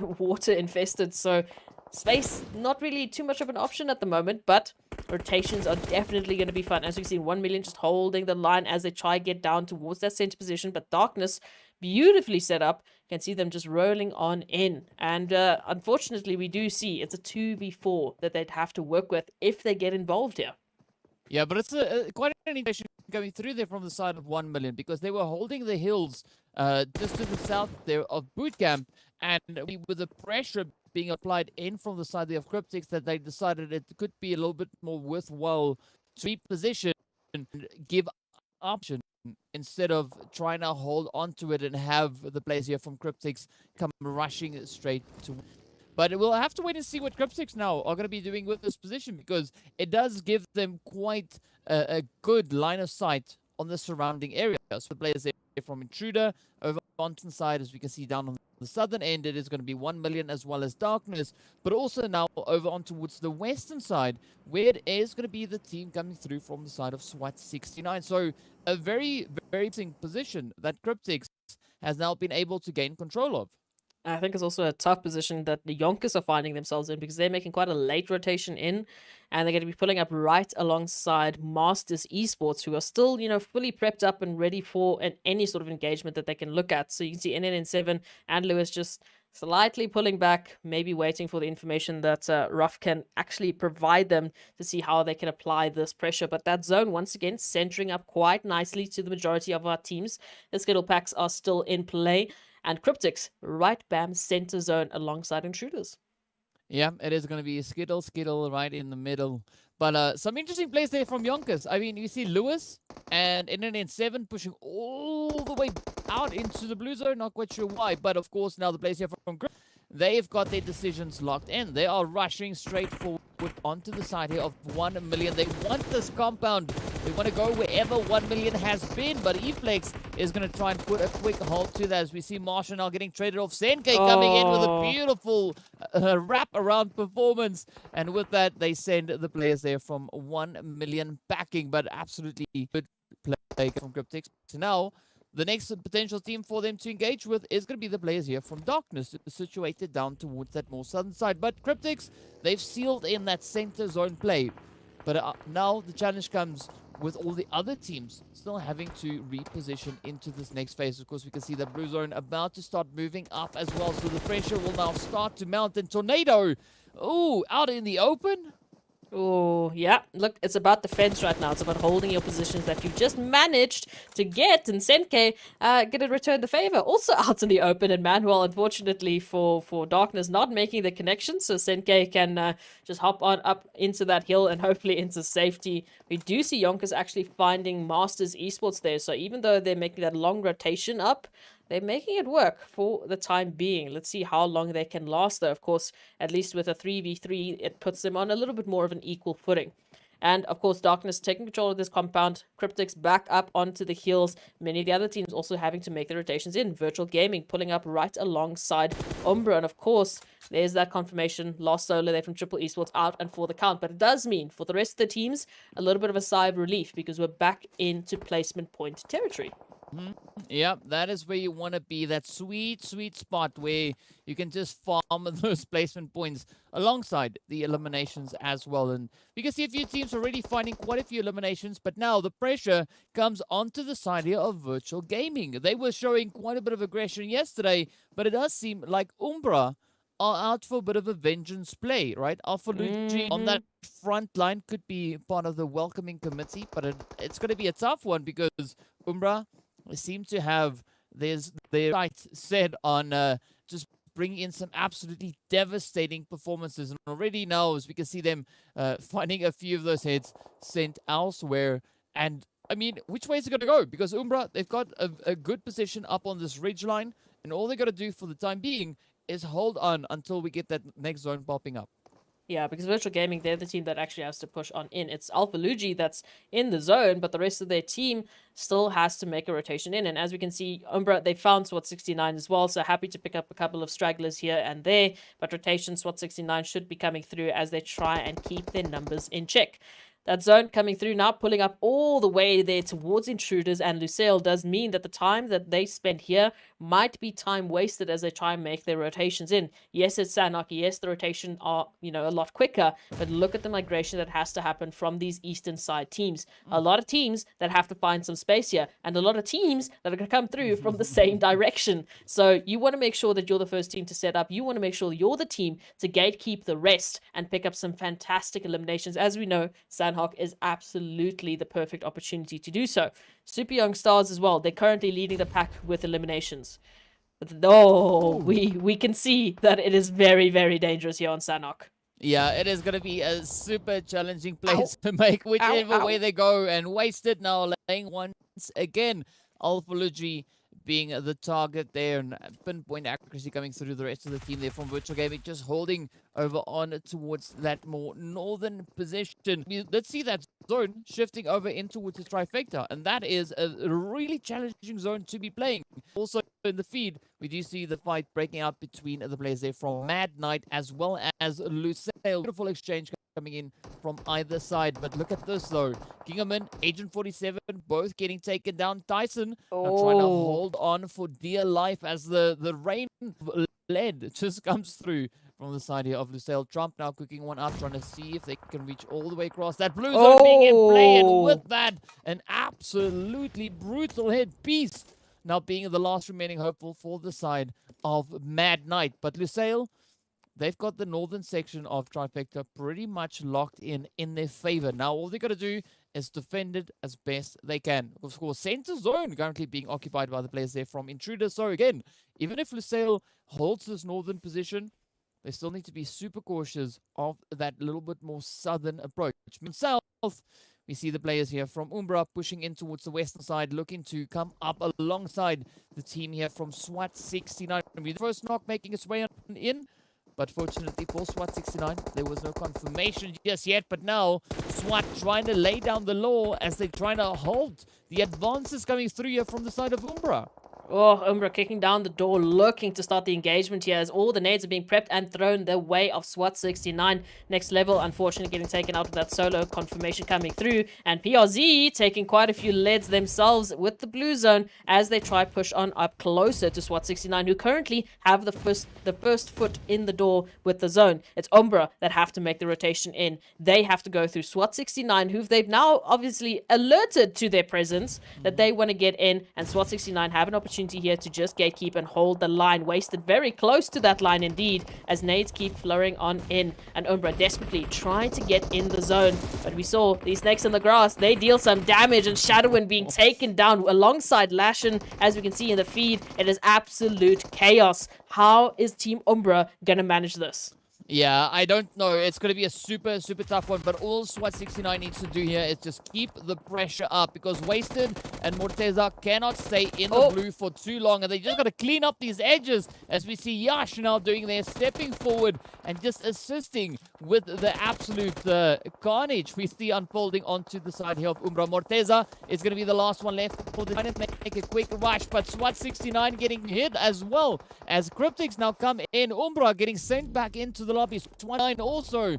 E: water infested, so space, not really too much of an option at the moment, but rotations are definitely going to be fun. As you can see, 1 million just holding the line as they try to get down towards that center position, but Darkness, beautifully set up. You can see them just rolling on in. And unfortunately, we do see it's a 2v4 that they'd have to work with if they get involved here.
D: Yeah, but it's quite an indication going through there from the side of 1 million, because they were holding the hills just to the south there of Bootcamp, and with the pressure being applied in from the side of Cryptics, that they decided it could be a little bit more worthwhile to reposition and give option instead of trying to hold on to it and have the players here from Cryptics come rushing straight to. But we'll have to wait and see what Cryptics now are going to be doing with this position, because it does give them quite a good line of sight on the surrounding area. So the players there from Intruder over on the side, as we can see down on the southern end, it is going to be 1 million as well as Darkness, but also now over on towards the western side, where it is going to be the team coming through from the side of SWAT 69. So a very, very interesting position that Cryptics has now been able to gain control of.
E: I think it's also a tough position that the YONKOUS are finding themselves in, because they're making quite a late rotation in, and they're going to be pulling up right alongside Masters Esports, who are still, you know, fully prepped up and ready for any sort of engagement that they can look at. So you can see NNN7 and Lewis just slightly pulling back, maybe waiting for the information that Ruff can actually provide them to see how they can apply this pressure. But that zone, once again, centering up quite nicely to the majority of our teams. The Skittle packs are still in play. And Cryptics, right bam, center zone alongside Intruders.
D: Yeah, it is going to be Skittle right in the middle. But some interesting plays there from YONKOUS. I mean, you see Lewis and NNN7 pushing all the way out into the blue zone. Not quite sure why, but of course now the players here from Cryptics, they've got their decisions locked in. They are rushing straight forward onto the side here of 1 million. They want this compound. They want to go wherever 1 million has been, but Eflex is going to try and put a quick halt to that, as we see Marshall now getting traded off. Senke coming in with a beautiful wrap-around performance, and with that, they send the players there from 1 million backing, but absolutely good play from Cryptics. So now, the next potential team for them to engage with is going to be the players here from Darkness, situated down towards that more southern side. But Cryptics, they've sealed in that center zone play. But now the challenge comes with all the other teams still having to reposition into this next phase. Of course, we can see the blue zone about to start moving up as well. So the pressure will now start to mount. And Tornado, ooh, out in the open.
E: Oh, yeah. Look, it's about defense right now. It's about holding your positions that you've just managed to get. And Senke gonna return the favor. Also out in the open. And Manuel, unfortunately for Darkness, not making the connection. So Senke can just hop on up into that hill and hopefully into safety. We do see YONKOUS actually finding Masters Esports there. So even though they're making that long rotation up, they're making it work for the time being. Let's see how long they can last, though. Of course, at least with a 3v3, it puts them on a little bit more of an equal footing. And, of course, Darkness taking control of this compound. Cryptics back up onto the heels. Many of the other teams also having to make their rotations in. Virtual Gaming pulling up right alongside Umbra. And, of course, there's that confirmation. Lost solo there from Triple Esports out and for the count. But it does mean, for the rest of the teams, a little bit of a sigh of relief because we're back into placement point territory.
D: Yeah, that is where you want to be. That sweet spot where you can just farm those placement points alongside the eliminations as well. And we can see a few teams already finding quite a few eliminations, but now the pressure comes onto the side here of Virtual Gaming. They were showing quite a bit of aggression yesterday, but it does seem like Umbra are out for a bit of a vengeance play, right? Alpha on that front line could be part of the welcoming committee, but it's going to be a tough one because Umbra seem to have their sights set on just bringing in some absolutely devastating performances. And already now, as we can see them finding a few of those heads sent elsewhere. And, I mean, which way is it going to go? Because Umbra, they've got a good position up on this ridge line. And all they got to do for the time being is hold on until we get that next zone popping up.
E: Yeah, because Virtual Gaming, they're the team that actually has to push on in. It's Alpha Luigi that's in the zone, but the rest of their team still has to make a rotation in. And as we can see, Umbra, they found SWAT 69 as well, so happy to pick up a couple of stragglers here and there. But rotation SWAT 69 should be coming through as they try and keep their numbers in check. That zone coming through now, pulling up all the way there towards Intruders and Lusail does mean that the time that they spend here might be time wasted as they try and make their rotations in. Yes, it's Sanhok. Yes, the rotation are, a lot quicker, but look at the migration that has to happen from these eastern side teams. A lot of teams that have to find some space here, and a lot of teams that are going to come through from the same direction. So you want to make sure that you're the first team to set up. You want to make sure you're the team to gatekeep the rest and pick up some fantastic eliminations. As we know, Sanhok is absolutely the perfect opportunity to do so. Super Young Stars as well. They're currently leading the pack with eliminations. But we can see that it is very, very dangerous here on Sanhok.
D: Yeah, it is going to be a super challenging place to make whichever way they go, and wasted now laying once again. Alpha Luigi being the target there, and pinpoint accuracy coming through the rest of the team there from Virtual Gaming, just holding over on towards that more northern position. Let's see that zone shifting over in towards the trifecta, and that is a really challenging zone to be playing. Also in the feed, we do see the fight breaking out between the players there from Mad Knight as well as Lusail. Beautiful exchange coming in from either side, but look at this though. Kingerman, Agent 47, both getting taken down. Tyson now trying to hold on for dear life as the rain lead just comes through from the side here of Lusail. Trump now cooking one up, trying to see if they can reach all the way across. That blue zone being in play, and with that, an absolutely brutal hit. Beast now being the last remaining hopeful for the side of Mad Knight. But Lusail, they've got the northern section of Trifecta pretty much locked in their favor. Now, all they got to do is defend it as best they can. Of course, center zone currently being occupied by the players there from Intruder. So, again, even if Lusail holds this northern position, they still need to be super cautious of that little bit more southern approach. South, we see the players here from Umbra pushing in towards the western side, looking to come up alongside the team here from SWAT 69. The first knock making its way in. But fortunately for SWAT 69, there was no confirmation just yet. But now, SWAT trying to lay down the law as they're trying to halt the advances coming through here from the side of Umbra.
E: Oh, Umbra kicking down the door, looking to start the engagement here as all the nades are being prepped and thrown their way of SWAT 69. Next level, unfortunately, getting taken out with that solo confirmation coming through. And PRZ taking quite a few leads themselves with the blue zone as they try push on up closer to SWAT 69, who currently have the first foot in the door with the zone. It's Umbra that have to make the rotation in. They have to go through SWAT 69, who they've now obviously alerted to their presence, that they want to get in, and SWAT 69 have an opportunity opportunity here to just gatekeep and hold the line. Wasted very close to that line indeed, as nades keep flowing on in. And Umbra desperately trying to get in the zone. But we saw these snakes in the grass, they deal some damage, and Shadowin being taken down alongside Lashin. As we can see in the feed, it is absolute chaos. How is Team Umbra going to manage this?
D: Yeah, I don't know. It's going to be a super tough one. But all SWAT 69 needs to do here is just keep the pressure up, because Wasted and Morteza cannot stay in the blue for too long. And they just got to clean up these edges, as we see Yash now doing there, stepping forward and just assisting with the absolute carnage we see unfolding onto the side here of Umbra. Morteza is going to be the last one left for the to make a quick rush. But SWAT 69 getting hit as well, as Cryptics now come in. Umbra getting sent back into the lobby. SWAT 9 also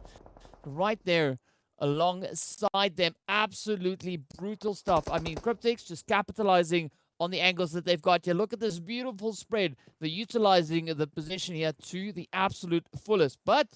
D: right there alongside them. Absolutely brutal stuff. I mean, Cryptics just capitalizing on the angles that they've got here. Look at this beautiful spread. They're utilizing the position here to the absolute fullest, but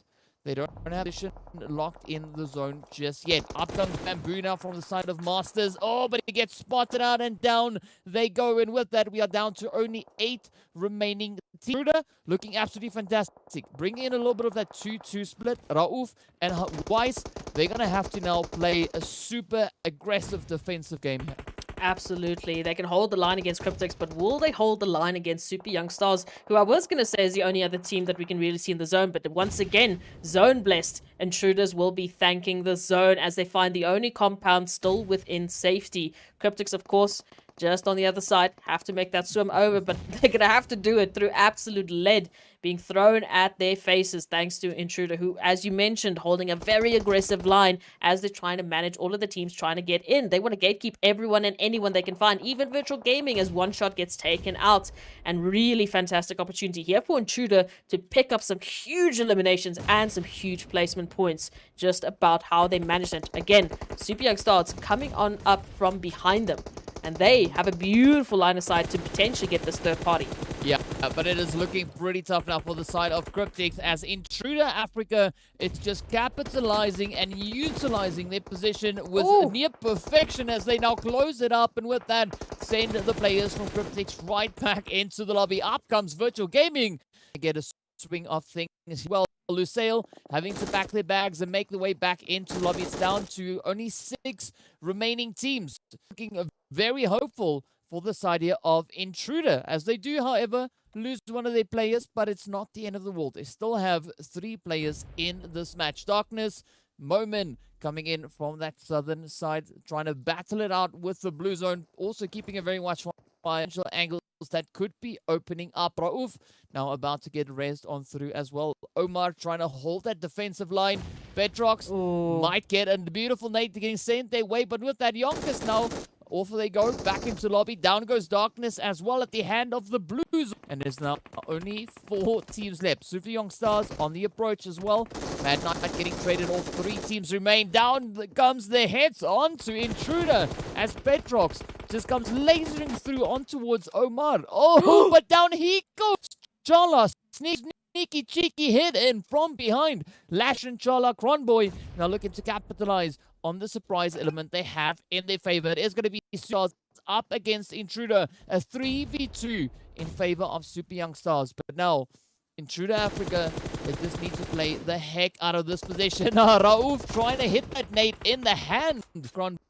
D: they don't have position locked in the zone just yet. Up comes Bamboo now from the side of Masters. Oh, but he gets spotted out, and down they go. And with that, we are down to only 8 remaining. INTRUDER looking absolutely fantastic. Bring in a little bit of that 2-2 split. Rauf and Weiss, they're going to have to now play a super aggressive defensive game here.
E: Absolutely. They can hold the line against Cryptics, but will they hold the line against Super Young Stars, who I was going to say is the only other team that we can really see in the zone? But once again, zone blessed. Intruders will be thanking the zone as they find the only compound still within safety. Cryptics, of course, just on the other side, have to make that swim over, but they're going to have to do it through absolute lead being thrown at their faces, thanks to Intruder, who, as you mentioned, holding a very aggressive line as they're trying to manage all of the teams trying to get in. They want to gatekeep everyone and anyone they can find, even Virtual Gaming, as one shot gets taken out. And really fantastic opportunity here for Intruder to pick up some huge eliminations and some huge placement points, just about how they managed it. Again, Super Young Stars coming on up from behind them, and they have a beautiful line of sight to potentially get this third party.
D: Yeah, but it is looking pretty tough now for the side of Cryptics, as Intruder Africa, it's just capitalizing and utilizing their position with near perfection as they now close it up, and with that, send the players from Cryptics right back into the lobby. Up comes Virtual Gaming to get a swing of things. Well, Lusail having to pack their bags and make their way back into lobby. It's down to only 6 remaining teams. Looking very hopeful for the side here of Intruder, as they do, however, lose one of their players, but it's not the end of the world. They still have 3 players in this match. Darkness, Momin coming in from that southern side, trying to battle it out with the blue zone, also keeping a very watchful potential angles that could be opening up. Rauf now about to get raised on through as well. Omar trying to hold that defensive line. Bedrocks might get a beautiful nade getting sent their way, but with that, YONKOUS now, off they go, back into lobby. Down goes Darkness as well at the hand of the Blues. And there's now only 4 teams left. Super Young Stars on the approach as well. Mad Knight getting traded off. 3 teams remain. Down comes their heads onto Intruder as Bedrocks just comes lasering through on towards Omar. Oh, but down he goes. Chala sneaky cheeky hit in from behind. Lash and Chala Cronboy now looking to capitalize on the surprise element they have in their favor. It is going to be Stars up against Intruder, a 3v2 in favor of Super Young Stars. But now, Intruder Africa, they just need to play the heck out of this position. Rauf trying to hit that nade in the hand.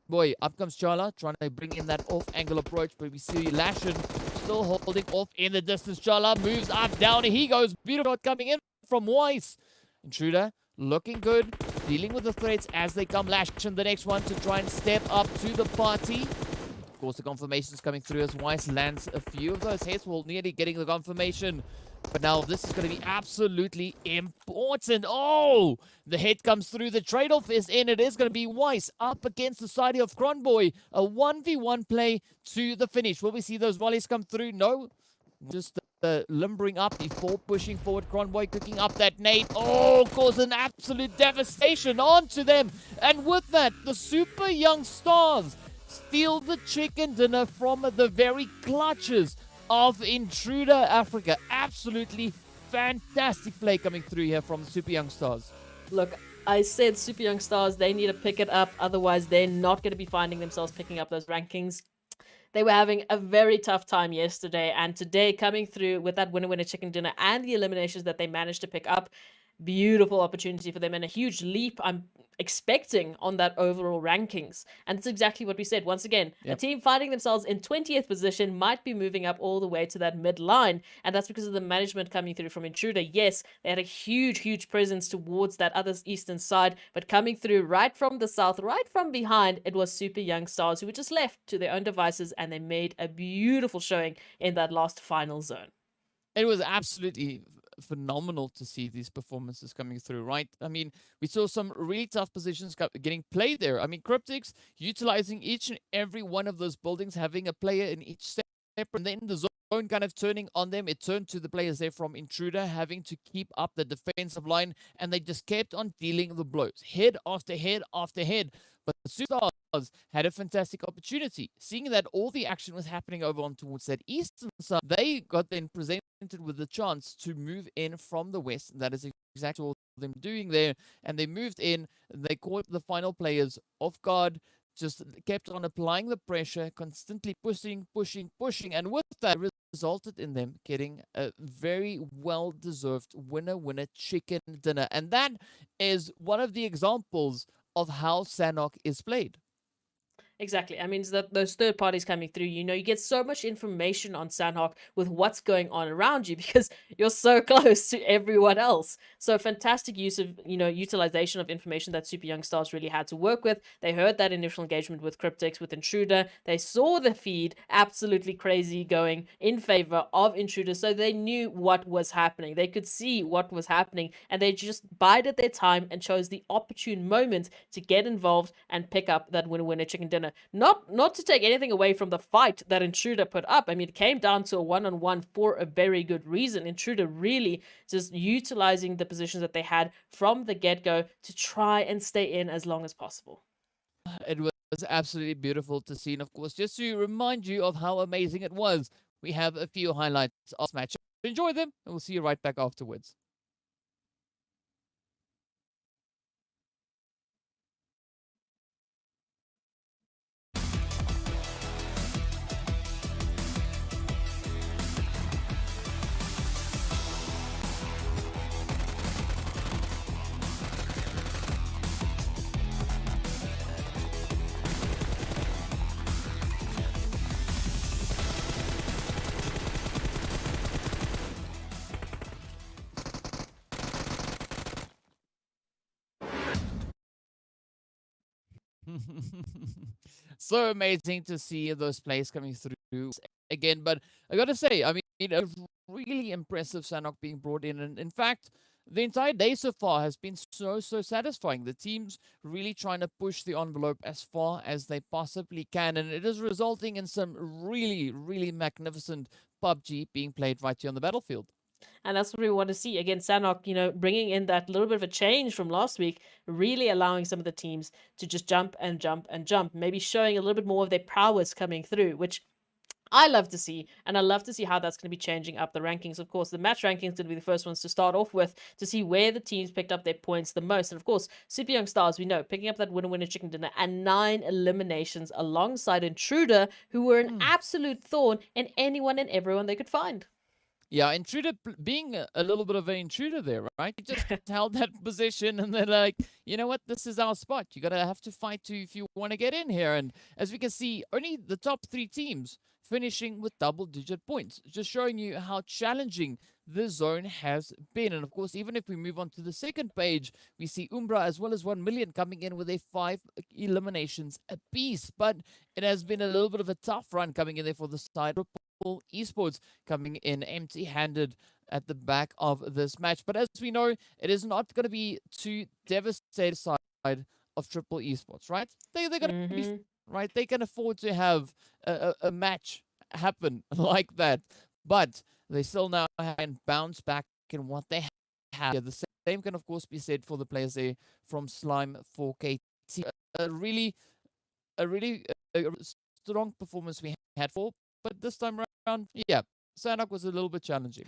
D: Boy, up comes Chala, trying to bring in that off-angle approach, but we see Lashin still holding off in the distance. Chala moves up, down he goes. Beautiful coming in from Weiss. Intruder looking good, dealing with the threats as they come. Lashin, the next one to try and step up to the party. Of course, the confirmations coming through as Weiss lands a few of those hits, while nearly getting the confirmation. But now this is going to be absolutely important. Oh, the hit comes through. The trade-off is in. It is going to be Weiss up against the side of Cronboy. A 1v1 play to the finish. Will we see those volleys come through? No. Just limbering up before pushing forward. Cronboy cooking up that nade. Oh, cause an absolute devastation onto them. And with that, the Super Young Stars steal the chicken dinner from the very clutches of Intruder Africa. Absolutely fantastic play coming through here from the Super Young Stars.
E: Look, I said Super Young Stars, they need to pick it up. Otherwise, they're not going to be finding themselves picking up those rankings. They were having a very tough time yesterday, and today coming through with that winner chicken dinner and the eliminations that they managed to pick up. Beautiful opportunity for them and a huge leap I'm expecting on that overall rankings. And it's exactly what we said. Once again, a team finding themselves in 20th position might be moving up all the way to that mid line. And that's because of the management coming through from Intruder. Yes, they had a huge presence towards that other eastern side, but coming through right from the south, right from behind, it was super young stars who were just left to their own devices, and they made a beautiful showing in that last final zone.
D: It was absolutely phenomenal to see these performances coming through, right? I mean, we saw some really tough positions getting played there. I mean, Cryptics utilizing each and every one of those buildings, having a player in each step, and then the zone kind of turning on them. It turned to the players there from Intruder, having to keep up the defensive line, and they just kept on dealing the blows, head after head after head. But the Superstars had a fantastic opportunity. Seeing that all the action was happening over on towards that eastern side, they got then presented with the chance to move in from the west. That is exactly what them doing there. And they moved in. They caught the final players off guard, just kept on applying the pressure, constantly pushing. And with that, resulted in them getting a very well-deserved winner chicken dinner. And that is one of the examples of how Sanhok is played.
E: Exactly. I mean, that those third parties coming through, you get so much information on Sanhok with what's going on around you because you're so close to everyone else. So fantastic use of, utilization of information that Super Young Stars really had to work with. They heard that initial engagement with Cryptics, with Intruder. They saw the feed absolutely crazy going in favor of Intruder. So they knew what was happening. They could see what was happening, and they just bided their time and chose the opportune moment to get involved and pick up that winner chicken dinner. Not to take anything away from the fight that Intruder put up. I mean, it came down to a one-on-one for a very good reason. Intruder really just utilizing the positions that they had from the get-go to try and stay in as long as possible.
D: It was absolutely beautiful to see. And of course, just to remind you of how amazing it was, we have a few highlights of this match. Enjoy them, and we'll see you right back afterwards. So amazing to see those plays coming through again. But I gotta say, I mean, a really impressive Sanhok being brought in. And in fact, the entire day so far has been so satisfying. The team's really trying to push the envelope as far as they possibly can. And it is resulting in some really magnificent PUBG being played right here on the battlefield.
E: And that's what we want to see. Again, Sanhok, bringing in that little bit of a change from last week, really allowing some of the teams to just jump and jump and jump, maybe showing a little bit more of their prowess coming through, which I love to see, and I love to see how that's going to be changing up the rankings. Of course, the match rankings going to be the first ones to start off with to see where the teams picked up their points the most. And of course, Super Young Stars, we know, picking up that winner chicken dinner and 9 eliminations alongside Intruder, who were an absolute thorn in anyone and everyone they could find.
D: Yeah, Intruder being a little bit of an intruder there, right? He just held that position, and they're like, you know what? This is our spot. You're going to have to fight if you want to get in here. And as we can see, only the top 3 teams finishing with double-digit points, just showing you how challenging the zone has been. And of course, even if we move on to the second page, we see Umbra as well as 1 million coming in with a 5 eliminations apiece. But it has been a little bit of a tough run coming in there for the side. Esports coming in empty-handed at the back of this match. But as we know, it is not going to be too devastated side of Triple Esports, right? They're going to be right. They can afford to have a match happen like that, but they still now can bounce back in what they have. Yeah, the same can of course be said for the players there from Slime 4KT. A really strong performance we had for. But this time around, yeah, Sanhok was a little bit challenging.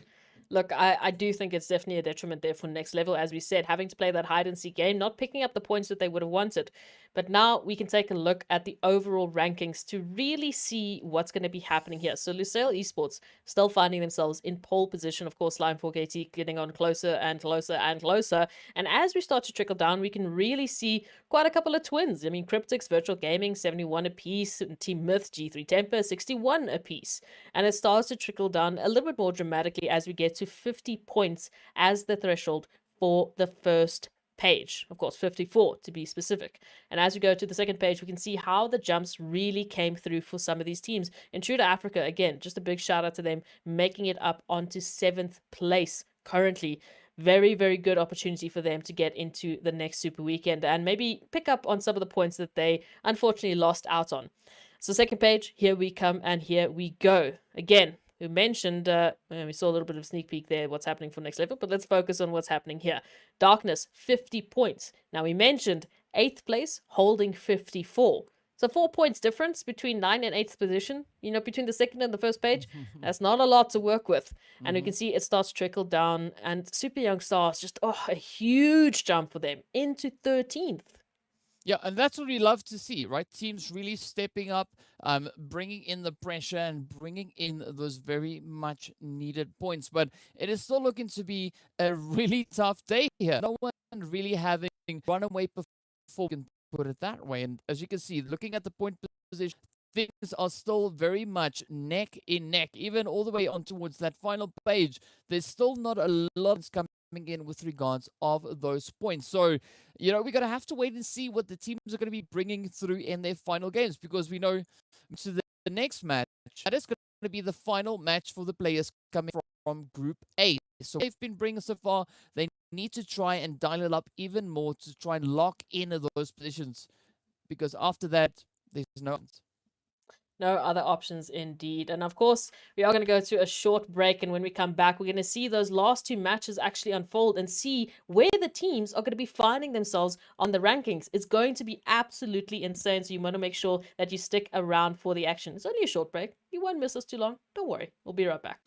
E: Look, I do think it's definitely a detriment there for Next Level, as we said, having to play that hide-and-seek game, not picking up the points that they would have wanted. But now we can take a look at the overall rankings to really see what's going to be happening here. So Lusail Esports still finding themselves in pole position. Of course, Line 4KT getting on closer and closer and closer. And as we start to trickle down, we can really see quite a couple of twins. I mean, Cryptics, Virtual Gaming, 71 apiece, and Team Myth, G3 Temper, 61 apiece. And it starts to trickle down a little bit more dramatically as we get to 50 points as the threshold for the first page. Of course, 54 to be specific. And as we go to the second page, we can see how the jumps really came through for some of these teams. INTRUDER Africa, again, just a big shout out to them, making it up onto 7th place currently. Very, very good opportunity for them to get into the next Super Weekend and maybe pick up on some of the points that they unfortunately lost out on. So second page, here we come and here we go. Again, we mentioned, we saw a little bit of a sneak peek there, what's happening for Next Level, but let's focus on what's happening here. Darkness, 50 points. Now, we mentioned 8th place, holding 54. So 4 points difference between 9th and 8th position, you know, between the second and the first page. That's not a lot to work with. And you can see it starts to trickle down, and Super Young Stars, just, a huge jump for them into 13th.
D: Yeah, and that's what we love to see, right? Teams really stepping up, bringing in the pressure and bringing in those very much needed points. But it is still looking to be a really tough day here. No one really having runaway performance, can put it that way. And as you can see, looking at the point position, things are still very much neck in neck, even all the way on towards that final page. There's still not a lot coming in with regards of those points. So, you know, we're going to have to wait and see what the teams are going to be bringing through in their final games, because we know to the next match, that is going to be the final match for the players coming from Group A. So they've been bringing so far, they need to try and dial it up even more to try and lock in those positions, because after that, there's no chance.
E: No other options indeed. And of course, we are going to go to a short break. And when we come back, we're going to see those last two matches actually unfold and see where the teams are going to be finding themselves on the rankings. It's going to be absolutely insane. So you want to make sure that you stick around for the action. It's only a short break. You won't miss us too long. Don't worry. We'll be right back.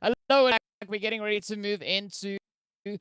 D: Hello, and we're getting ready to move into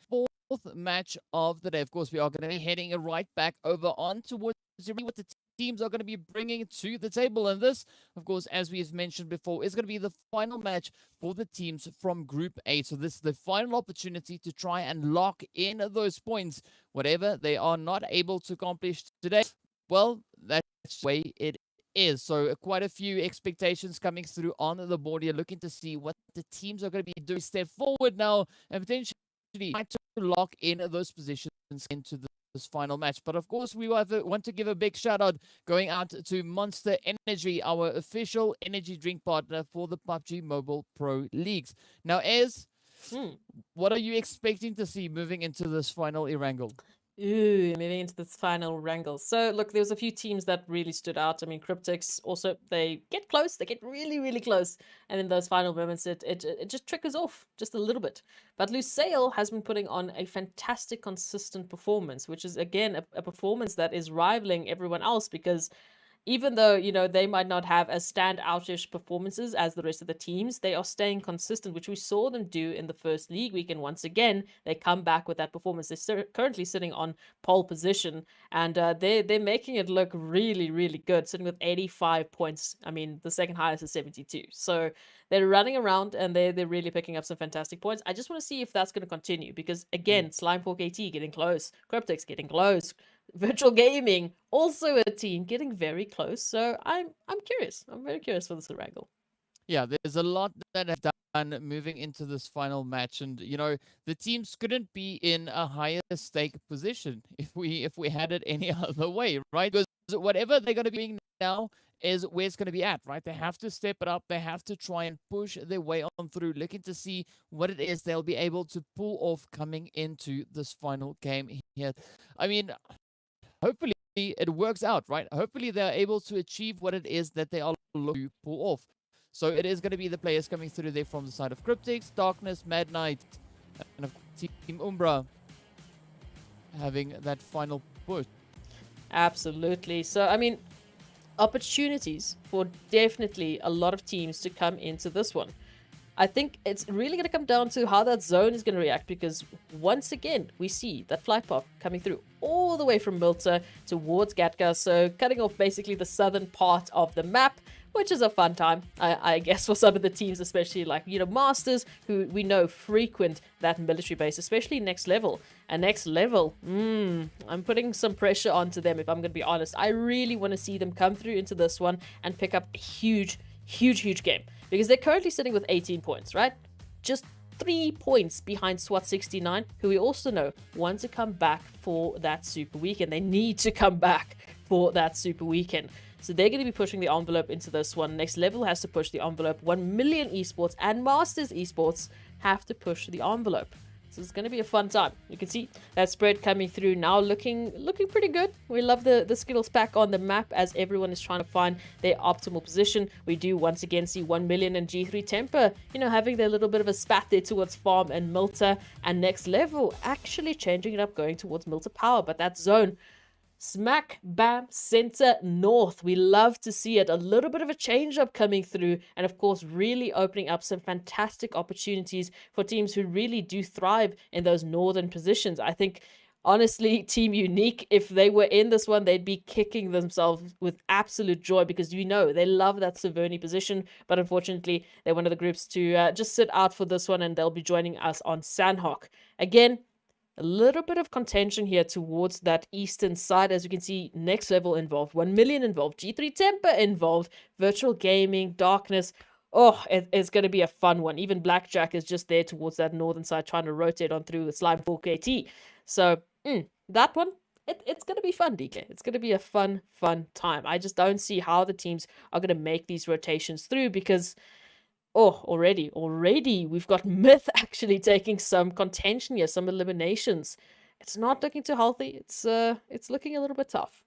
D: fourth match of the day. Of course, we are going to be heading right back over on towards what the teams are going to be bringing to the table. And this, of course, as we've mentioned before, is going to be the final match for the teams from Group A. So this is the final opportunity to try and lock in those points. Whatever they are not able to accomplish today, well, that's the way it is. So quite a few expectations coming through on the board here, looking to see what the teams are going to be doing. Step forward now and potentially try to lock in those positions into this final match. But of course, we want to give a big shout out going out to Monster Energy, our official energy drink partner for the PUBG Mobile Pro Leagues. Now, what are you expecting to see moving into this final Erangel?
E: Ooh, moving into this final wrangle. So, look, there was a few teams that really stood out. I mean, Cryptics also, they get close. They get really, really close. And in those final moments, it just trickles off just a little bit. But Lusail has been putting on a fantastic, consistent performance, which is, again, a performance that is rivaling everyone else because even though, you know, they might not have as standoutish performances as the rest of the teams, they are staying consistent, which we saw them do in the first league week. And once again, they come back with that performance. They're currently sitting on pole position, and they're making it look really, really good, sitting with 85 points. I mean, the second highest is 72. So they're running around, and they're really picking up some fantastic points. I just want to see if that's going to continue, because, again, Slime4KT getting close, Cryptics getting close, Virtual Gaming, also a team getting very close. So I'm curious. I'm very curious for this wrangle.
D: Yeah, there's a lot that has done moving into this final match, and you know the teams couldn't be in a higher stake position if we had it any other way, right? Because whatever they're going to be doing now is where it's going to be at, right? They have to step it up. They have to try and push their way on through, looking to see what it is they'll be able to pull off coming into this final game here. I mean, hopefully it works out, right? Hopefully they're able to achieve what it is that they are looking to pull off. So it is going to be the players coming through there from the side of Cryptics, Darkness, Mad Knight, and of course Team Umbra having that final push.
E: Absolutely. So, I mean, opportunities for definitely a lot of teams to come into this one. I think it's really going to come down to how that zone is going to react, because once again, we see that flight path coming through all the way from Milta towards Gatka, so cutting off basically the southern part of the map, which is a fun time, I guess, for some of the teams, especially like, you know, Masters, who we know frequent that military base, especially Next Level. And Next Level, I'm putting some pressure onto them, if I'm going to be honest. I really want to see them come through into this one and pick up a huge game, because they're currently sitting with 18 points, right? Just 3 points behind SWAT 69, who we also know want to come back for that Super Weekend. They need to come back for that Super Weekend. So they're going to be pushing the envelope into this one. Next Level has to push the envelope. 1 Million Esports and Masters Esports have to push the envelope. So it's going to be a fun time. You can see that spread coming through now, looking pretty good. We love the Skittles pack on the map as everyone is trying to find their optimal position. We do once again see 1 Million and G3 Temper, you know, having their little bit of a spat there towards Farm and Milta, and Next Level actually changing it up, going towards Milta Power. But that zone, smack bam center north, we love to see it. A little bit of a change up coming through, and of course really opening up some fantastic opportunities for teams who really do thrive in those northern positions. I think honestly, Team Unique, if they were in this one, they'd be kicking themselves with absolute joy, because you know they love that Severny position. But unfortunately, they're one of the groups to just sit out for this one, and they'll be joining us on Sanhok. Again, a little bit of contention here towards that eastern side. As you can see, Next Level involved, 1 Million involved, G3 Temper involved, Virtual Gaming, Darkness. Oh, it's going to be a fun one. Even Blackjack is just there towards that northern side, trying to rotate on through with Slime 4KT. So, that one, it's going to be fun, DK. It's going to be a fun time. I just don't see how the teams are going to make these rotations through, because already we've got Myth actually taking some contention here, some eliminations. It's not looking too healthy. It's looking a little bit tough.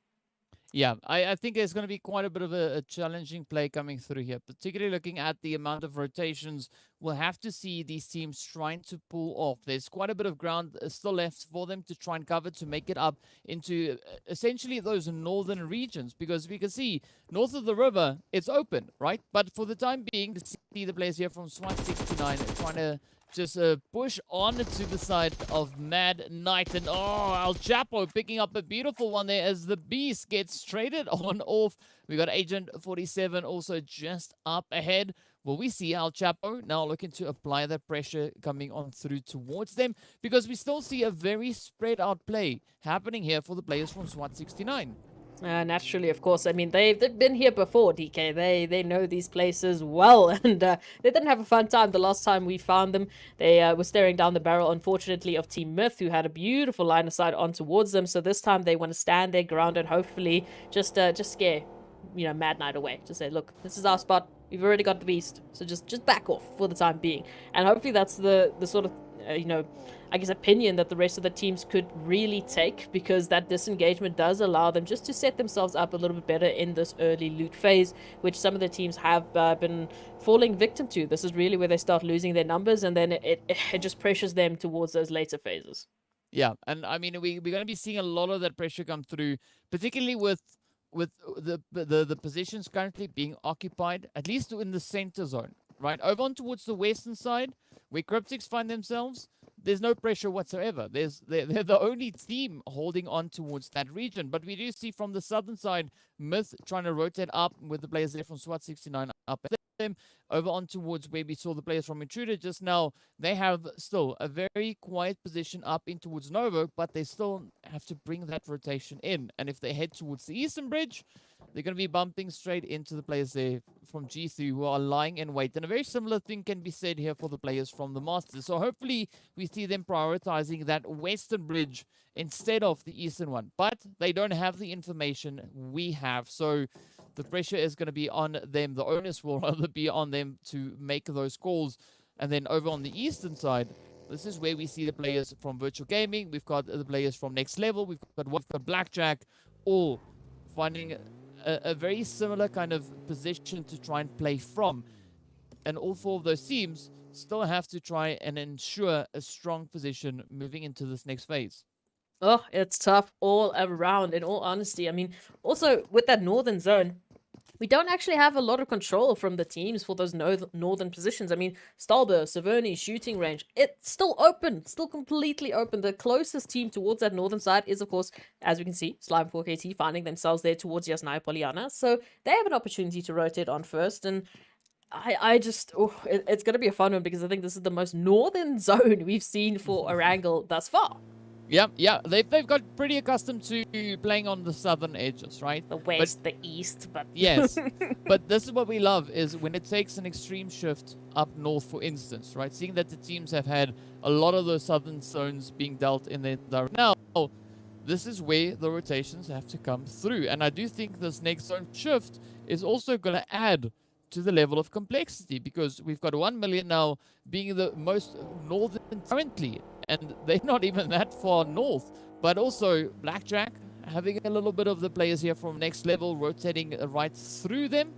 D: Yeah, I think there's going to be quite a bit of a challenging play coming through here, particularly looking at the amount of rotations. We'll have to see these teams trying to pull off. There's quite a bit of ground still left for them to try and cover, to make it up into essentially those northern regions, because we can see north of the river, it's open, right? But for the time being, to see the players here from SWAT 69 trying to just push on to the side of Mad Knight. And El Chapo picking up a beautiful one there as the Beast gets traded on off. We got Agent 47 also just up ahead. Well, we see El Chapo now looking to apply that pressure coming on through towards them, because we still see a very spread out play happening here for the players from SWAT 69.
E: Naturally, of course. I mean, they've been here before, DK. They know these places well, and they didn't have a fun time the last time we found them. They were staring down the barrel, unfortunately, of Team Myth, who had a beautiful line of sight on towards them. So this time they want to stand their ground and hopefully just scare, you know, Mad Knight away. Just say, look, this is our spot. We've already got the Beast, so just back off for the time being. And hopefully that's the sort of you know, I guess opinion that the rest of the teams could really take, because that disengagement does allow them just to set themselves up a little bit better in this early loot phase, which some of the teams have been falling victim to. This is really where they start losing their numbers, and then it just pressures them towards those later phases.
D: Yeah, and I mean, we're going to be seeing a lot of that pressure come through, particularly with the positions currently being occupied, at least in the center zone, right? Over on towards the western side, where Cryptics find themselves, there's no pressure whatsoever. They're the only team holding on towards that region. But we do see from the southern side, Myth trying to rotate up with the players there from SWAT 69 up at them. Over on towards where we saw the players from Intruder just now, they have still a very quiet position up in towards Nova, but they still have to bring that rotation in. And if they head towards the eastern bridge, they're going to be bumping straight into the players there from G3 who are lying in wait. And a very similar thing can be said here for the players from the Masters. So hopefully we see them prioritizing that western bridge instead of the eastern one. But they don't have the information we have. So the pressure is going to be on them. The onus will rather be on them to make those calls. And then over on the eastern side, this is where we see the players from Virtual Gaming. We've got the players from Next Level. We've got Blackjack, all finding a very similar kind of position to try and play from. And all four of those teams still have to try and ensure a strong position moving into this next phase.
E: Oh, it's tough all around, in all honesty. I mean, also with that northern zone, we don't actually have a lot of control from the teams for those northern positions. I mean, Stalber, Saverny, shooting range, it's still open, still completely open. The closest team towards that northern side is, of course, as we can see, Slime 4KT finding themselves there towards Yasnaya Poliana. So they have an opportunity to rotate on first. And I just, it's going to be a fun one because I think this is the most northern zone we've seen for Erangel thus far.
D: Yeah, they've got pretty accustomed to playing on the southern edges, right?
E: The west, the east, but...
D: Yes, but this is what we love, is when it takes an extreme shift up north, for instance, right? Seeing that the teams have had a lot of those southern zones being dealt in their direction. Now, this is where the rotations have to come through. And I do think this next zone shift is also going to add to the level of complexity, because we've got 1 million now being the most northern currently, and they're not even that far north. But also Blackjack having a little bit of the players here from next level rotating right through them.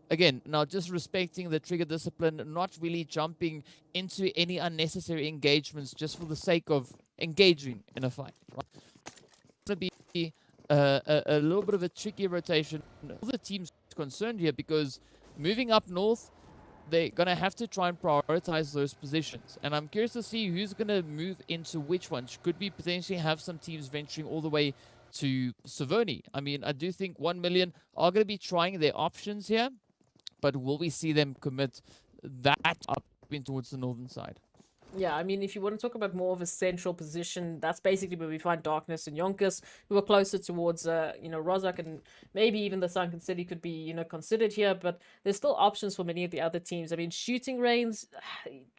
D: Again, now just respecting the trigger discipline, not really jumping into any unnecessary engagements just for the sake of engaging in a fight. Right? It's going to be a little bit of a tricky rotation. All the teams concerned here, because moving up north, they're going to have to try and prioritize those positions. And I'm curious to see who's going to move into which ones. Could we potentially have some teams venturing all the way to Saverny? I mean, I do think 1 million are going to be trying their options here, but will we see them commit that up in towards the northern side?
E: Yeah, I mean, if you want to talk about more of a central position, that's basically where we find Darkness and YONKOUS, who are closer towards, Rozak, and maybe even the Sunken City could be, considered here, but there's still options for many of the other teams. I mean, shooting range,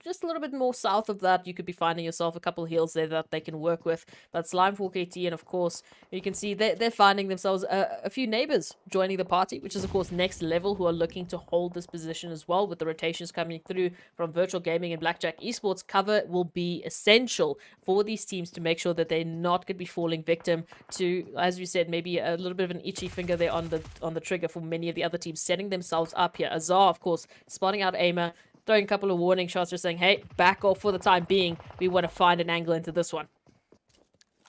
E: just a little bit more south of that, you could be finding yourself a couple hills there that they can work with. But Slime 4KT, and of course, you can see they're finding themselves a few neighbors joining the party, which is, of course, next level, who are looking to hold this position as well, with the rotations coming through from Virtual Gaming and Blackjack Esports. Cover will be essential for these teams to make sure that they're not going to be falling victim to, as you said, maybe a little bit of an itchy finger there on the trigger for many of the other teams setting themselves up here. Azar, of course, spotting out Aimer, throwing a couple of warning shots, just saying, hey, back off for the time being. We want to find an angle into this one.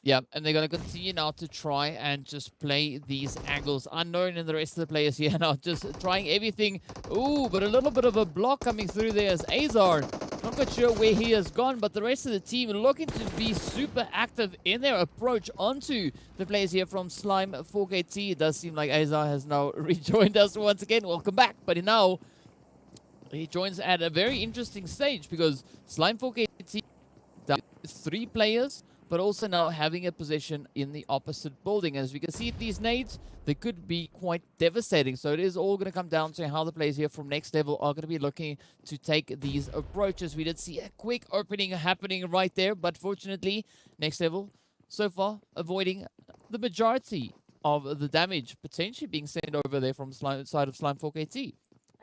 D: Yeah, and they're going to continue now to try and just play these angles. Unknown in the rest of the players here now, just trying everything. Ooh, but a little bit of a block coming through there as Azar. Not quite sure where he has gone, but the rest of the team looking to be super active in their approach onto the players here from Slime 4KT. It does seem like Azar has now rejoined us once again. Welcome back. But now he joins at a very interesting stage, because Slime 4KT down 3 players, but also now having a position in the opposite building. As we can see, these nades, they could be quite devastating. So it is all going to come down to how the players here from next level are going to be looking to take these approaches. We did see a quick opening happening right there, but fortunately, next level, so far, avoiding the majority of the damage potentially being sent over there from side of Slime 4KT.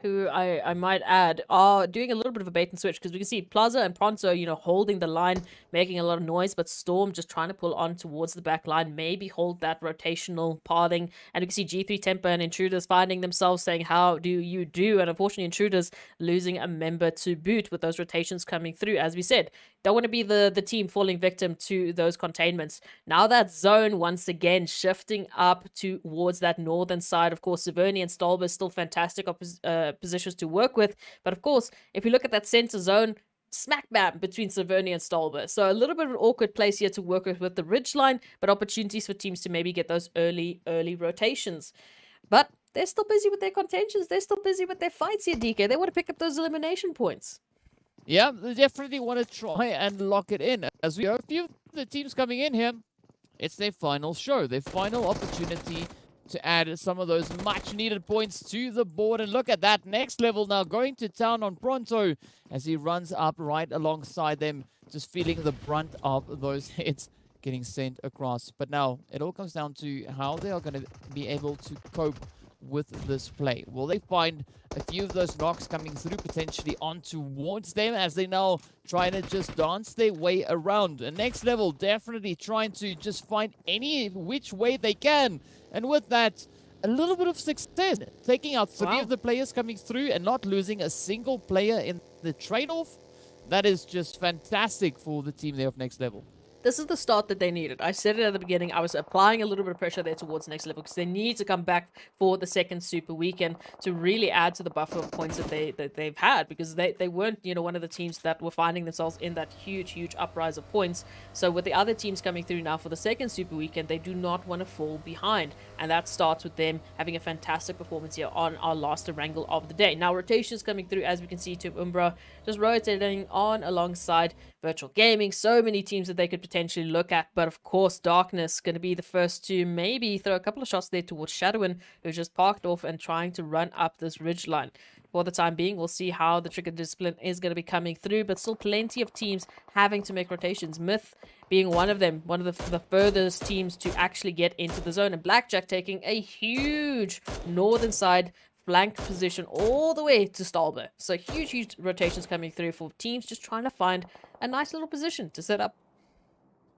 E: Who I might add are doing a little bit of a bait and switch, because we can see Plaza and Pronto, holding the line, making a lot of noise, but Storm just trying to pull on towards the back line, maybe hold that rotational pathing. And you can see G3 Temper and Intruders finding themselves saying, how do you do? And unfortunately, Intruders losing a member to boot with those rotations coming through. As we said, don't want to be the team falling victim to those containments. Now that zone once again shifting up towards that northern side. Of course, Saverny and Stalber still fantastic positions to work with, but of course, if you look at that center zone, smack bam between Saverny and Stalber. So a little bit of an awkward place here to work with the ridgeline, but opportunities for teams to maybe get those early rotations. But they're still busy with their contentions. They're still busy with their fights here, DK. They want to pick up those elimination points.
D: Yeah, they definitely want to try and lock it in. As we have a few of the teams coming in here, it's their final show, their final opportunity to add some of those much-needed points to the board. And look at that, next level now going to town on Pronto as he runs up right alongside them, just feeling the brunt of those hits getting sent across. But now it all comes down to how they are going to be able to cope with this play. Will they find a few of those knocks coming through potentially on towards them as they now try to just dance their way around? And next level definitely trying to just find any which way they can. And with that, a little bit of success, taking out 3 of the players coming through and not losing a single player in the trade-off. That is just fantastic for the team there of next level.
E: this is the start that they needed. I said it at the beginning. I was applying a little bit of pressure there towards next level because they need to come back for the second super weekend to really add to the buffer of points that they've had, because they weren't, you know, one of the teams that were finding themselves in that huge uprise of points. So with the other teams coming through now for the second super weekend, they do not want to fall behind, and that starts with them having a fantastic performance here on our last Erangel of the day. Now rotations coming through, as we can see, to Umbra just rotating on alongside Virtual Gaming. So many teams that they could potentially look at, but of course Darkness going to be the first to maybe throw a couple of shots there towards Shadowin, who's just parked off and trying to run up this ridge line. For the time being, we'll see how the trigger discipline is going to be coming through, but still plenty of teams having to make rotations. Myth being one of them, one of the furthest teams to actually get into the zone, and Blackjack taking a huge northern side flank position all the way to Stalber. So huge rotations coming through for teams just trying to find a nice little position to set up.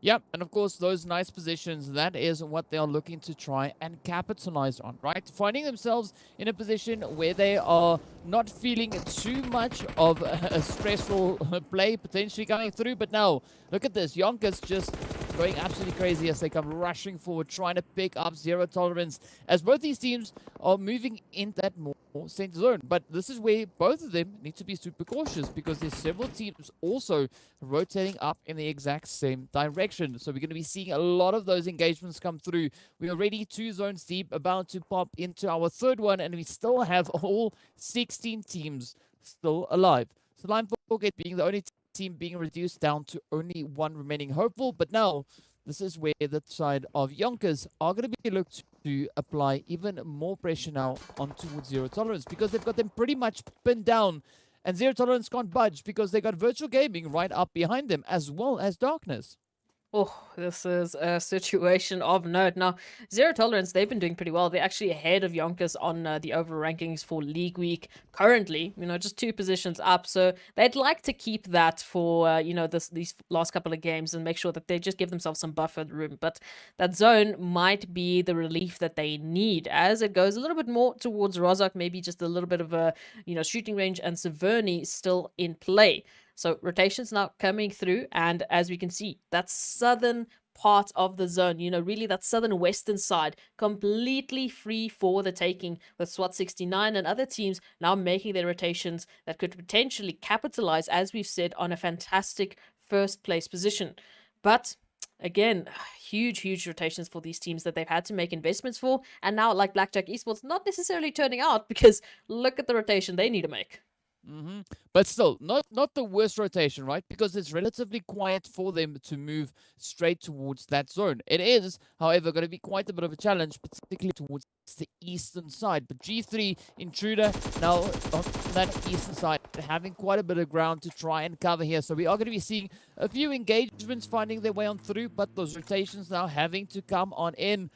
D: Yep, and of course, those nice positions, that is what they are looking to try and capitalize on, right? Finding themselves in a position where they are not feeling too much of a stressful play potentially coming through. But now, look at this. YONKOUS just going absolutely crazy as they come rushing forward, trying to pick up zero tolerance, as both these teams are moving in that more center zone. But this is where both of them need to be super cautious, because there's several teams also rotating up in the exact same direction. So we're going to be seeing a lot of those engagements come through. We're already 2 zones deep, about to pop into our third one, and we still have all 16 teams still alive. So Line Forget being the only team being reduced down to only 1 remaining hopeful. But now, this is where the side of YONKOUS are going to be looked to apply even more pressure now on towards zero tolerance, because they've got them pretty much pinned down, and zero tolerance can't budge because they got Virtual Gaming right up behind them, as well as Darkness.
E: Oh, this is a situation of note. Now, Zero Tolerance, they've been doing pretty well. They're actually ahead of YONKOUS on the overall rankings for League Week. Currently, you know, just 2 positions up. So they'd like to keep that for, you know, these last couple of games and make sure that they just give themselves some buffer room. But that zone might be the relief that they need as it goes a little bit more towards Rozak, maybe just a little bit of a, you know, shooting range, and Severny still in play. So rotations now coming through, and as we can see, that southern part of the zone, you know, really that southern western side, completely free for the taking, with SWAT 69 and other teams now making their rotations that could potentially capitalize, as we've said, on a fantastic first place position. But again, huge rotations for these teams that they've had to make investments for, and now, like Blackjack Esports, not necessarily turning out, because look at the rotation they need to make.
D: But still, not the worst rotation, right? Because it's relatively quiet for them to move straight towards that zone. It is, however, going to be quite a bit of a challenge, particularly towards the eastern side. But G3 Intruder now on that eastern side, having quite a bit of ground to try and cover here. So we are going to be seeing a few engagements finding their way on through, but those rotations now having to come on in.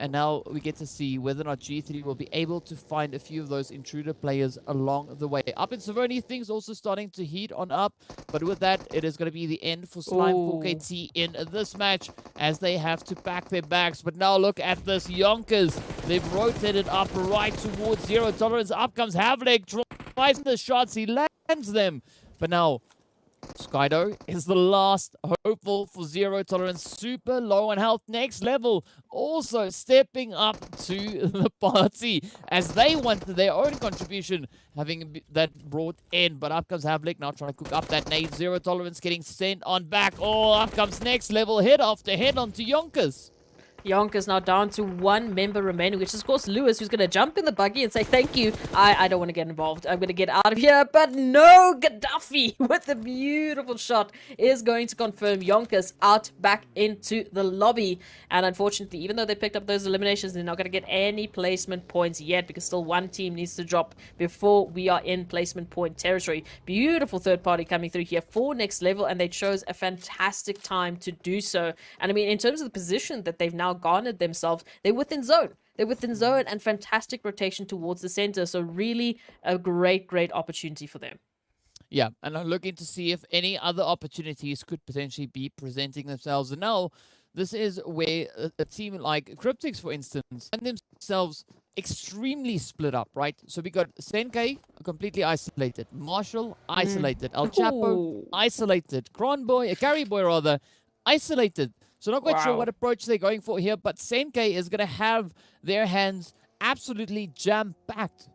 D: And now we get to see whether or not G3 will be able to find a few of those Intruder players along the way. Up in Severny, things also starting to heat on up. But with that, it is going to be the end for Slime 4KT in this match, as they have to pack their bags. But now look at this. YONKOUS, they've rotated up right towards zero tolerance. Up comes Havlik, tries the shots, he lands them. But now Skydo is the last hopeful for zero tolerance, super low on health. Next level also stepping up to the party, as they want their own contribution, having that brought in. But up comes Havlik now trying to cook up that nade. Zero tolerance getting sent on back. Oh, up comes next level, head after head onto YONKOUS.
E: YONKOUS now down to 1 member remaining, which is, of course, Lewis, who's going to jump in the buggy and say, thank you, I don't want to get involved. I'm going to get out of here. But no, Gaddafi, with a beautiful shot, is going to confirm YONKOUS out back into the lobby. And unfortunately, even though they picked up those eliminations, they're not going to get any placement points yet, because still 1 team needs to drop before we are in placement point territory. Beautiful third party coming through here for next level, and they chose a fantastic time to do so. And I mean, in terms of the position that they've now garnered themselves, they're within zone. They're within zone, and fantastic rotation towards the center. So really a great opportunity for them.
D: Yeah, and I'm looking to see if any other opportunities could potentially be presenting themselves. And now, this is where a team like Cryptics, for instance, find themselves extremely split up, right? So we got Senkai completely isolated, Marshall isolated, El Chapo isolated, Cronboy, Carry Boy rather, isolated. So not quite sure
E: Wow.
D: what approach they're going for here, but Senke is going to have their hands absolutely jam-packed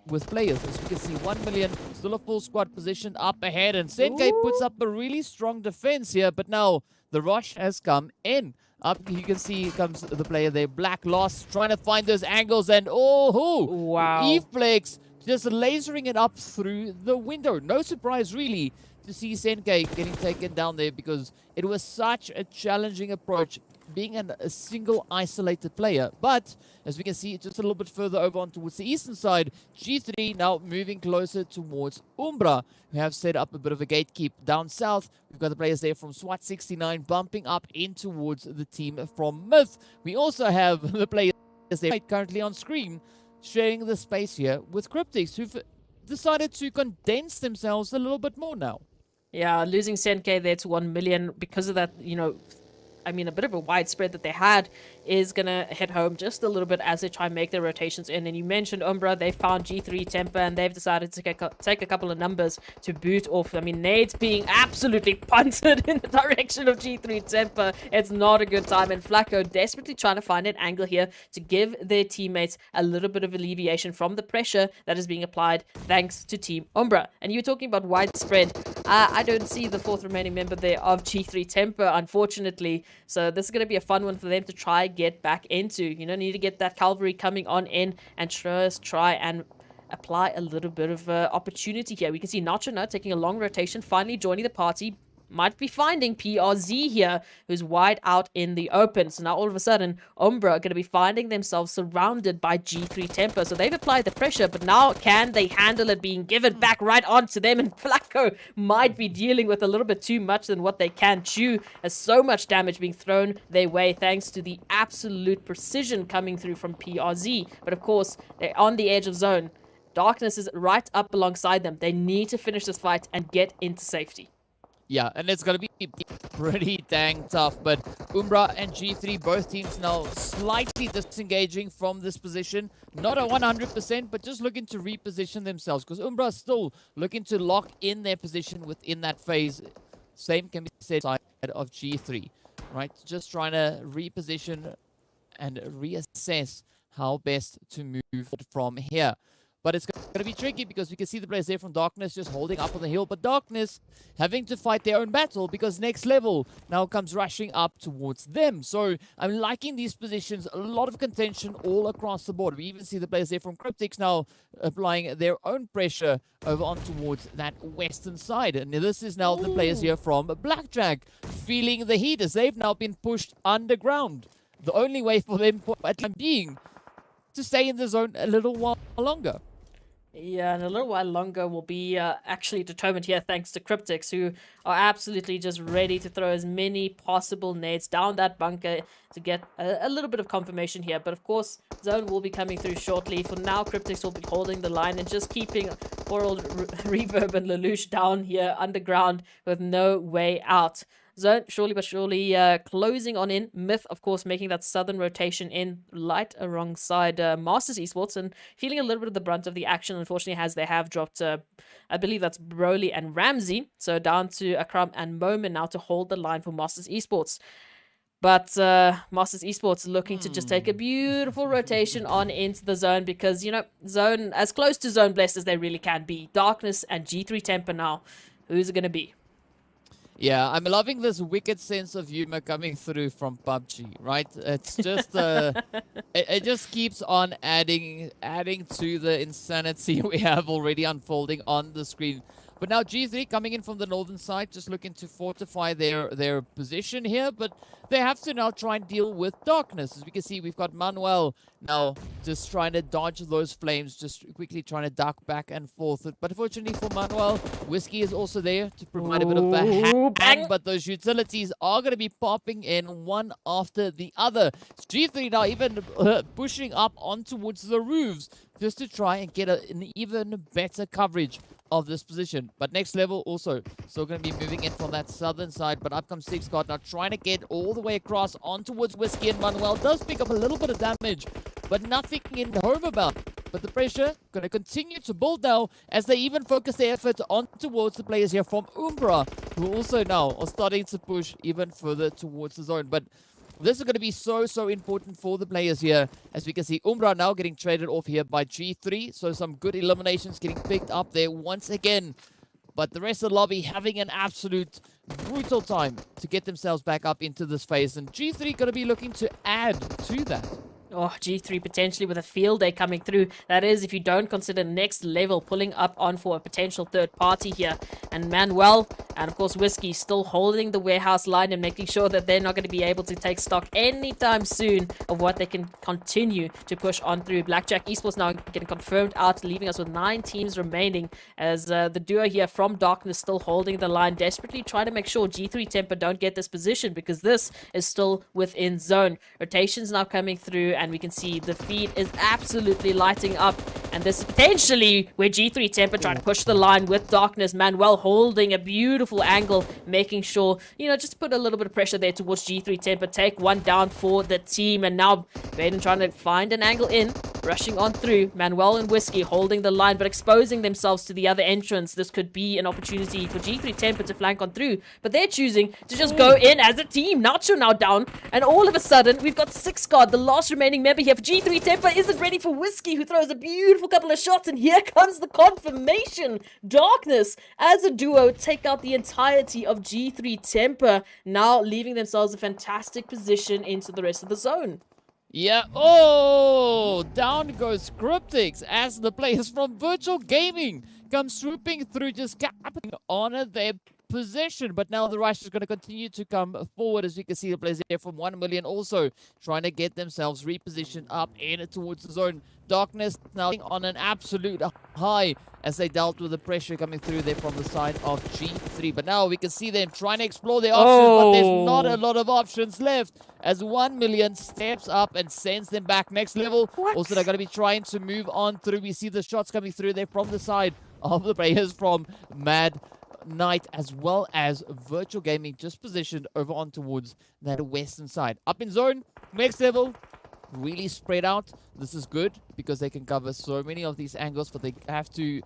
D: with players. As we can see, 1 million, still a full squad position up ahead, and Senke puts up a really strong defense here, but now the rush has come in. Up, you can see comes the player there, Black Lost, trying to find those angles, and
E: Wow.
D: Eveflex just lasering it up through the window. No surprise, really, to see Senke getting taken down there, because it was such a challenging approach, being a single isolated player. But as we can see, just a little bit further over on towards the eastern side, G3 now moving closer towards Umbra, who have set up a bit of a gatekeep down south. We've got the players there from SWAT 69 bumping up in towards the team from Myth. We also have the players there currently on screen, sharing the space here with Cryptics, who've decided to condense themselves a little bit more now.
E: Yeah, losing Senke there to 1 million because of that, I mean, a bit of a widespread that they had is going to head home just a little bit as they try and make their rotations in. And you mentioned Umbra, they found G3 Temper, and they've decided to take a couple of numbers to boot off. I mean, Nade's being absolutely punted in the direction of G3 Temper. It's not a good time. And Flacco desperately trying to find an angle here to give their teammates a little bit of alleviation from the pressure that is being applied thanks to Team Umbra. And you were talking about widespread. I don't see the fourth remaining member there of G3 Temper, unfortunately. So this is going to be a fun one for them to try and get back into. Need to get that cavalry coming on in and just try and apply a little bit of opportunity here. We can see Nacho now taking a long rotation, finally joining the party. Might be finding PRZ here, who's wide out in the open. So now all of a sudden, Umbra are going to be finding themselves surrounded by G3 Temper. So they've applied the pressure, but now can they handle it being given back right onto them? And Flacco might be dealing with a little bit too much than what they can chew, as so much damage being thrown their way thanks to the absolute precision coming through from PRZ. But of course, they're on the edge of zone. Darkness is right up alongside them. They need to finish this fight and get into safety.
D: Yeah, and it's going to be pretty dang tough. But Umbra and G3, both teams now slightly disengaging from this position. Not a 100%, but just looking to reposition themselves. Because Umbra is still looking to lock in their position within that phase. Same can be said side of G3, right? Just trying to reposition and reassess how best to move from here. But it's going to be tricky because we can see the players there from Darkness just holding up on the hill. But Darkness having to fight their own battle because Next Level now comes rushing up towards them. So I'm liking these positions. A lot of contention all across the board. We even see the players there from Cryptics now applying their own pressure over on towards that western side. And this is now the players here from Blackjack feeling the heat as they've now been pushed underground. The only way for them for at time being to stay in the zone a little while longer.
E: Yeah, and a little while longer will be actually determined here thanks to Cryptics, who are absolutely just ready to throw as many possible nades down that bunker to get a little bit of confirmation here. But of course, zone will be coming through shortly. For now, Cryptics will be holding the line and just keeping poor old Reverb and Lelouch down here underground with no way out. Zone, surely but surely, closing on in. Myth, of course, making that southern rotation in light alongside Masters Esports and feeling a little bit of the brunt of the action, unfortunately, as they have dropped, I believe that's Broly and Ramsey. So down to Akram and Moment now to hold the line for Masters Esports. But Masters Esports looking to just take a beautiful rotation on into the zone because, zone, as close to zone blessed as they really can be. Darkness and G3 Temper now. Who's it going to be?
D: Yeah, I'm loving this wicked sense of humor coming through from PUBG, right? It's just, it just keeps on adding to the insanity we have already unfolding on the screen. But now G3 coming in from the northern side, just looking to fortify their position here. But they have to now try and deal with Darkness. As we can see, we've got Manuel now just trying to dodge those flames, just quickly trying to duck back and forth. But unfortunately for Manuel, Whiskey is also there to provide a bit of a hand. But those utilities are going to be popping in one after the other. G3 now even pushing up on towards the roofs just to try and get an even better coverage of this position. But Next Level also still going to be moving in from that southern side. But up comes Six God now trying to get all the way across on towards Whiskey, and Manuel does pick up a little bit of damage, but nothing in home about. But the pressure going to continue to build now as they even focus their effort on towards the players here from Umbra, who also now are starting to push even further towards the zone. But this is going to be so important for the players here. As we can see, Umbra now getting traded off here by G3. So some good eliminations getting picked up there once again. But the rest of the lobby having an absolute brutal time to get themselves back up into this phase. And G3 going to be looking to add to that.
E: Oh, G3 potentially with a field day coming through. That is, if you don't consider next level pulling up on for a potential third party here. And Manuel and, of course, Whiskey still holding the warehouse line and making sure that they're not going to be able to take stock anytime soon of what they can continue to push on through. Blackjack Esports now getting confirmed out, leaving us with 9 teams remaining as the duo here from Darkness still holding the line, desperately trying to make sure G3 Temper don't get this position because this is still within zone. Rotations now coming through, and we can see the feed is absolutely lighting up. And this is potentially where G3 Temper trying to push the line with Darkness. Manuel holding a beautiful angle, making sure, you know, just put a little bit of pressure there towards G3 Temper. Take one down for the team. And now Baden trying to find an angle in, rushing on through. Manuel and Whiskey holding the line, but exposing themselves to the other entrance. This could be an opportunity for G3 Temper to flank on through. But they're choosing to just go in as a team. Nacho now down. And all of a sudden, we've got 6 guard, the last remaining member here for G3 Temper. Isn't ready for Whiskey, who throws a beautiful couple of shots. And here comes the confirmation. Darkness, as a duo, take out the entirety of G3 Temper. Now leaving themselves a fantastic position into the rest of the zone.
D: Yeah, oh, down goes Cryptics as the players from Virtual Gaming come swooping through, just capping on their position. But now the rush is going to continue to come forward. As you can see, the players here from 1 million also trying to get themselves repositioned up in towards the zone. Darkness now on an absolute high as they dealt with the pressure coming through there from the side of G3. But now we can see them trying to explore their options, but there's not a lot of options left as 1 million steps up and sends them back next level. Also, they're going to be trying to move on through. We see the shots coming through there from the side of the players from Mad Knight, as well as Virtual Gaming just positioned over on towards that western side. Up in zone, next level, really spread out. This is good because they can cover so many of these angles, but they have to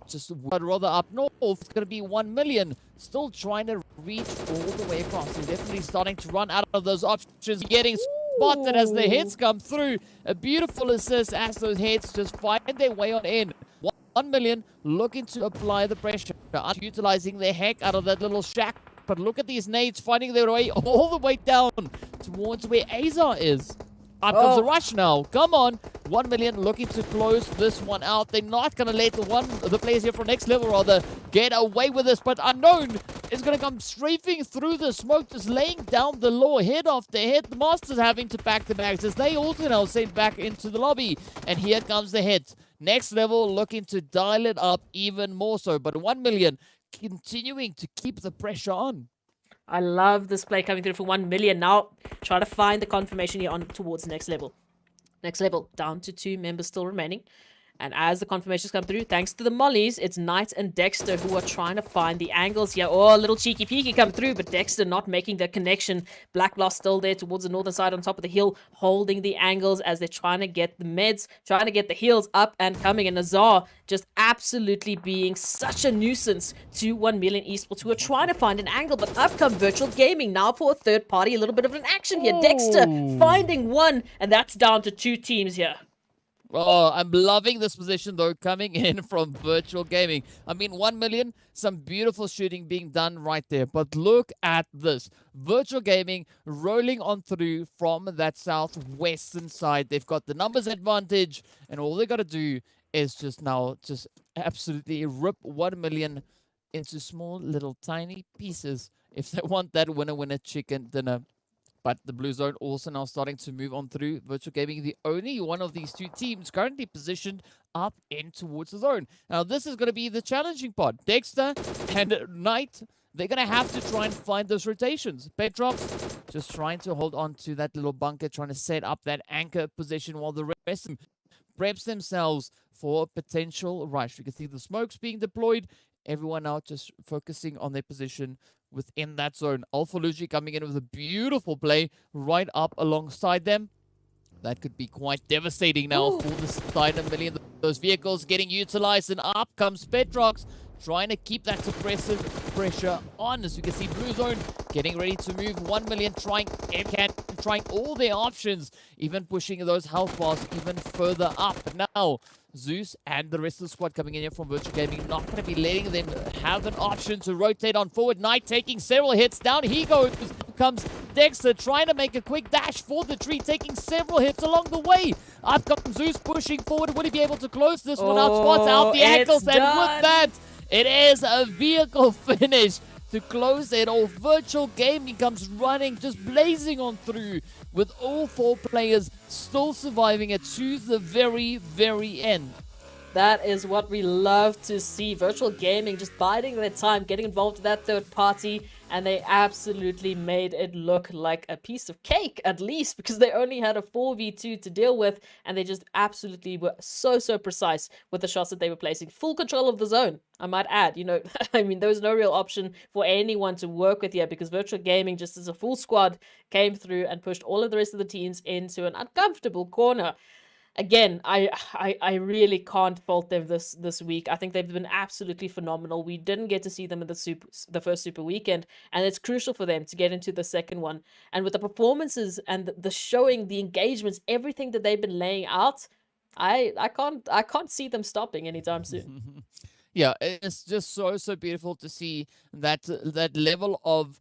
D: just rather up north. It's going to be 1 million still trying to reach all the way across. They're definitely starting to run out of those options, getting spotted as the hits come through. A beautiful assist as those hits just find their way on in. 1 million looking to apply the pressure, utilizing the heck out of that little shack. But look at these nades finding their way all the way down towards where Azar is. Up comes the rush now. Come on. 1 million looking to close this one out. They're not going to let the players here from next level rather get away with this. But Unknown is going to come strafing through the smoke, just laying down the law head after head. The Masters having to pack the bags as they also now sent back into the lobby. And here comes the hit. Next level looking to dial it up even more so. But 1 million continuing to keep the pressure on.
E: I love this play coming through for 1 million. Now, try to find the confirmation here on towards next level. Next level, down to 2 members still remaining. And as the confirmations come through, thanks to the mollies, it's Knight and Dexter who are trying to find the angles here. Oh, a little cheeky peeky come through, but Dexter not making the connection. Black Blast still there towards the northern side on top of the hill, holding the angles as they're trying to get the meds, trying to get the heals up and coming. And Nazar just absolutely being such a nuisance to 1 million Esports, who are trying to find an angle. But up come Virtual Gaming now for a third party. A little bit of an action here. Dexter finding one, and that's down to 2 teams here.
D: Oh, I'm loving this position, though, coming in from Virtual Gaming. I mean, 1 million, some beautiful shooting being done right there. But look at this. Virtual Gaming rolling on through from that southwestern side. They've got the numbers advantage, and all they got to do is just absolutely rip 1 million into small, little, tiny pieces if they want that winner chicken dinner. But the Blue Zone also now starting to move on through. Virtual Gaming, the only one of these 2 teams currently positioned up in towards the zone. Now, this is going to be the challenging part. Dexter and Knight, they're going to have to try and find those rotations. Petrops just trying to hold on to that little bunker, trying to set up that anchor position while the rest of them preps themselves for a potential rush. You can see the smokes being deployed. Everyone now just focusing on their position within that zone. Alpha Luigi coming in with a beautiful play right up alongside them. That could be quite devastating now for the side of million. Those vehicles getting utilized, and up comes Petrox, trying to keep that suppressive pressure on. As you can see, Blue Zone getting ready to move 1 million, trying all their options, even pushing those health bars even further up. But now, Zeus and the rest of the squad coming in here from Virtual Gaming, not going to be letting them have an option to rotate on forward. Knight taking several hits. Down he goes. Comes Dexter, trying to make a quick dash for the tree, taking several hits along the way. Up comes Zeus pushing forward. Will he be able to close this one out? Spots out the ankles, and with that, it is a vehicle finish to close it off. Virtual Gaming comes running, just blazing on through, with all 4 players still surviving it to the very, very end.
E: That is what we love to see. Virtual Gaming just biding their time, getting involved with that third party, and they absolutely made it look like a piece of cake, at least, because they only had a 4v2 to deal with, and they just absolutely were so precise with the shots that they were placing. Full control of the zone, I might add. You know, I mean, there was no real option for anyone to work with here, because Virtual Gaming, just as a full squad, came through and pushed all of the rest of the teams into an uncomfortable corner. Again, I really can't fault them this week. I think they've been absolutely phenomenal. We didn't get to see them in the first Super Weekend, and it's crucial for them to get into the second one. And with the performances and the showing, the engagements, everything that they've been laying out, I can't see them stopping anytime soon.
D: Yeah, it's just so beautiful to see that level of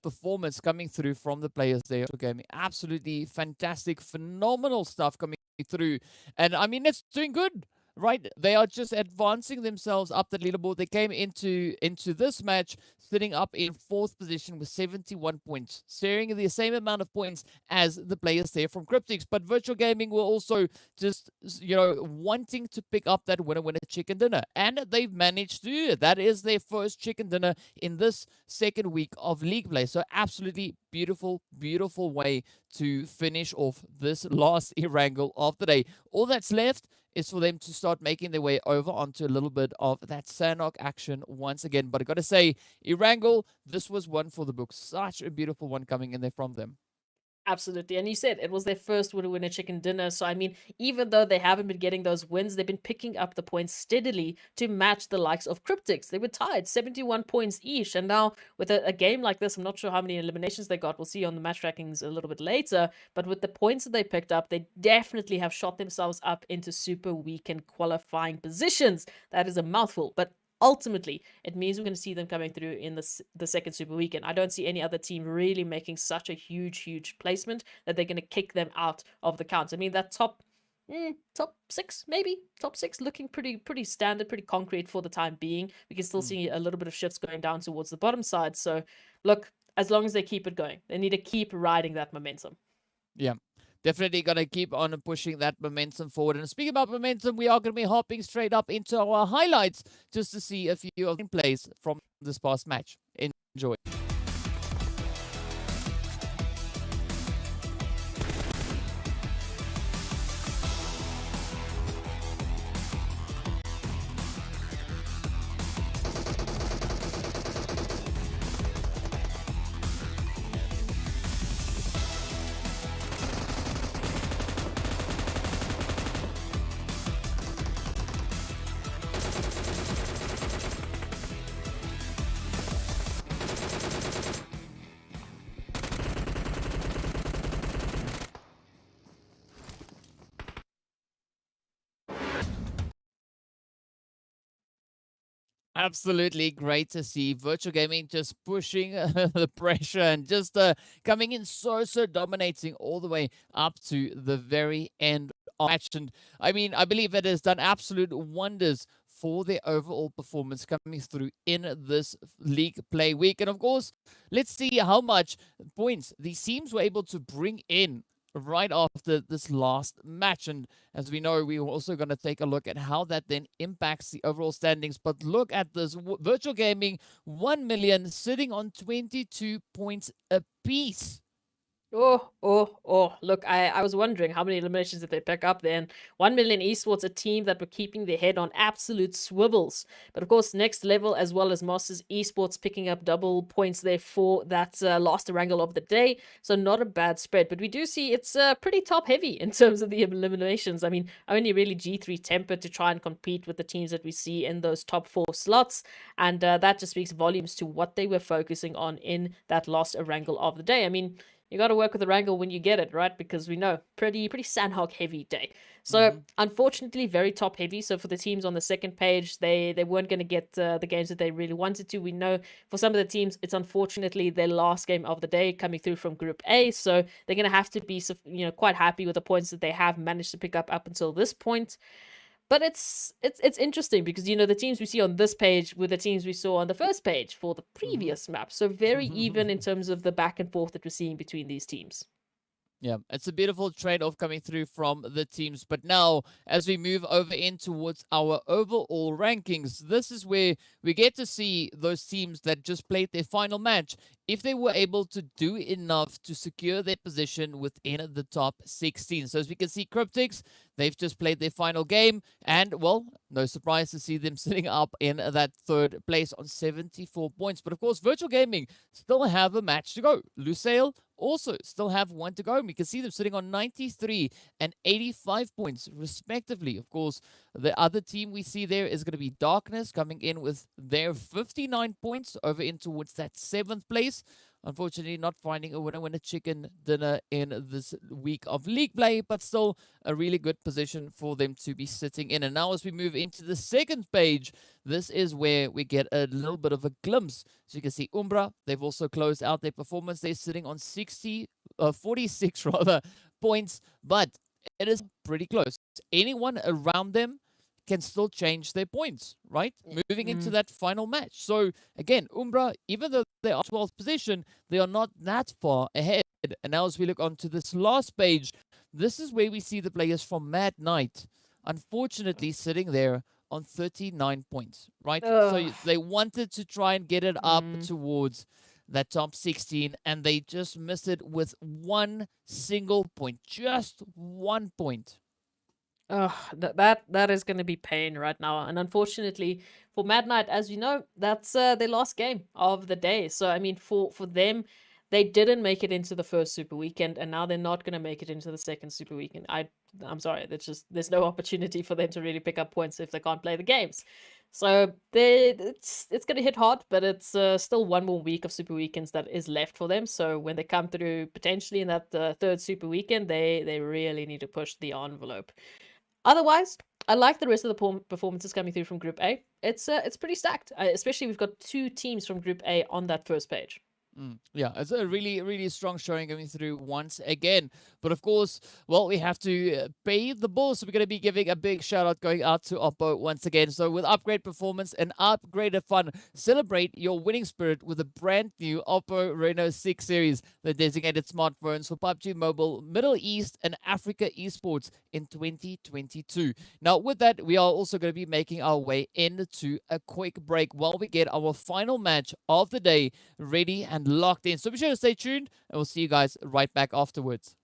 D: performance coming through from the players there. Gaming, absolutely fantastic, phenomenal stuff coming through, and I mean, it's doing good, right? They are just advancing themselves up the leaderboard. They came into this match sitting up in 4th position with 71 points, sharing the same amount of points as the players there from Cryptics. But Virtual Gaming were also just, you know, wanting to pick up that winner chicken dinner, and they've managed to do it. That is their first chicken dinner in this second week of league play. So absolutely beautiful way to finish off this last Erangel of the day. All that's left is for them to start making their way over onto a little bit of that Sanhok action once again. But I got to say, Erangel, this was one for the books. Such a beautiful one coming in there from them.
E: Absolutely. And you said it was their first winner chicken dinner. So, I mean, even though they haven't been getting those wins, they've been picking up the points steadily to match the likes of Cryptics. They were tied 71 points each. And now with a game like this, I'm not sure how many eliminations they got. We'll see on the match rankings a little bit later. But with the points that they picked up, they definitely have shot themselves up into Super Weekend qualifying positions. That is a mouthful. But ultimately, it means we're going to see them coming through in the second Super Weekend. I don't see any other team really making such a huge placement that they're going to kick them out of the count. I mean, that top 6, maybe top 6, looking pretty standard, pretty concrete for the time being. We can still see a little bit of shifts going down towards the bottom side. So, look, as long as they keep it going, they need to keep riding that momentum.
D: Yeah. Definitely going to keep on pushing that momentum forward. And speaking about momentum, we are going to be hopping straight up into our highlights just to see a few of the plays from this past match. Enjoy. Absolutely great to see Virtual Gaming just pushing the pressure and just coming in so dominating all the way up to the very end of the match. And I mean, I believe it has done absolute wonders for their overall performance coming through in this league play week. And of course, let's see how much points these teams were able to bring in right after this last match. And as we know, we're also going to take a look at how that then impacts the overall standings. But look at this. Virtual Gaming, 1 million, sitting on 22 points apiece.
E: Look, I was wondering how many eliminations did they pick up then. 1 Million Esports, a team that were keeping their head on absolute swivels. But of course, Next Level as well as Masters Esports picking up double points there for that last Erangel of the day. So not a bad spread. But we do see it's pretty top heavy in terms of the eliminations. I mean, only really G3 Tempered to try and compete with the teams that we see in those top 4 slots. And that just speaks volumes to what they were focusing on in that last Erangel of the day. I mean, you got to work with the Erangel when you get it, right? Because we know pretty Sanhok heavy day. So unfortunately, very top heavy. So for the teams on the second page, they weren't going to get the games that they really wanted to. We know for some of the teams, it's unfortunately their last game of the day coming through from Group A. So they're going to have to be quite happy with the points that they have managed to pick up until this point. But it's interesting because, the teams we see on this page were the teams we saw on the first page for the previous map. So very even in terms of the back and forth that we're seeing between these teams.
D: Yeah, it's a beautiful trade-off coming through from the teams. But now, as we move over in towards our overall rankings, this is where we get to see those teams that just played their final match, if they were able to do enough to secure their position within the top 16. So as we can see, Cryptics, they've just played their final game. And, well, no surprise to see them sitting up in that third place on 74 points. But, of course, Virtual Gaming still have a match to go. Lusail also still have one to go. And we can see them sitting on 93 and 85 points, respectively. Of course, the other team we see there is going to be Darkness coming in with their 59 points over in towards that 7th place. Unfortunately, not finding a winner chicken dinner in this week of league play, but still a really good position for them to be sitting in. And now as we move into the second page, this is where we get a little bit of a glimpse. So you can see Umbra, they've also closed out their performance. They're sitting on 46 points, but it is pretty close. Anyone around them can still change their points, right? Moving into that final match. So again, Umbra, even though they are 12th position, they are not that far ahead. And now as we look onto this last page, this is where we see the players from Mad Knight, unfortunately sitting there on 39 points, right? So they wanted to try and get it up towards that top 16, and they just missed it with one single point, just 1 point.
E: That is going to be pain right now. And unfortunately for Mad Knight, as you know, that's their last game of the day. So, I mean, for them, they didn't make it into the first Super Weekend, and now they're not going to make it into the second Super Weekend. I'm sorry, there's no opportunity for them to really pick up points if they can't play the games. So it's going to hit hard, but it's still one more week of Super Weekends that is left for them. So when they come through potentially in that third Super Weekend, they really need to push the envelope. Otherwise, I like the rest of the performances coming through from Group A. It's pretty stacked, especially we've got 2 teams from Group A on that first page.
D: Yeah, it's a really strong showing coming through once again. But of course, well, we have to pay the bills. So we're going to be giving a big shout out going out to Oppo once again. So with upgrade performance and upgraded fun, celebrate your winning spirit with a brand new Oppo Reno 6 series, the designated smartphones for PUBG Mobile, Middle East and Africa esports in 2022. Now with that, we are also going to be making our way into a quick break while we get our final match of the day ready and locked in. So be sure to stay tuned, and we'll see you guys right back afterwards.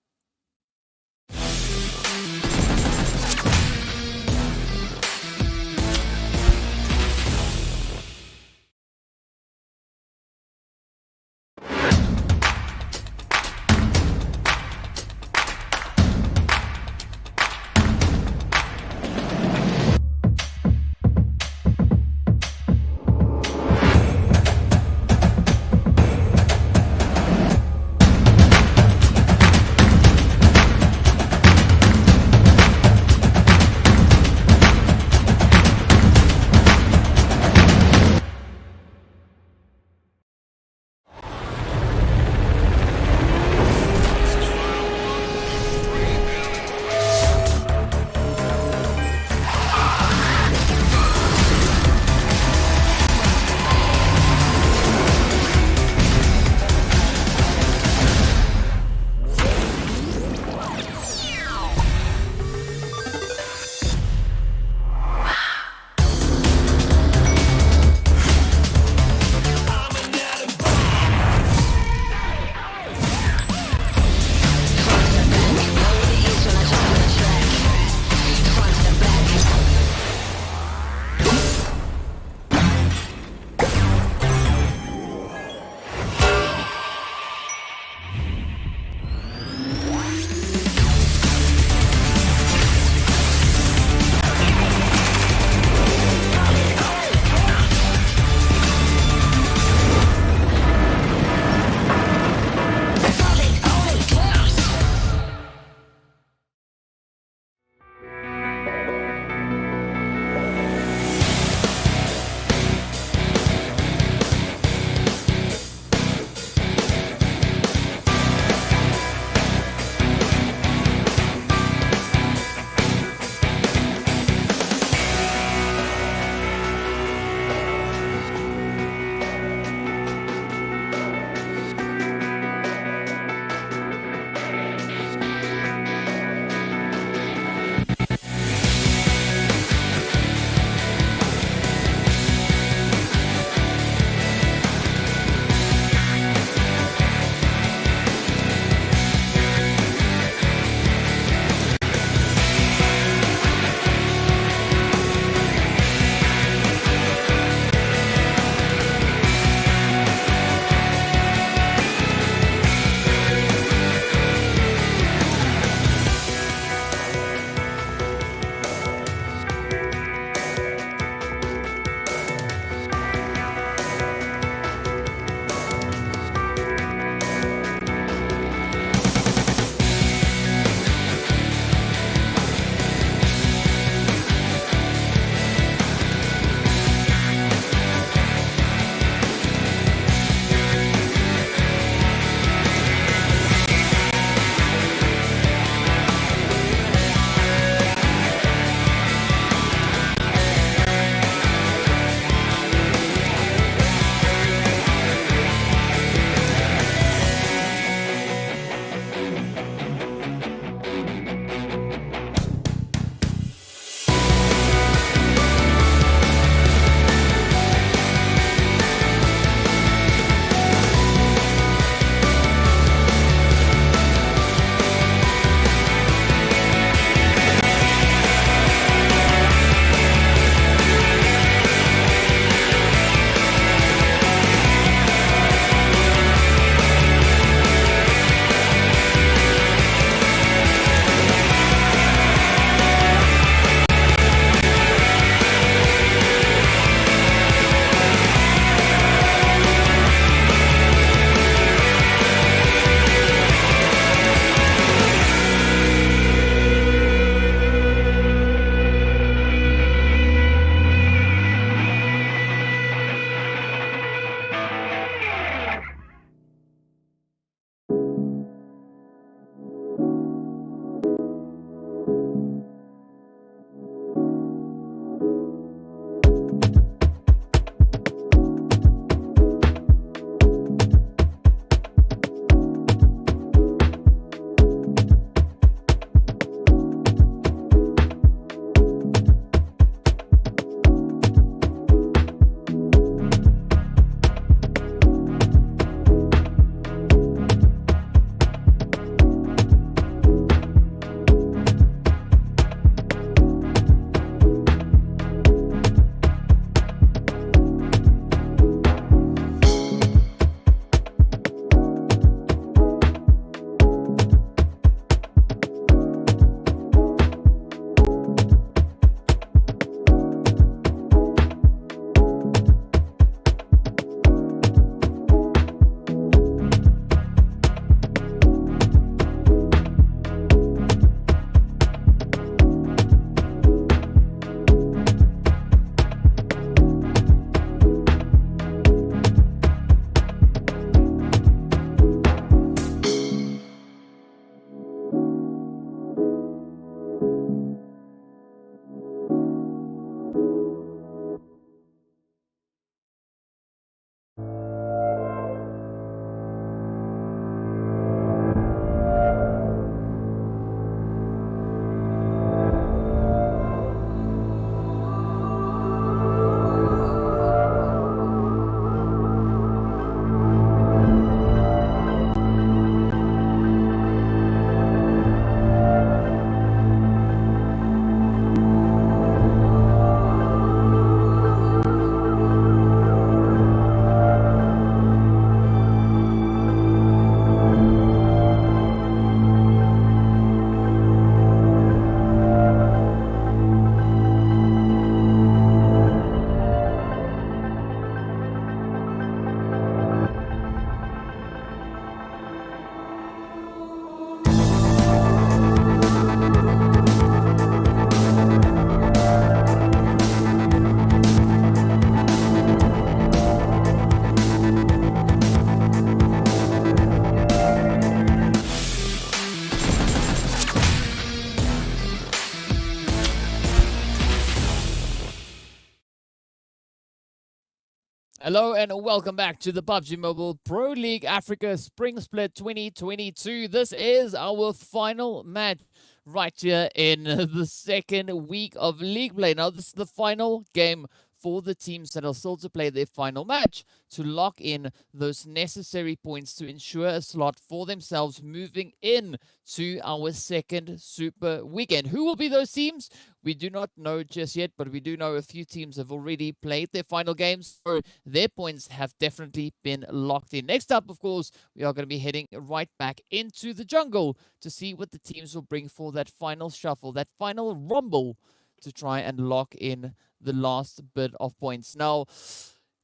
D: Hello and welcome back to the PUBG Mobile Pro League Africa Spring Split 2022. This is our final match right here in the second week of league play. Now, this is the final game for the teams that are still to play their final match to lock in those necessary points to ensure a slot for themselves moving in to our second super weekend. Who will be those teams? We do not know just yet, but we do know a few teams have already played their final games, so their points have definitely been locked in. Next up, of course, we are going to be heading right back into the jungle to see what the teams will bring for that final shuffle, that final rumble to try and lock in the last bit of points. Now,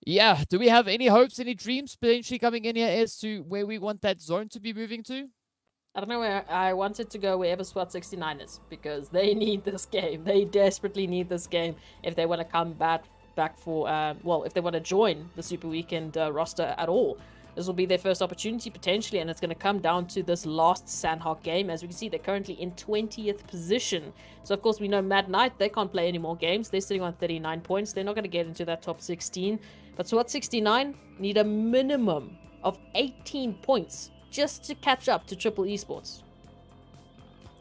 D: yeah, do we have any hopes, any dreams potentially coming in here as to where we want that zone to be moving to?
E: I don't know where I wanted to go wherever SWAT 69 is, because they need this game. They desperately need this game if they want to come back for, well, if they want to join the Super Weekend roster at all. This will be their first opportunity potentially, and it's going to come down to this last Sanhok game. As we can see, they're currently in 20th position. So, of course, we know Mad Knight, they can't play any more games. They're sitting on 39 points. They're not going to get into that top 16. But SWAT 69 need a minimum of 18 points just to catch up to Triple Esports.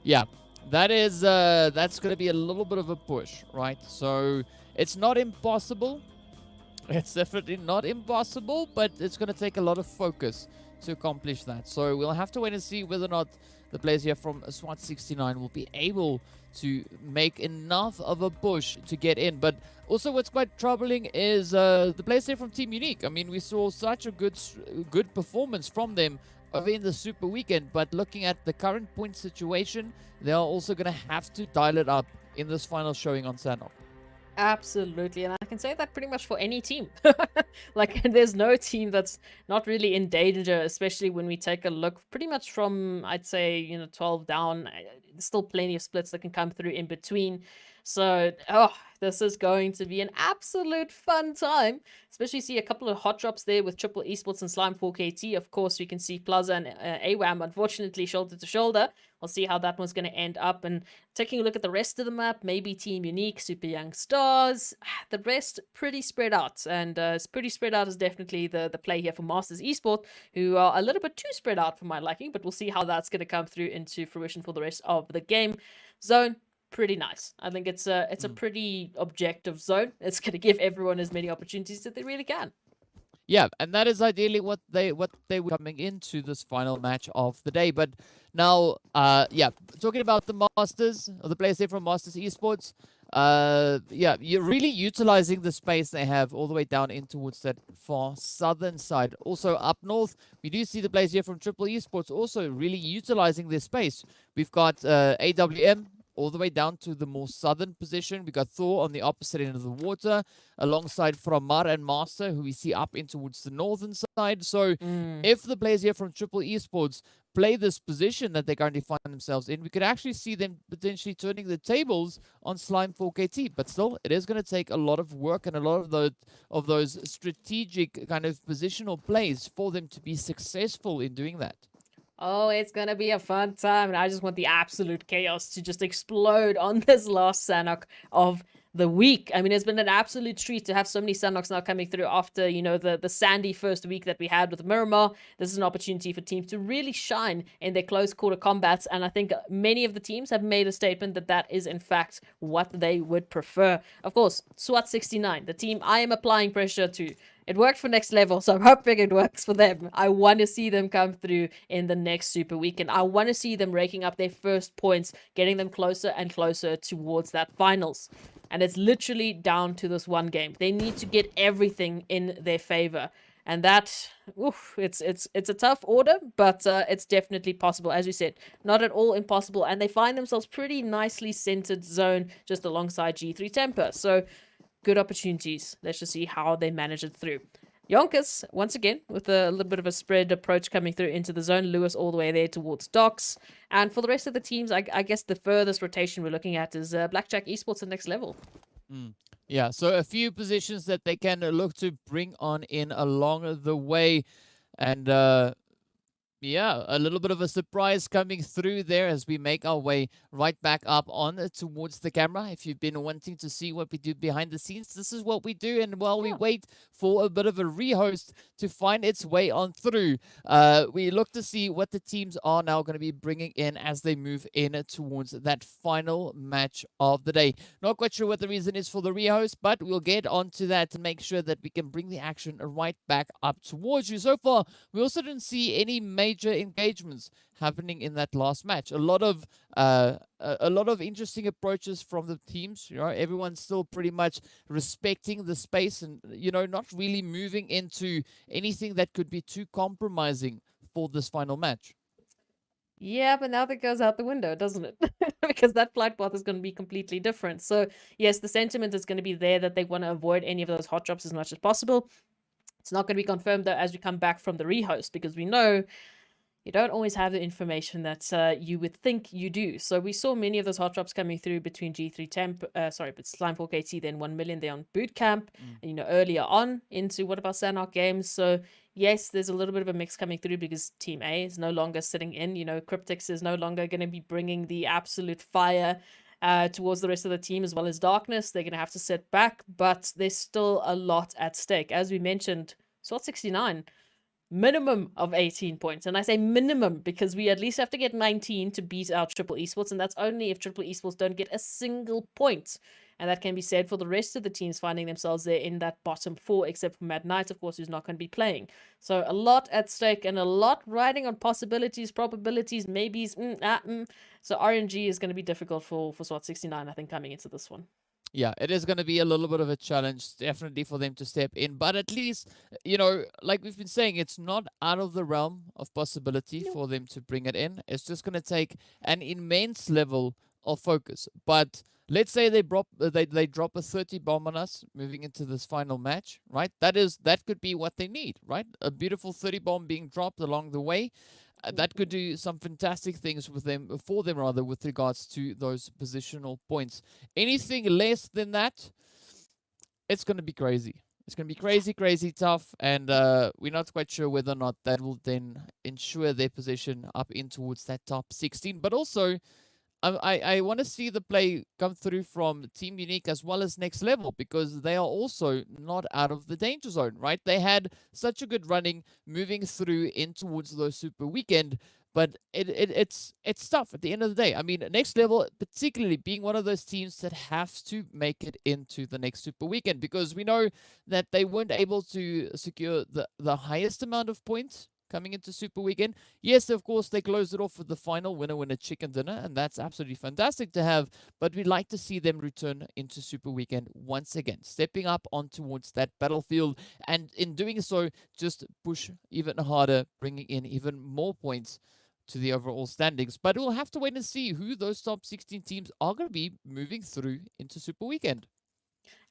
D: Yeah, that is, that's going to be a little bit of a push, right? So, it's not impossible. It's definitely not impossible, but it's going to take a lot of focus to accomplish that. So we'll have to wait and see whether or not the players here from SWAT 69 will be able to make enough of a push to get in. But also what's quite troubling is the players here from Team Unique. I mean, we saw such a good performance from them over in the Super Weekend, but looking at the current point situation, they are also going to have to dial it up in this final showing on Sanhok.
E: Absolutely, and I can say that pretty much for any team. Like, there's no team that's not really in danger, especially when we take a look pretty much from, I'd say, 12 down. There's still plenty of splits that can come through in between. So, this is going to be an absolute fun time. Especially see a couple of hot drops there with Triple Esports and Slime 4KT. Of course, we can see Plaza and AWAM, unfortunately, shoulder to shoulder. We'll see how that one's going to end up. And taking a look at the rest of the map, maybe Team Unique, Super Young Stars. The rest, pretty spread out. And pretty spread out is definitely the play here for Masters Esports, who are a little bit too spread out for my liking. But we'll see how that's going to come through into fruition for the rest of the game. Zone, pretty nice. I think it's a pretty objective zone. It's going to give everyone as many opportunities that they really can.
D: Yeah, and that is ideally what they were coming into this final match of the day. But now, yeah, talking about the Masters, or the players there from Masters Esports, yeah, you're really utilizing the space they have all the way down in towards that far southern side. Also up north, we do see the players here from Triple Esports also really utilizing their space. We've got AWM all the way down to the more southern position. We got Thor on the opposite end of the water, alongside Framar and Master, who we see up in towards the northern side. So if the players here from Triple Esports play this position that they currently find themselves in, we could actually see them potentially turning the tables on Slime 4KT. But still, it is going to take a lot of work and a lot of those strategic kind of positional plays for them to be successful in doing that.
E: Oh, it's going to be a fun time. And I just want the absolute chaos to just explode on this last Sanhok of the week. I mean, it's been an absolute treat to have so many Sanhoks now coming through after, the sandy first week that we had with Miramar. This is an opportunity for teams to really shine in their close quarter combats. And I think many of the teams have made a statement that that is, in fact, what they would prefer. Of course, SWAT 69, the team I am applying pressure to. It worked for Next Level, so I'm hoping it works for them. I want to see them come through in the next Super Weekend. I want to see them raking up their first points, getting them closer and closer towards that finals. And it's literally down to this one game. They need to get everything in their favor. And that, it's a tough order, but it's definitely possible. As we said, not at all impossible. And they find themselves pretty nicely centered zone just alongside G3 Temper. So good opportunities. Let's just see how they manage it through. YONKOUS, once again, with a little bit of a spread approach coming through into the zone. Lewis all the way there towards Docks. And for the rest of the teams, I guess the furthest rotation we're looking at is Blackjack Esports at Next Level.
D: Yeah, so a few positions that they can look to bring on in along the way. And Yeah, a little bit of a surprise coming through there as we make our way right back up on towards the camera. If you've been wanting to see what we do behind the scenes, this is what we do. And while we wait for a bit of a rehost to find its way on through, we look to see what the teams are now going to be bringing in as they move in towards that final match of the day. Not quite sure what the reason is for the rehost, but we'll get onto that to make sure that we can bring the action right back up towards you. So far, we also didn't see any major engagements happening in that last match. A lot of interesting approaches from the teams. You know, everyone's still pretty much respecting the space and, you know, not really moving into anything that could be too compromising for this final match.
E: Yeah, but now that goes out the window, doesn't it? Because that flight path is going to be completely different. So, yes, the sentiment is going to be there that they want to avoid any of those hot drops as much as possible. It's not going to be confirmed, though, as we come back from the rehost, because we know you don't always have the information that you would think you do. So we saw many of those hot drops coming through between G3 Temp, but Slime 4KT, then 1 million there on boot camp, and, you know, earlier on into one of our Sanhok games. So yes, there's a little bit of a mix coming through because Team A is no longer sitting in. You know, Cryptics is no longer going to be bringing the absolute fire towards the rest of the team, as well as Darkness. They're going to have to sit back, but there's still a lot at stake. As we mentioned, SWAT 69, minimum of 18 points. And I say minimum because we at least have to get 19 to beat our Triple Esports, and that's only if Triple Esports don't get a single point. And that can be said for the rest of the teams finding themselves there in that bottom 4, except for Mad Knight, of course, who's not going to be playing. So a lot at stake and a lot riding on possibilities, probabilities, maybes. So RNG is going to be difficult for SWAT 69, I think, coming into this one.
D: Yeah, it is going to be a little bit of a challenge, definitely, for them to step in. But at least, you know, like we've been saying, it's not out of the realm of possibility for them to bring it in. It's just going to take an immense level of focus. But let's say they drop a 30 bomb on us moving into this final match, right? That could be what they need, right? A beautiful 30 bomb being dropped along the way. That could do some fantastic things with them, with regards to those positional points. Anything less than that, it's going to be crazy. It's going to be crazy, crazy tough, and we're not quite sure whether or not that will then ensure their position up in towards that top 16. But also, I want to see the play come through from Team Unique as well as Next Level, because they are also not out of the danger zone, right? They had such a good running moving through in towards the Super Weekend, but it's tough at the end of the day. I mean, Next Level, particularly being one of those teams that have to make it into the next Super Weekend, because we know that they weren't able to secure the highest amount of points coming into Super Weekend. Yes, of course, they closed it off with the final winner chicken dinner, and that's absolutely fantastic to have, but we'd like to see them return into Super Weekend once again, stepping up on towards that battlefield, and in doing so, just push even harder, bringing in even more points to the overall standings. But we'll have to wait and see who those top 16 teams are going to be moving through into Super Weekend.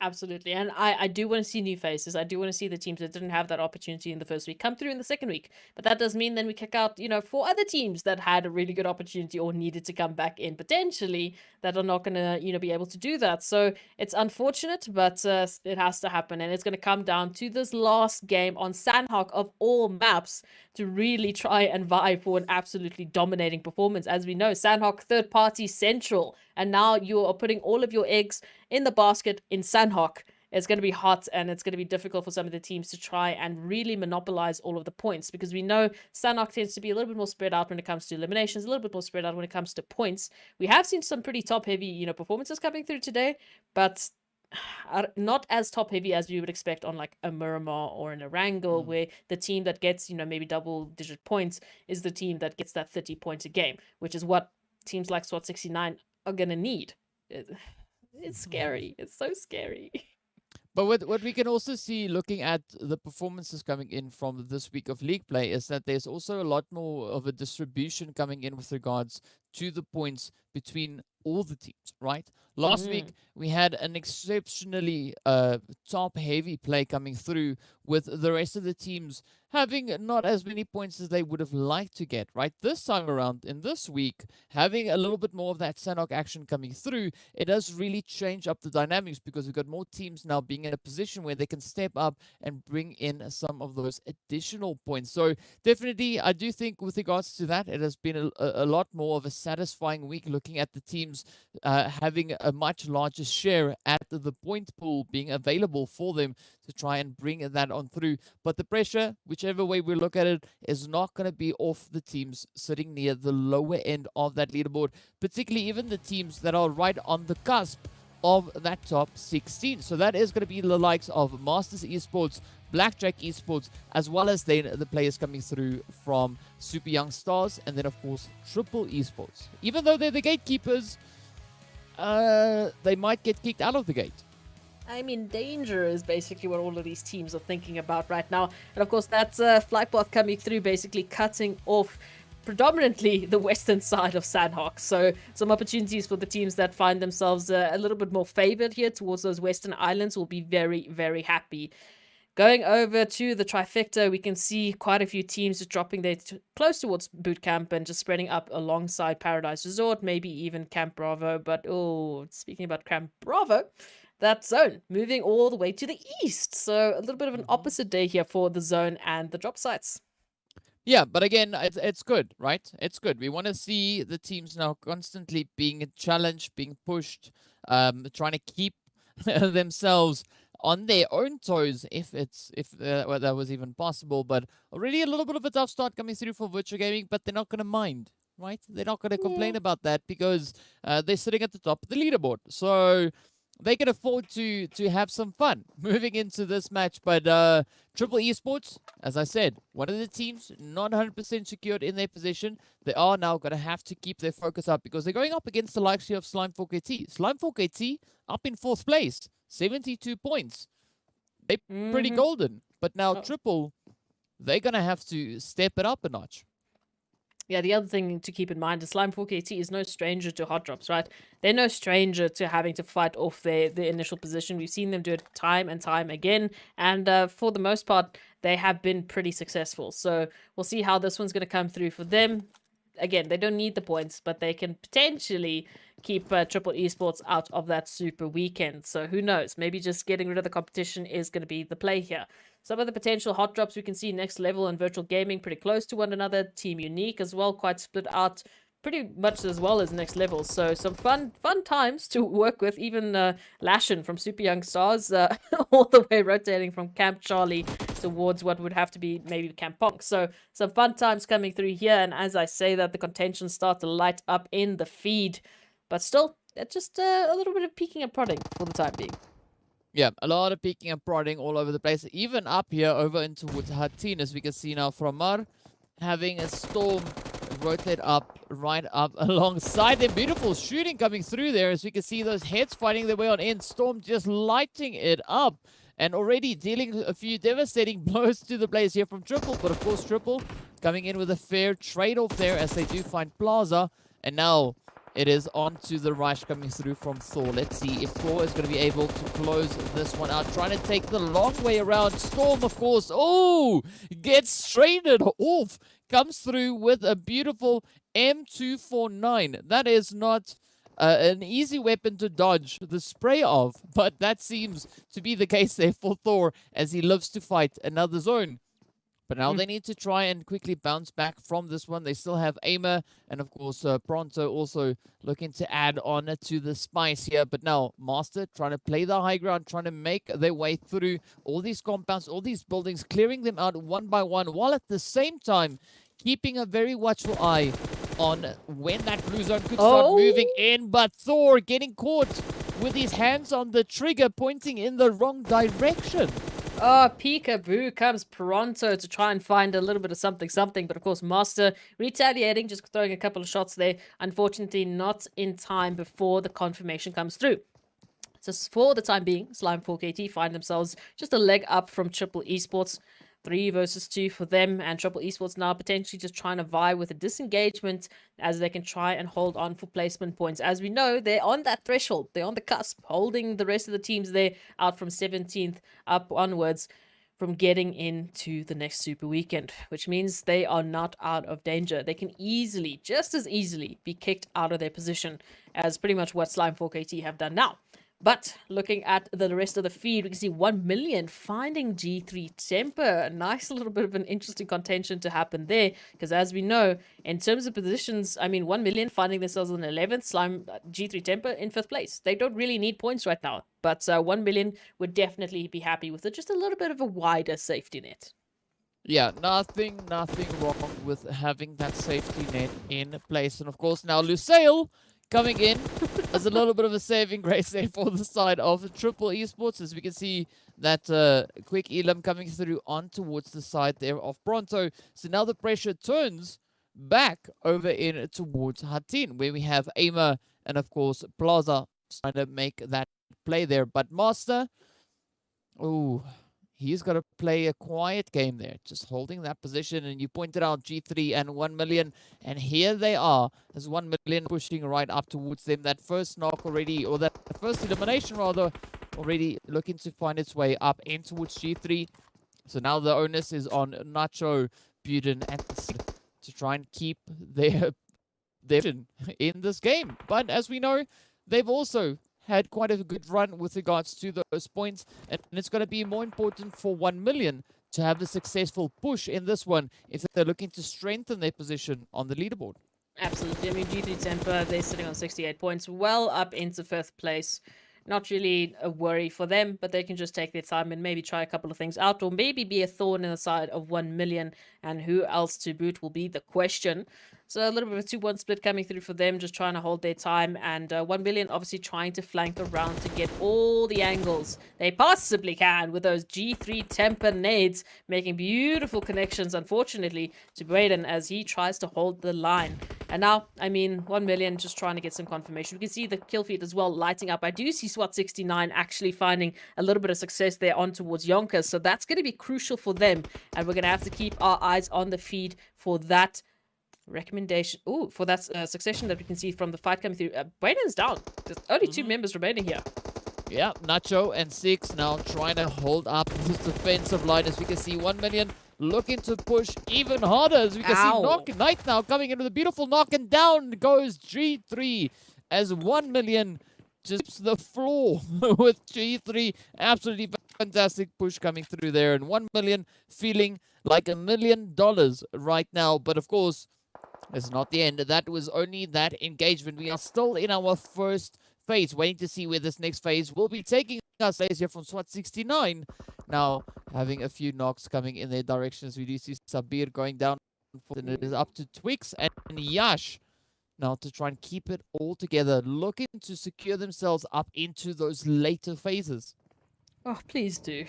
E: Absolutely. And I do want to see new faces. I do want to see the teams that didn't have that opportunity in the first week come through in the second week. But that does mean then we kick out, you know, 4 other teams that had a really good opportunity or needed to come back in potentially that are not going to, you know, be able to do that. So it's unfortunate, but it has to happen. And it's going to come down to this last game on Sanhok of all maps to really try and vie for an absolutely dominating performance. As we know, Sanhok third party central. And now you are putting all of your eggs in the basket in Sanhok. It's going to be hot, and it's going to be difficult for some of the teams to try and really monopolize all of the points, because we know Sanhok tends to be a little bit more spread out when it comes to eliminations, a little bit more spread out when it comes to points. We have seen some pretty top-heavy, you know, performances coming through today, but not as top-heavy as we would expect on like a Miramar or an Erangel, where the team that gets, you know, maybe double-digit points is the team that gets that 30 points a game, which is what teams like SWAT 69 are going to need. It's scary. It's so scary.
D: But what we can also see looking at the performances coming in from this week of league play is that there's also a lot more of a distribution coming in with regards to the points between all the teams, right? Last week, we had an exceptionally top-heavy play coming through with the rest of the teams having not as many points as they would have liked to get, right? This time around, in this week, having a little bit more of that Sanhok action coming through, it does really change up the dynamics because we've got more teams now being in a position where they can step up and bring in some of those additional points. So definitely, I do think with regards to that, it has been a lot more of a satisfying week looking at the teams having a much larger share at the point pool being available for them to try and bring that on through. But the pressure, whichever way we look at it, is not going to be off the teams sitting near the lower end of that leaderboard, particularly even the teams that are right on the cusp of that top 16. So that is going to be the likes of Masters Esports, Blackjack Esports, as well as then the players coming through from Super Young Stars, and then of course Triple Esports. Even though they're the gatekeepers, they might get kicked out of the gate.
E: I mean, danger is basically what all of these teams are thinking about right now. And of course, that's Flightpath coming through, basically cutting off predominantly the western side of Sanhok. So some opportunities for the teams that find themselves a little bit more favored here towards those western islands will be very, very happy. Going over to the trifecta, we can see quite a few teams just dropping there close towards boot camp and just spreading up alongside Paradise Resort, maybe even Camp Bravo. But, oh, speaking about Camp Bravo, that zone moving all the way to the east. So a little bit of an opposite day here for the zone and the drop sites.
D: Yeah, but again, it's good, right? It's good. We want to see the teams now constantly being challenged, being pushed, trying to keep themselves on their own toes, if well, that was even possible. But already a little bit of a tough start coming through for Virtual Gaming, but they're not going to mind, right? They're not going to complain about that because they're sitting at the top of the leaderboard. So they can afford to have some fun moving into this match. But Triple Esports, as I said, one of the teams not 100% secured in their position. They are now going to have to keep their focus up because they're going up against the likes of Slime4KT. Slime4KT up in 4th place, 72 points. They're pretty golden. But now Triple, they're going to have to step it up a notch.
E: Yeah, the other thing to keep in mind is Slime4KT is no stranger to hot drops, right? They're no stranger to having to fight off their initial position. We've seen them do it time and time again. And for the most part, they have been pretty successful. So we'll see how this one's going to come through for them. Again, they don't need the points, but they can potentially keep Triple Esports out of that super weekend. So who knows? Maybe just getting rid of the competition is going to be the play here. Some of the potential hot drops we can see Next Level and Virtual Gaming pretty close to one another. Team Unique as well, quite split out pretty much as well as Next Level. So some fun times to work with. Even Lashin from Super Young Stars all the way rotating from Camp Charlie towards what would have to be maybe Camp Ponk. So some fun times coming through here. And as I say that, the contention start to light up in the feed. But still, it's just a little bit of peeking and prodding for the time being.
D: Yeah, a lot of peeking and prodding all over the place. Even up here over into Hatin, as we can see now from Mar, having a Storm rotate up, right up alongside them. Beautiful shooting coming through there, as we can see those heads fighting their way on in. Storm just lighting it up and already dealing a few devastating blows to the players here from Triple. But of course, Triple coming in with a fair trade-off there as they do find Plaza. And now it is on to the rush coming through from Thor. Let's see if Thor is going to be able to close this one out. Trying to take the long way around. Storm, of course. Oh, gets traded off. Comes through with a beautiful M249. That is not an easy weapon to dodge the spray of, but that seems to be the case there for Thor as he lives to fight another zone. But now they need to try and quickly bounce back from this one. They still have Aimer and, of course, Pronto also looking to add on to the spice here. But now Master trying to play the high ground, trying to make their way through all these compounds, all these buildings, clearing them out one by one, while at the same time keeping a very watchful eye on when that blue zone could start moving in. But Thor getting caught with his hands on the trigger, pointing in the wrong direction.
E: Oh, peekaboo comes Pronto to try and find a little bit of something. But of course, Master retaliating, just throwing a couple of shots there. Unfortunately, not in time before the confirmation comes through. So for the time being, Slime4KT find themselves just a leg up from Triple Esports. 3 versus 2 for them, and Triple Esports now potentially just trying to vie with a disengagement as they can try and hold on for placement points. As we know, they're on that threshold. They're on the cusp, holding the rest of the teams there out from 17th up onwards from getting into the next Super Weekend, which means they are not out of danger. They can easily, just as easily, be kicked out of their position as pretty much what Slime 4KT have done now. But looking at the rest of the feed, we can see 1 million finding G3 Temper. A nice little bit of an interesting contention to happen there. Because as we know, in terms of positions, I mean, 1 million finding themselves in 11th, Slime G3 Temper in 5th place. They don't really need points right now. But 1 million would definitely be happy with it. Just a little bit of a wider safety net.
D: Yeah, nothing wrong with having that safety net in place. And of course, now Lusail coming in as a little bit of a saving grace there for the side of Triple Esports, as we can see that quick Elam coming through on towards the side there of Pronto. So now the pressure turns back over in towards Hatin, where we have Aimer and of course Plaza trying to make that play there. But Master, oh, he's got to play a quiet game there, just holding that position. And you pointed out G3 and 1 million, and here they are as 1 million pushing right up towards them. That first knock already, or that first elimination rather, already looking to find its way up in towards G3. So now the onus is on Nacho, Buden, and Sid to try and keep their in this game. But as we know, they've also had quite a good run with regards to those points, and it's going to be more important for 1 million to have the successful push in this one if they're looking to strengthen their position on the leaderboard.
E: Absolutely. I mean, G3 Temper, they're sitting on 68 points, well up into 5th place. Not really a worry for them, but they can just take their time and maybe try a couple of things out, or maybe be a thorn in the side of 1 million, and who else to boot will be the question. So a little bit of a 2-1 split coming through for them, just trying to hold their time, and 1 million obviously trying to flank around to get all the angles they possibly can with those G3 Temper nades, making beautiful connections, unfortunately, to Braden as he tries to hold the line. And now, I mean, 1 million just trying to get some confirmation. We can see the kill feed as well lighting up. I do see SWAT 69 actually finding a little bit of success there on towards YONKOUS, so that's going to be crucial for them, and we're going to have to keep our eyes on the feed for that recommendation. Oh, for that succession that we can see from the fight coming through. Braden's down. There's only 2 members remaining here.
D: Yeah, Nacho and Six now trying to hold up this defensive line, as we can see 1 million looking to push even harder, as we can see Knock Knight now coming into the beautiful knock, and down goes G3 as 1 million just the floor with G3. Absolutely fantastic push coming through there, and 1 million feeling like $1 million right now. But of course, it's not the end. That was only that engagement. We are still in our first phase, waiting to see where this next phase will be taking us. Here from SWAT 69 now having a few knocks coming in their directions. We do see Sabir going down, and it is up to Twix and Yash now to try and keep it all together, looking to secure themselves up into those later phases.
E: Oh, please do.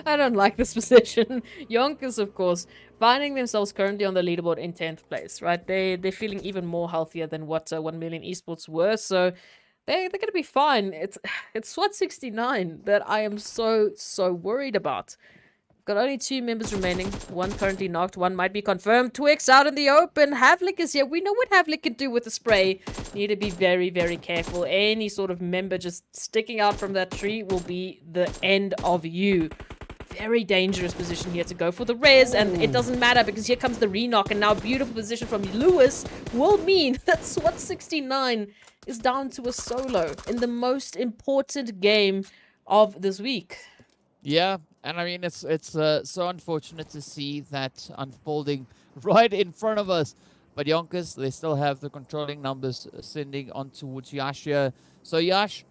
E: I don't like this position. YONKOUS, of course, finding themselves currently on the leaderboard in 10th place, right? They're feeling even more healthier than what 1 million esports were, so they're going to be fine. It's SWAT 69 that I am so worried about. Got only 2 members remaining. 1 currently knocked. 1 might be confirmed. Twix out in the open. Havlik is here. We know what Havlik can do with the spray. Need to be very careful. Any sort of member just sticking out from that tree will be the end of you. Very dangerous position here to go for the res, and it doesn't matter because here comes the re-knock, and now a beautiful position from Lewis will mean that SWAT 69 is down to a solo in the most important game of this week.
D: Yeah, and I mean, it's so unfortunate to see that unfolding right in front of us. But YONKOUS, they still have the controlling numbers sending on towards Yash here. So Yash,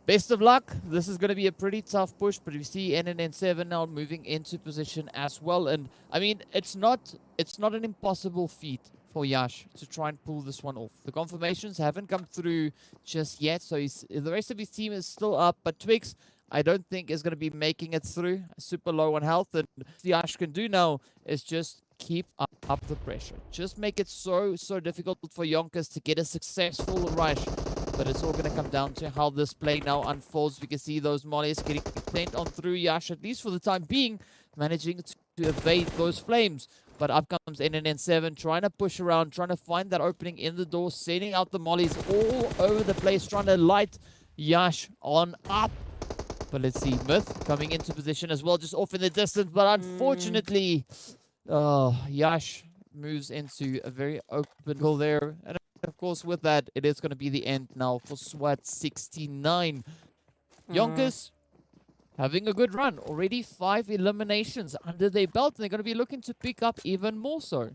D: best of luck. This is going to be a pretty tough push, but we see NNN7 now moving into position as well. And I mean, it's not an impossible feat for Yash to try and pull this one off. The confirmations haven't come through just yet, so the rest of his team is still up. But Twix, I don't think is going to be making it through. Super low on health, and what Yash can do now is just keep up the pressure. Just make it so difficult for YONKOUS to get a successful rush. But it's all going to come down to how this play now unfolds. We can see those mollies getting sent on through Yash, at least for the time being, managing to evade those flames. But up comes NNN7, trying to push around, trying to find that opening in the door, sending out the mollies all over the place, trying to light Yash on up. But let's see, Myth coming into position as well, just off in the distance. But unfortunately, Yash moves into a very open goal there. And of course, with that, it is going to be the end now for SWAT 69. YONKOUS having a good run. Already 5 eliminations under their belt. And they're going to be looking to pick up even more so.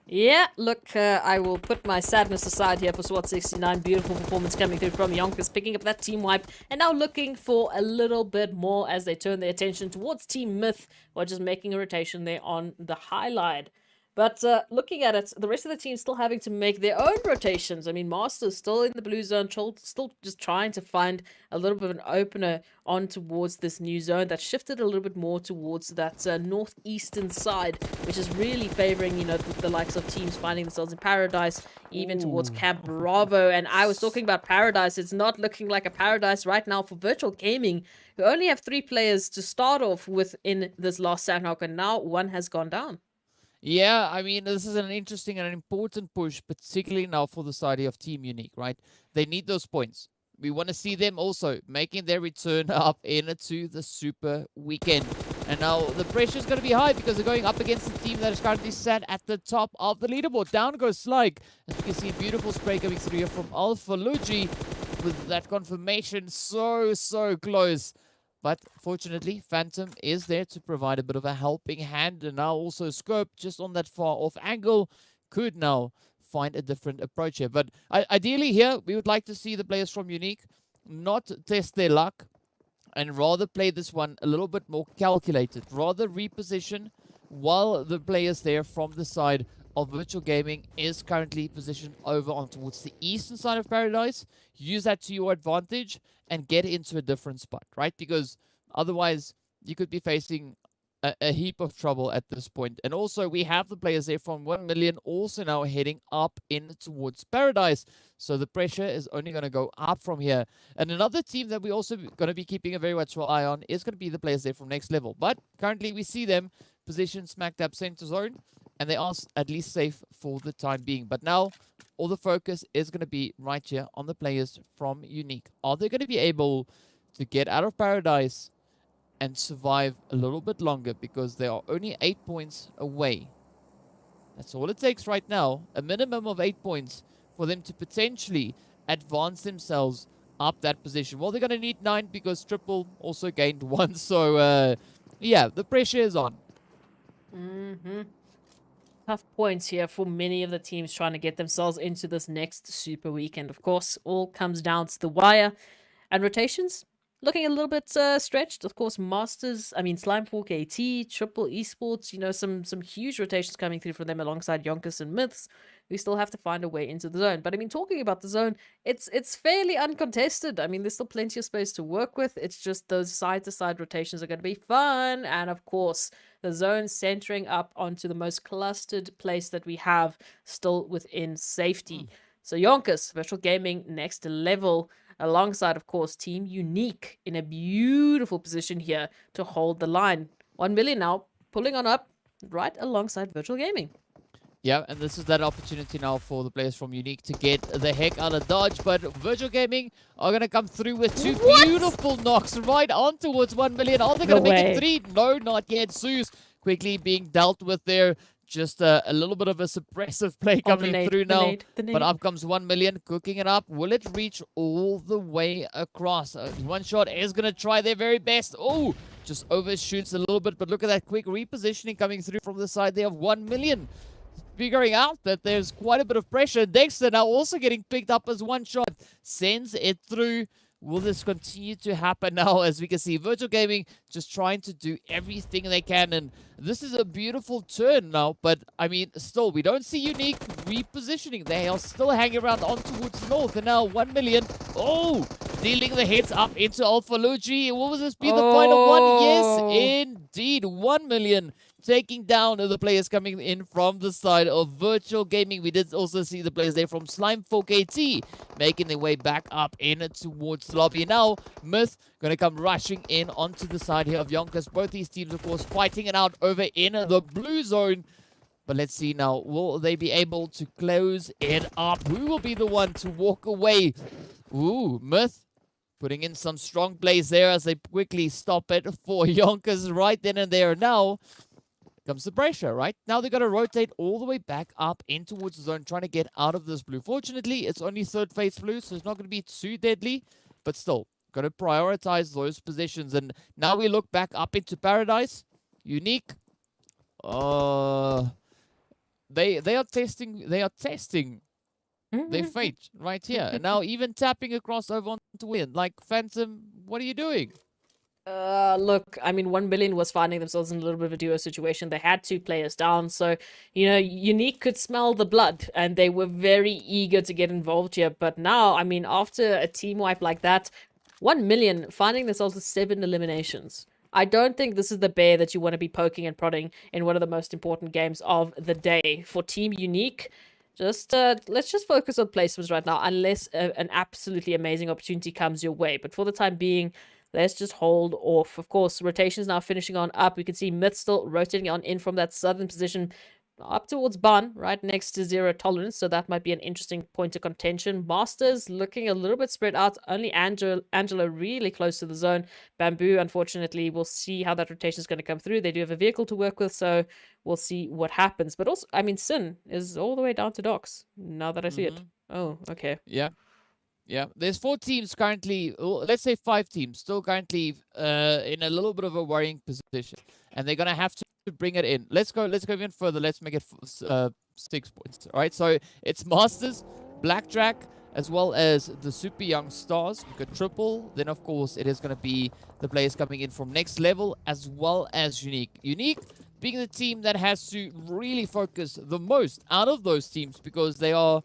E: Yeah, look, I will put my sadness aside here for SWAT 69. Beautiful performance coming through from YONKOUS, picking up that team wipe, and now looking for a little bit more as they turn their attention towards Team Myth, while just making a rotation there on the highlight. But looking at it, the rest of the team still having to make their own rotations. I mean, Master's still in the blue zone, still just trying to find a little bit of an opener on towards this new zone that shifted a little bit more towards that northeastern side, which is really favoring, you know, the likes of teams finding themselves in Paradise, even towards Cab Bravo. And I was talking about Paradise. It's not looking like a Paradise right now for Virtual Gaming, who only have 3 players to start off with in this last Sanhok, and now 1 has gone down.
D: Yeah, I mean, this is an interesting and an important push, particularly now for the side of Team Unique, right? They need those points. We want to see them also making their return up into the Super Weekend. And now the pressure is going to be high because they're going up against the team that is currently sat at the top of the leaderboard. Down goes Slug. As you can see, a beautiful spray coming through here from Alpha Luigi with that confirmation so close. But fortunately, Phantom is there to provide a bit of a helping hand. And now also Scope, just on that far off angle, could now find a different approach here. But ideally here, we would like to see the players from Unique not test their luck and rather play this one a little bit more calculated. Rather reposition while the players there from the side of Virtual Gaming is currently positioned over on towards the eastern side of Paradise. Use that to your advantage and get into a different spot, right? Because otherwise you could be facing a heap of trouble at this point. And also we have the players there from 1 million also now heading up in towards Paradise. So the pressure is only going to go up from here. And another team that we also going to be keeping a very watchful eye on is going to be the players there from Next Level. But currently we see them positioned smack dab center zone, and they are at least safe for the time being. But now all the focus is going to be right here on the players from Unique. Are they going to be able to get out of Paradise and survive a little bit longer, because they are only 8 points away? That's all it takes right now, a minimum of 8 points for them to potentially advance themselves up that position. Well, they're going to need 9 because Triple also gained 1. So, yeah, the pressure is on.
E: Tough points here for many of the teams trying to get themselves into this next Super Weekend. Of course, all comes down to the wire. And rotations, looking a little bit stretched. Of course, Masters, Slimefork AT, Triple Esports, you know, some huge rotations coming through from them alongside YONKOUS and Myths. We still have to find a way into the zone. But I mean, talking about the zone, it's fairly uncontested. I mean, there's still plenty of space to work with. It's just those side-to-side rotations are going to be fun. And of course, the zone centering up onto the most clustered place that we have, still within safety. So YONKOUS, Virtual Gaming, Next Level, alongside, of course, Team Unique in a beautiful position here to hold the line. 1 million now, pulling on up right alongside Virtual Gaming.
D: Yeah, and this is that opportunity now for the players from Unique to get the heck out of Dodge. But Virtual Gaming are going to come through with 2 beautiful knocks right on towards 1 million. Are they going to make it 3? No, not yet. Zeus quickly being dealt with there. Just a little bit of a suppressive play coming through now. But up comes 1 million, cooking it up. Will it reach all the way across? One shot is going to try their very best. Oh, just overshoots a little bit. But look at that quick repositioning coming through from the side there of 1 million. Figuring out that there's quite a bit of pressure. Dexter now also getting picked up as one shot. Sends it through. Will this continue to happen now? As we can see, Virtual Gaming just trying to do everything they can. And this is a beautiful turn now. But, I mean, still, we don't see Unique repositioning. They are still hanging around on towards the north. And now 1 million. Oh, dealing the hits up into Alpha Luigi. Will this be the final one? Yes, indeed. 1 million taking down the players coming in from the side of Virtual Gaming. We did also see the players there from Slime 4KT making their way back up in towards the lobby. Now, Myth going to come rushing in onto the side here of YONKOUS. Both these teams, of course, fighting it out over in the blue zone. But let's see now, will they be able to close it up? Who will be the one to walk away? Ooh, Myth putting in some strong plays there as they quickly stop it for YONKOUS right then and there. Now comes the pressure, right? Now they've got to rotate all the way back up in towards the zone, trying to get out of this blue. Fortunately, it's only third phase blue, so it's not going to be too deadly. But still, got to prioritize those positions. And now we look back up into Paradise. Unique. They are testing their fate right here. And now even tapping across over onto win. Like, Phantom, what are you doing?
E: Look, I mean, 1 million was finding themselves in a little bit of a duo situation. They had 2 players down, so, you know, Unique could smell the blood, and they were very eager to get involved here. But now, I mean, after a team wipe like that, 1 million finding themselves with 7 eliminations. I don't think this is the bear that you want to be poking and prodding in one of the most important games of the day. For Team Unique, let's just focus on placements right now, unless an absolutely amazing opportunity comes your way. But for the time being, let's just hold off. Of course, rotations now finishing on up. We can see Myth still rotating on in from that southern position up towards Ban, right next to Zero Tolerance. So that might be an interesting point of contention. Masters looking a little bit spread out. Only Angela really close to the zone. Bamboo, unfortunately, we'll see how that rotation is going to come through. They do have a vehicle to work with, so we'll see what happens. But also, I mean, Sin is all the way down to docks, now that I see it. Oh, okay.
D: Yeah. Yeah, there's 4 teams currently, let's say 5 teams, still currently in a little bit of a worrying position. And they're going to have to bring it in. Let's go even further. Let's make it 6 points. All right, so it's Masters, Blackjack, as well as the Super Young Stars. We've got Triple. Then, of course, it is going to be the players coming in from Next Level, as well as Unique. Unique being the team that has to really focus the most out of those teams, because they are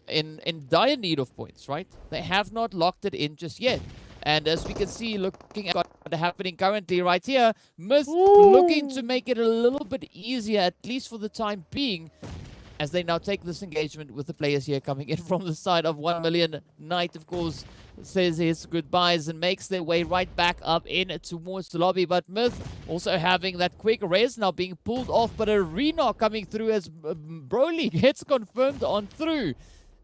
D: in dire need of points, right? They have not locked it in just yet. And as we can see, looking at what's happening currently right here, Myth looking to make it a little bit easier, at least for the time being, as they now take this engagement with the players here coming in from the side of 1 million. Knight, of course, says his goodbyes and makes their way right back up in towards the lobby. But Myth also having that quick res now being pulled off, but a re-knock coming through as Broly gets confirmed on through.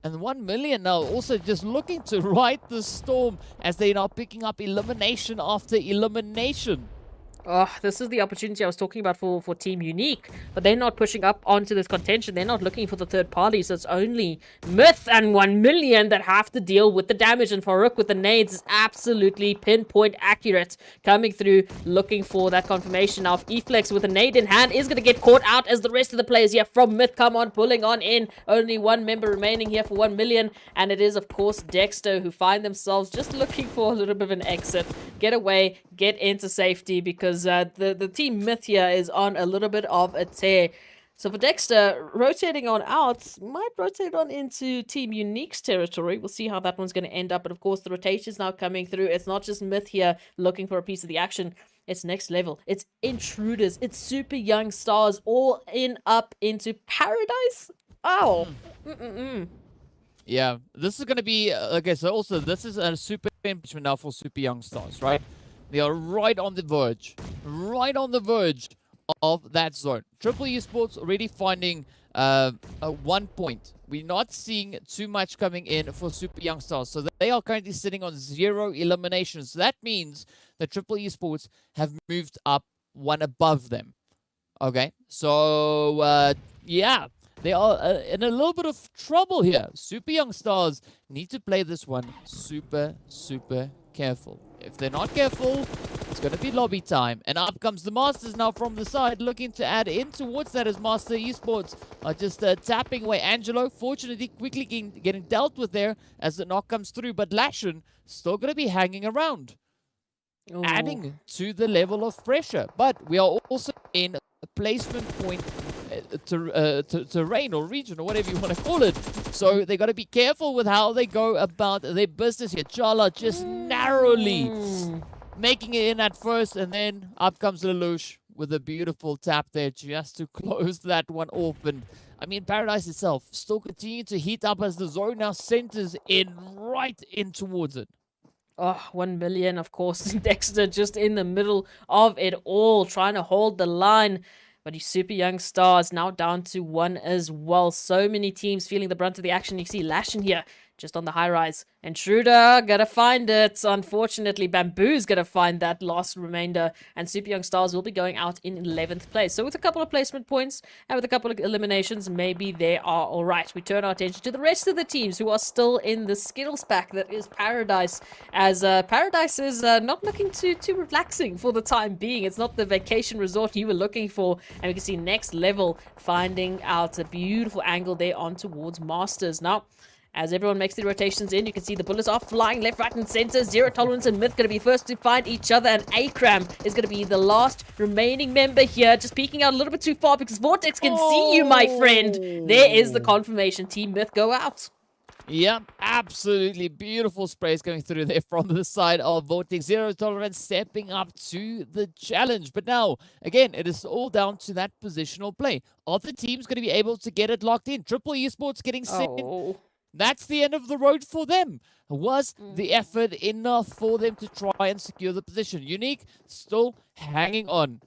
D: And 1 million now also just looking to ride the storm as they are now picking up elimination after elimination.
E: Oh, this is the opportunity I was talking about for Team Unique, but they're not pushing up onto this contention. They're not looking for the third parties. It's only Myth and 1 million that have to deal with the damage, and Farouk with the nades is absolutely pinpoint accurate, coming through, looking for that confirmation. Now, if Eflex with a nade in hand is going to get caught out as the rest of the players here from Myth come on, pulling on in. Only 1 member remaining here for 1 million, and it is, of course, Dexter, who find themselves just looking for a little bit of an exit, get away, get into safety, because the Team Myth here is on a little bit of a tear. So for Dexter, rotating on out, might rotate on into Team Unique's territory. We'll see how that one's going to end up. But of course, the rotation's now coming through. It's not just Myth here looking for a piece of the action. It's Next Level. It's Intruders. It's Super Young Stars all in up into Paradise. Oh.
D: Yeah, this is going to be, okay, so also this is a super championship now for Super Young Stars, right? They are right on the verge of that zone. Triple Esports already finding 1 point. We're not seeing too much coming in for Super Young Stars. So they are currently sitting on 0 eliminations. So that means that Triple Esports have moved up 1 above them. Okay, so yeah, they are in a little bit of trouble here. Super Young Stars need to play this one super careful. If they're not careful, it's going to be lobby time. And up comes the Masters now from the side, looking to add in towards that as Master Esports are just tapping away. Angelo, fortunately, quickly getting dealt with there as the knock comes through. But Lashin still going to be hanging around, adding to the level of pressure. But we are also in a placement point terrain or region or whatever you want to call it. So they got to be careful with how they go about their business here. Chala just narrowly making it in at first, and then up comes Lelouch with a beautiful tap there just to close that one off. And I mean, Paradise itself still continue to heat up as the zone now centers in right in towards it.
E: Oh, 1 million, of course. Dexter just in the middle of it all, trying to hold the line. But his super young stars now down to 1 as well. So many teams feeling the brunt of the action. You see Lashin here, just on the high rise. Intruder, gotta find it. Unfortunately, Bamboo's gonna find that last remainder. And Super Young Stars will be going out in 11th place. So with a couple of placement points and with a couple of eliminations, maybe they are alright. We turn our attention to the rest of the teams who are still in the Skittles pack. That is Paradise. As Paradise is not looking too relaxing for the time being. It's not the vacation resort you were looking for. And we can see Next Level finding out a beautiful angle there on towards Masters. Now, as everyone makes the rotations in, you can see the bullets are flying left, right, and center. Zero Tolerance and Myth going to be first to find each other, and Akram is going to be the last remaining member here. Just peeking out a little bit too far because Vortex can see you, my friend. There is the confirmation. Team Myth go out.
D: Yeah, absolutely beautiful sprays going through there from the side of Vortex. Zero Tolerance stepping up to the challenge. But now, again, it is all down to that positional play. Are the teams going to be able to get it locked in? Triple Esports getting second. That's the end of the road for them. Was the effort enough for them to try and secure the position? Unique still hanging on,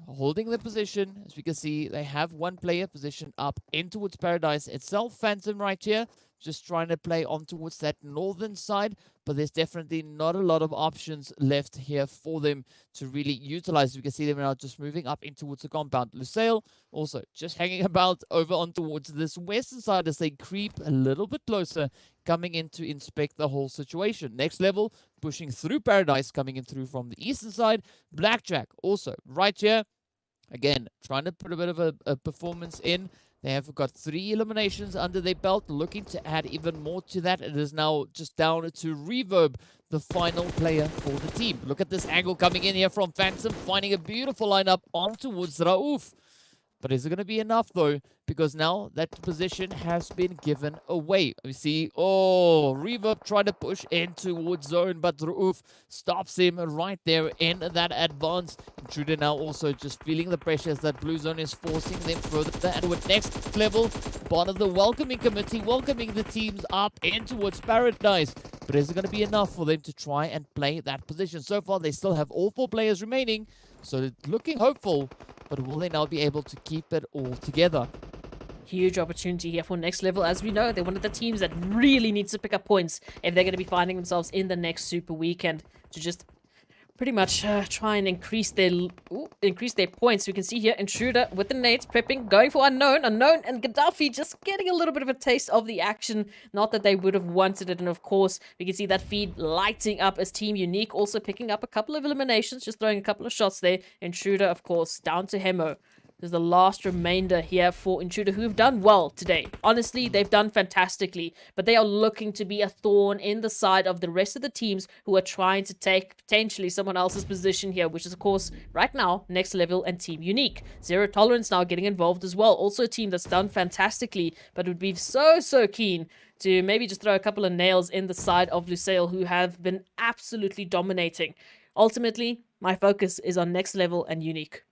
D: holding the position. As we can see, they have one player positioned up in towards Paradise itself. Phantom right here, just trying to play on towards that northern side, but there's definitely not a lot of options left here for them to really utilize. We can see them now just moving up in towards the compound. Lusail also just hanging about over on towards this western side as they creep a little bit closer, coming in to inspect the whole situation. Next Level pushing through Paradise, coming in through from the eastern side. Blackjack also right here, again trying to put a bit of a performance in. They have got 3 eliminations under their belt, looking to add even more to that. It is now just down to Reverb, the final player for the team. Look at this angle coming in here from Phantom, finding a beautiful lineup on towards Raouf. But is it going to be enough, though? Because now that position has been given away. We see, Reverb trying to push in towards zone, but Raouf stops him right there in that advance. Intruder now also just feeling the pressures that Blue Zone is forcing them further. And with Next Level, part of the welcoming committee, welcoming the teams up in towards Paradise. But is it going to be enough for them to try and play that position? So far, they still have all 4 players remaining, so it's looking hopeful. But will they now be able to keep it all together?
E: Huge opportunity here for Next Level. As we know, they're one of the teams that really needs to pick up points if they're going to be finding themselves in the next Super Weekend to just pretty much try and increase their points. We can see here Intruder with the nades prepping, going for Unknown, and Gaddafi just getting a little bit of a taste of the action. Not that they would have wanted it. And of course, we can see that feed lighting up as Team Unique also picking up a couple of eliminations, just throwing a couple of shots there. Intruder, of course, down to Hemo. There's the last remainder here for Intruder, who have done well today. Honestly, they've done fantastically, but they are looking to be a thorn in the side of the rest of the teams who are trying to take potentially someone else's position here, which is, of course, right now, Next Level and Team Unique. Zero Tolerance now getting involved as well. Also a team that's done fantastically, but would be so keen to maybe just throw a couple of nails in the side of Lusail, who have been absolutely dominating. Ultimately, my focus is on Next Level and Unique.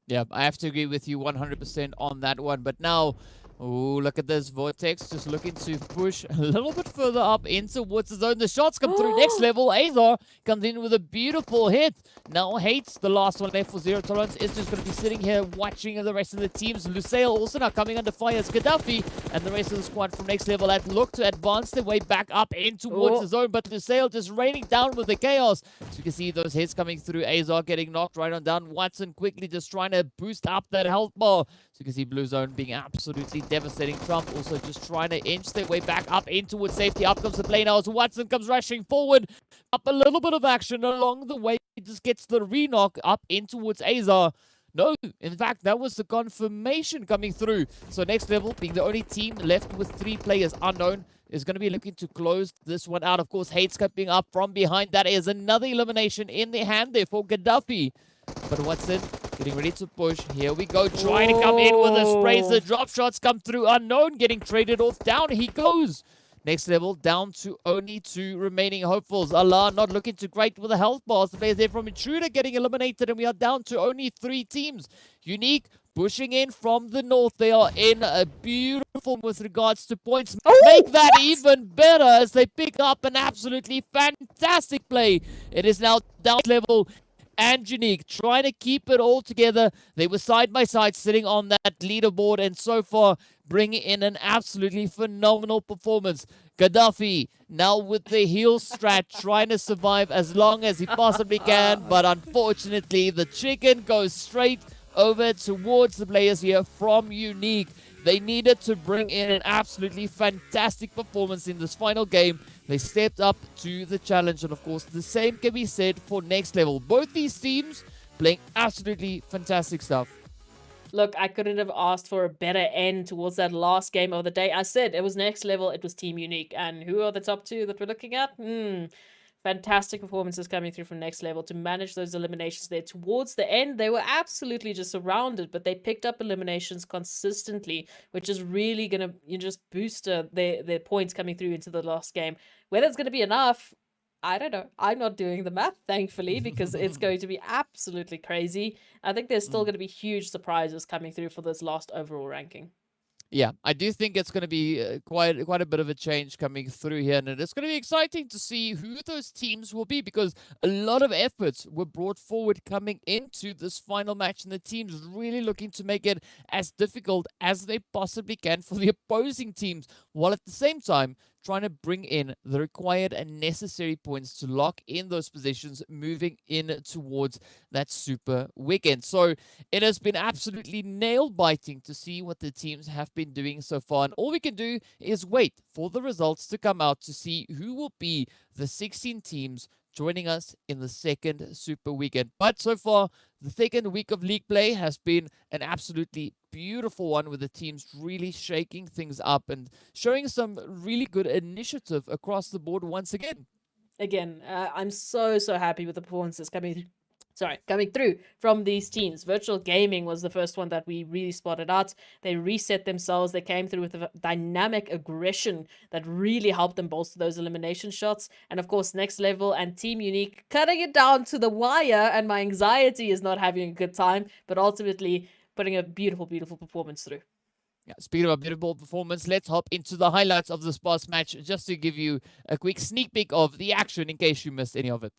D: Yeah, I have to agree with you 100% on that one. But now, look at this. Vortex just looking to push a little bit further up in towards the zone. The shots come through. Next Level. Azar comes in with a beautiful hit. Now Hates, the last one left for Zero Tolerance, is just going to be sitting here watching the rest of the teams. Lusail also now coming under fire as Gaddafi and the rest of the squad from Next Level had looked to advance their way back up in towards the zone. But Lusail just raining down with the chaos. So you can see those hits coming through. Azar getting knocked right on down. Watson quickly just trying to boost up that health bar. So you can see Blue Zone being absolutely devastating. Trump also just trying to inch their way back up in towards safety. Up comes the play now as Watson comes rushing forward. Up a little bit of action along the way. He just gets the re-knock up in towards Azar. No, in fact, that was the confirmation coming through. So Next Level, being the only team left with 3 players. Unknown is going to be looking to close this one out. Of course, Hate scoping up from behind. That is another elimination in the hand there for Gaddafi. But Watson getting ready to push. Here we go. Trying to come in with a sprays. The drop shots come through. Unknown getting traded off. Down he goes. Next Level down to only 2 remaining hopefuls. Allah not looking too great with the health bars. The players there from Intruder getting eliminated, and we are down to only 3 teams. Unique pushing in from the north. They are in a beautiful with regards to points. Make that even better as they pick up an absolutely fantastic play. It is now down level and Unique trying to keep it all together. They were side by side sitting on that leaderboard, and so far bringing in an absolutely phenomenal performance. Gaddafi now with the heel strat trying to survive as long as he possibly can, but unfortunately the chicken goes straight over towards the players here from Unique. They needed to bring in an absolutely fantastic performance in this final game. They stepped up to the challenge, and of course the same can be said for Next Level. Both these teams playing absolutely fantastic stuff.
E: Look, I couldn't have asked for a better end towards that last game of the day. I said it was Next Level, it was Team Unique. And who are the top 2 that we're looking at? Fantastic performances coming through from Next Level to manage those eliminations there. Towards the end, they were absolutely just surrounded, but they picked up eliminations consistently, which is really going to just boost their points coming through into the last game. Whether it's going to be enough, I don't know. I'm not doing the math, thankfully, because it's going to be absolutely crazy. I think there's still going to be huge surprises coming through for this last overall ranking.
D: Yeah, I do think it's going to be quite a bit of a change coming through here, and it's going to be exciting to see who those teams will be, because a lot of efforts were brought forward coming into this final match, and the teams really looking to make it as difficult as they possibly can for the opposing teams, while at the same time trying to bring in the required and necessary points to lock in those positions moving in towards that super weekend. So it has been absolutely nail-biting to see what the teams have been doing so far, and all we can do is wait for the results to come out to see who will be the 16 teams joining us in the second super weekend. But so far, the second week of league play has been an absolutely beautiful one, with the teams really shaking things up and showing some really good initiative across the board once again.
E: I'm so happy with the performances coming through from these teams. Virtual Gaming was the first one that we really spotted out. They reset themselves. They came through with a dynamic aggression that really helped them bolster those elimination shots. And of course, Next Level and Team Unique cutting it down to the wire, and my anxiety is not having a good time, but ultimately putting a beautiful performance through.
D: Yeah, speaking of a beautiful performance, let's hop into the highlights of this past match just to give you a quick sneak peek of the action in case you missed any of it.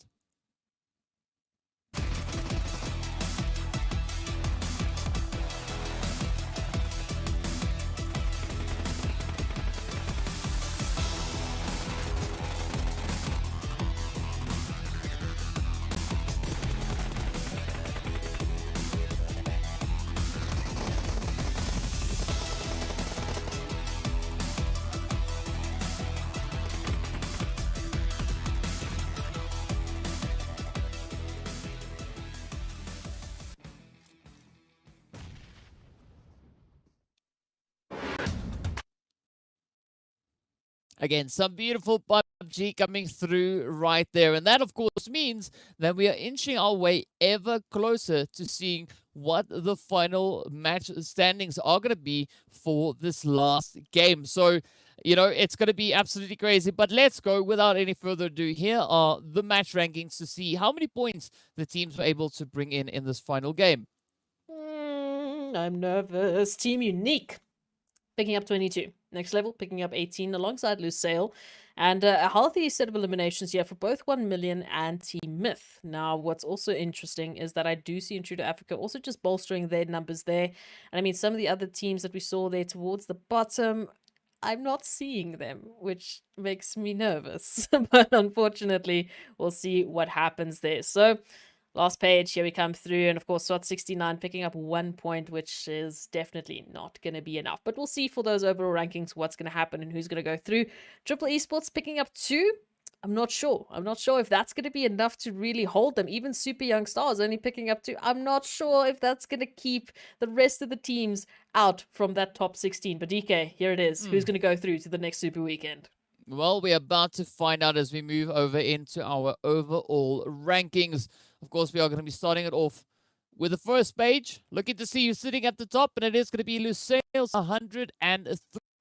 D: Again, some beautiful PUBG coming through right there. And that, of course, means that we are inching our way ever closer to seeing what the final match standings are going to be for this last game. So, you know, it's going to be absolutely crazy. But let's go without any further ado. Here are the match rankings to see how many points the teams were able to bring in this final game.
E: I'm nervous. Team Unique picking up 22. Next Level picking up 18 alongside Lusail. And a healthy set of eliminations here for both 1 million and Team Myth. Now, what's also interesting is that I do see Intruder Africa also just bolstering their numbers there. And I mean, some of the other teams that we saw there towards the bottom, I'm not seeing them, which makes me nervous. But unfortunately, we'll see what happens there. So, last page, here we come through, and of course SWAT 69 picking up 1 point, which is definitely not going to be enough. But we'll see for those overall rankings what's going to happen and who's going to go through. Triple Esports picking up 2. I'm not sure. I'm not sure if that's going to be enough to really hold them. Even Super Young Stars only picking up 2. I'm not sure if that's going to keep the rest of the teams out from that top 16. But DK, here it is. Who's going to go through to the next Super Weekend?
D: Well, we're about to find out as we move over into our overall rankings. Of course, we are going to be starting it off with the first page. Looking to see you sitting at the top, and it is going to be Lusail's 103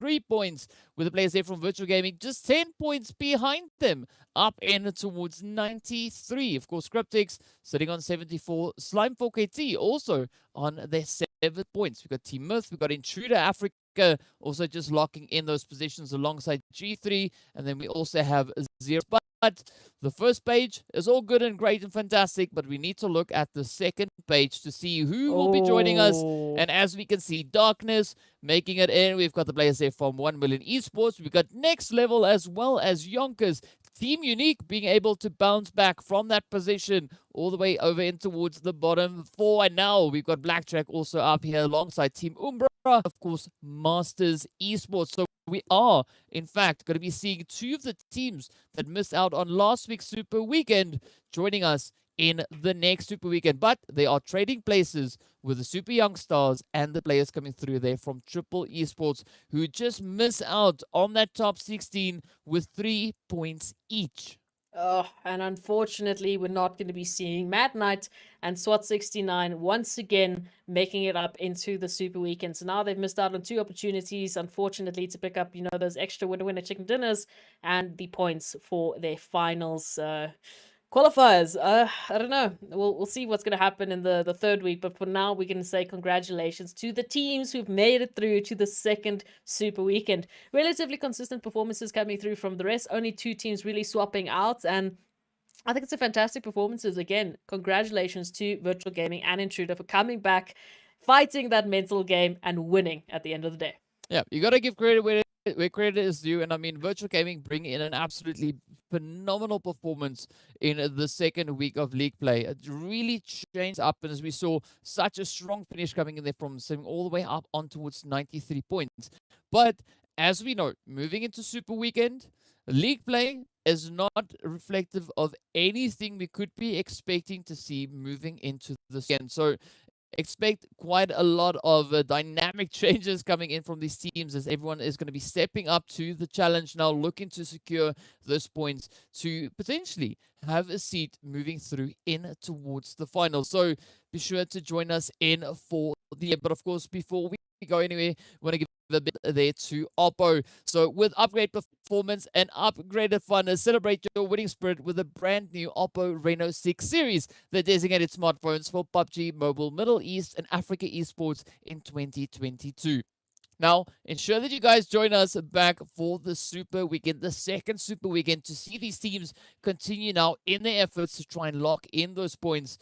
D: 3 points, with the players there from Virtual Gaming just 10 points behind them, up in towards 93. Of course, Cryptics sitting on 74. Slime 4KT also on their 7 points. We've got Team Myth, we've got Intruder Africa also just locking in those positions alongside G3, and then we also have Zero. But the first page is all good and great and fantastic, but we need to look at the second page to see who will be joining us. And as we can see, Darkness making it in. We've got the players there from 1 Million Esports. We've got Next Level as well as YONKOUS. Team Unique being able to bounce back from that position all the way over in towards the bottom 4. And now we've got Blackjack also up here alongside Team Umbra. Of course, Masters Esports. So we are, in fact, going to be seeing 2 of the teams that missed out on last week's Super Weekend joining us in the next Super Weekend. But they are trading places with the Super Young Stars and the players coming through there from Triple Esports, who just miss out on that top 16 with 3 points each.
E: Oh, and unfortunately, we're not going to be seeing Mad Knight and SWAT 69 once again making it up into the Super Weekend. So now they've missed out on 2 opportunities, unfortunately, to pick up, those extra winner chicken dinners and the points for their finals qualifiers. I don't know. We'll see what's going to happen in the third week. But for now, we can say congratulations to the teams who've made it through to the second Super Weekend. Relatively consistent performances coming through from the rest. Only 2 teams really swapping out. And I think it's a fantastic performances. Again, congratulations to Virtual Gaming and Intruder for coming back, fighting that mental game and winning at the end of the day.
D: Yeah, you got to give credit where credit is due. And I mean, Virtual Gaming bring in an absolutely phenomenal performance in the second week of league play. It really changed up, and as we saw, such a strong finish coming in there from 7 all the way up on towards 93 points. But as we know, moving into Super Weekend, league play is not reflective of anything we could be expecting to see moving into the weekend. So expect quite a lot of dynamic changes coming in from these teams, as everyone is going to be stepping up to the challenge now, looking to secure those points to potentially have a seat moving through in towards the final. So be sure to join us in for the end. But of course, before we go anywhere, we want to give a bit there to Oppo. So with upgrade performance and upgraded fun, celebrate your winning spirit with a brand new Oppo Reno 6 series, the designated smartphones for PUBG Mobile Middle East and Africa esports in 2022. Now, ensure that you guys join us back for the Super Weekend, the second Super Weekend, to see these teams continue now in their efforts to try and lock in those points,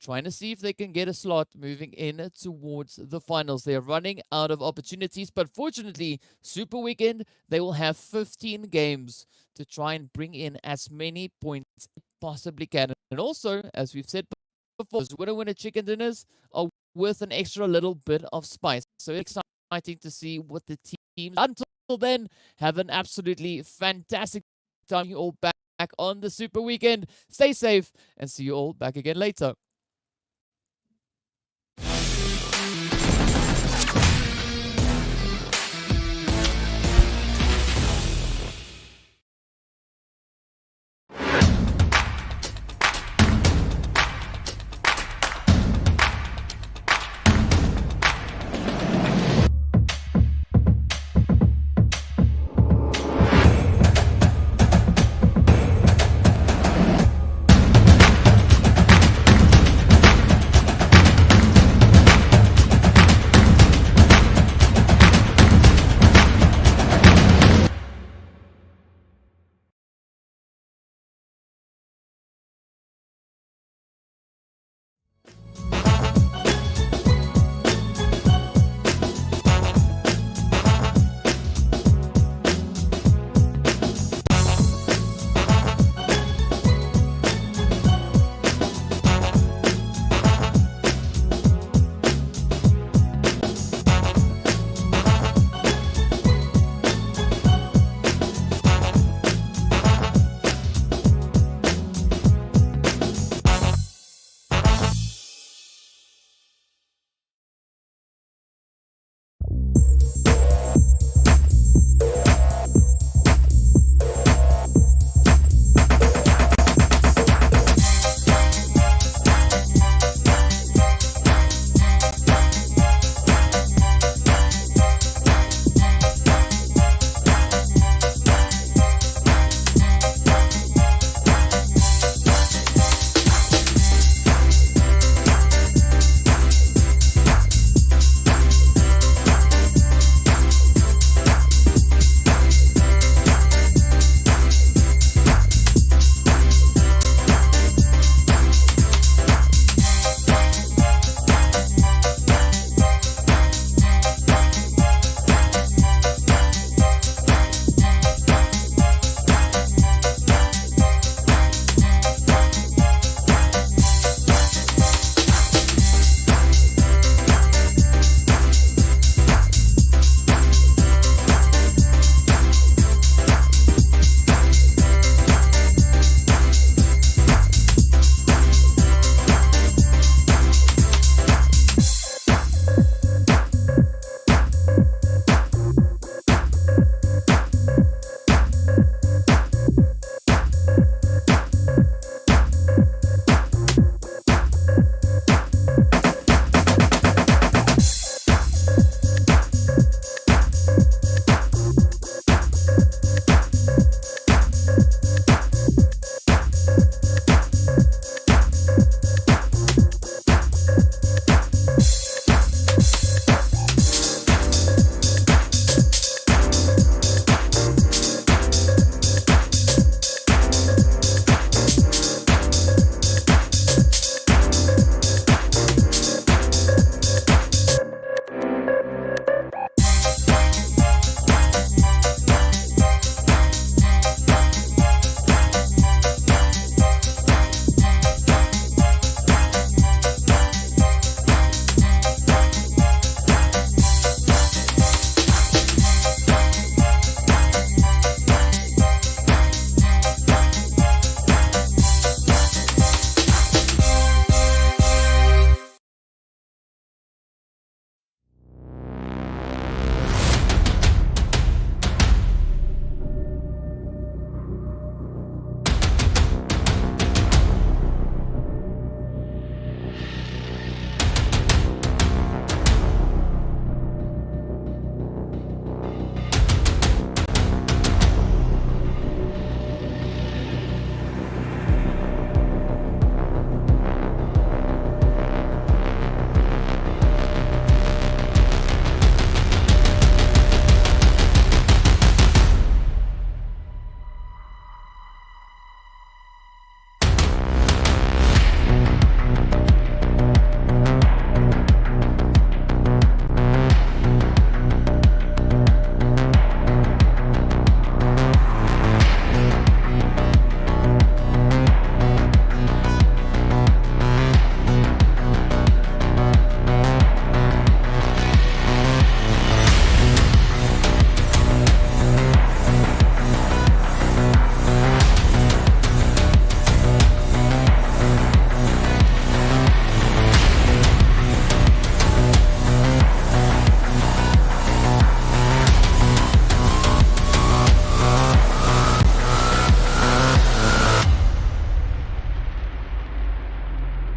D: trying to see if they can get a slot moving in towards the finals. They're running out of opportunities, but fortunately, Super Weekend, they will have 15 games to try and bring in as many points as possibly can. And also, as we've said before, those winner chicken dinners are worth an extra little bit of spice. So exciting to see what the teams, until then, have an absolutely fantastic time. You all back on the Super Weekend. Stay safe and see you all back again later.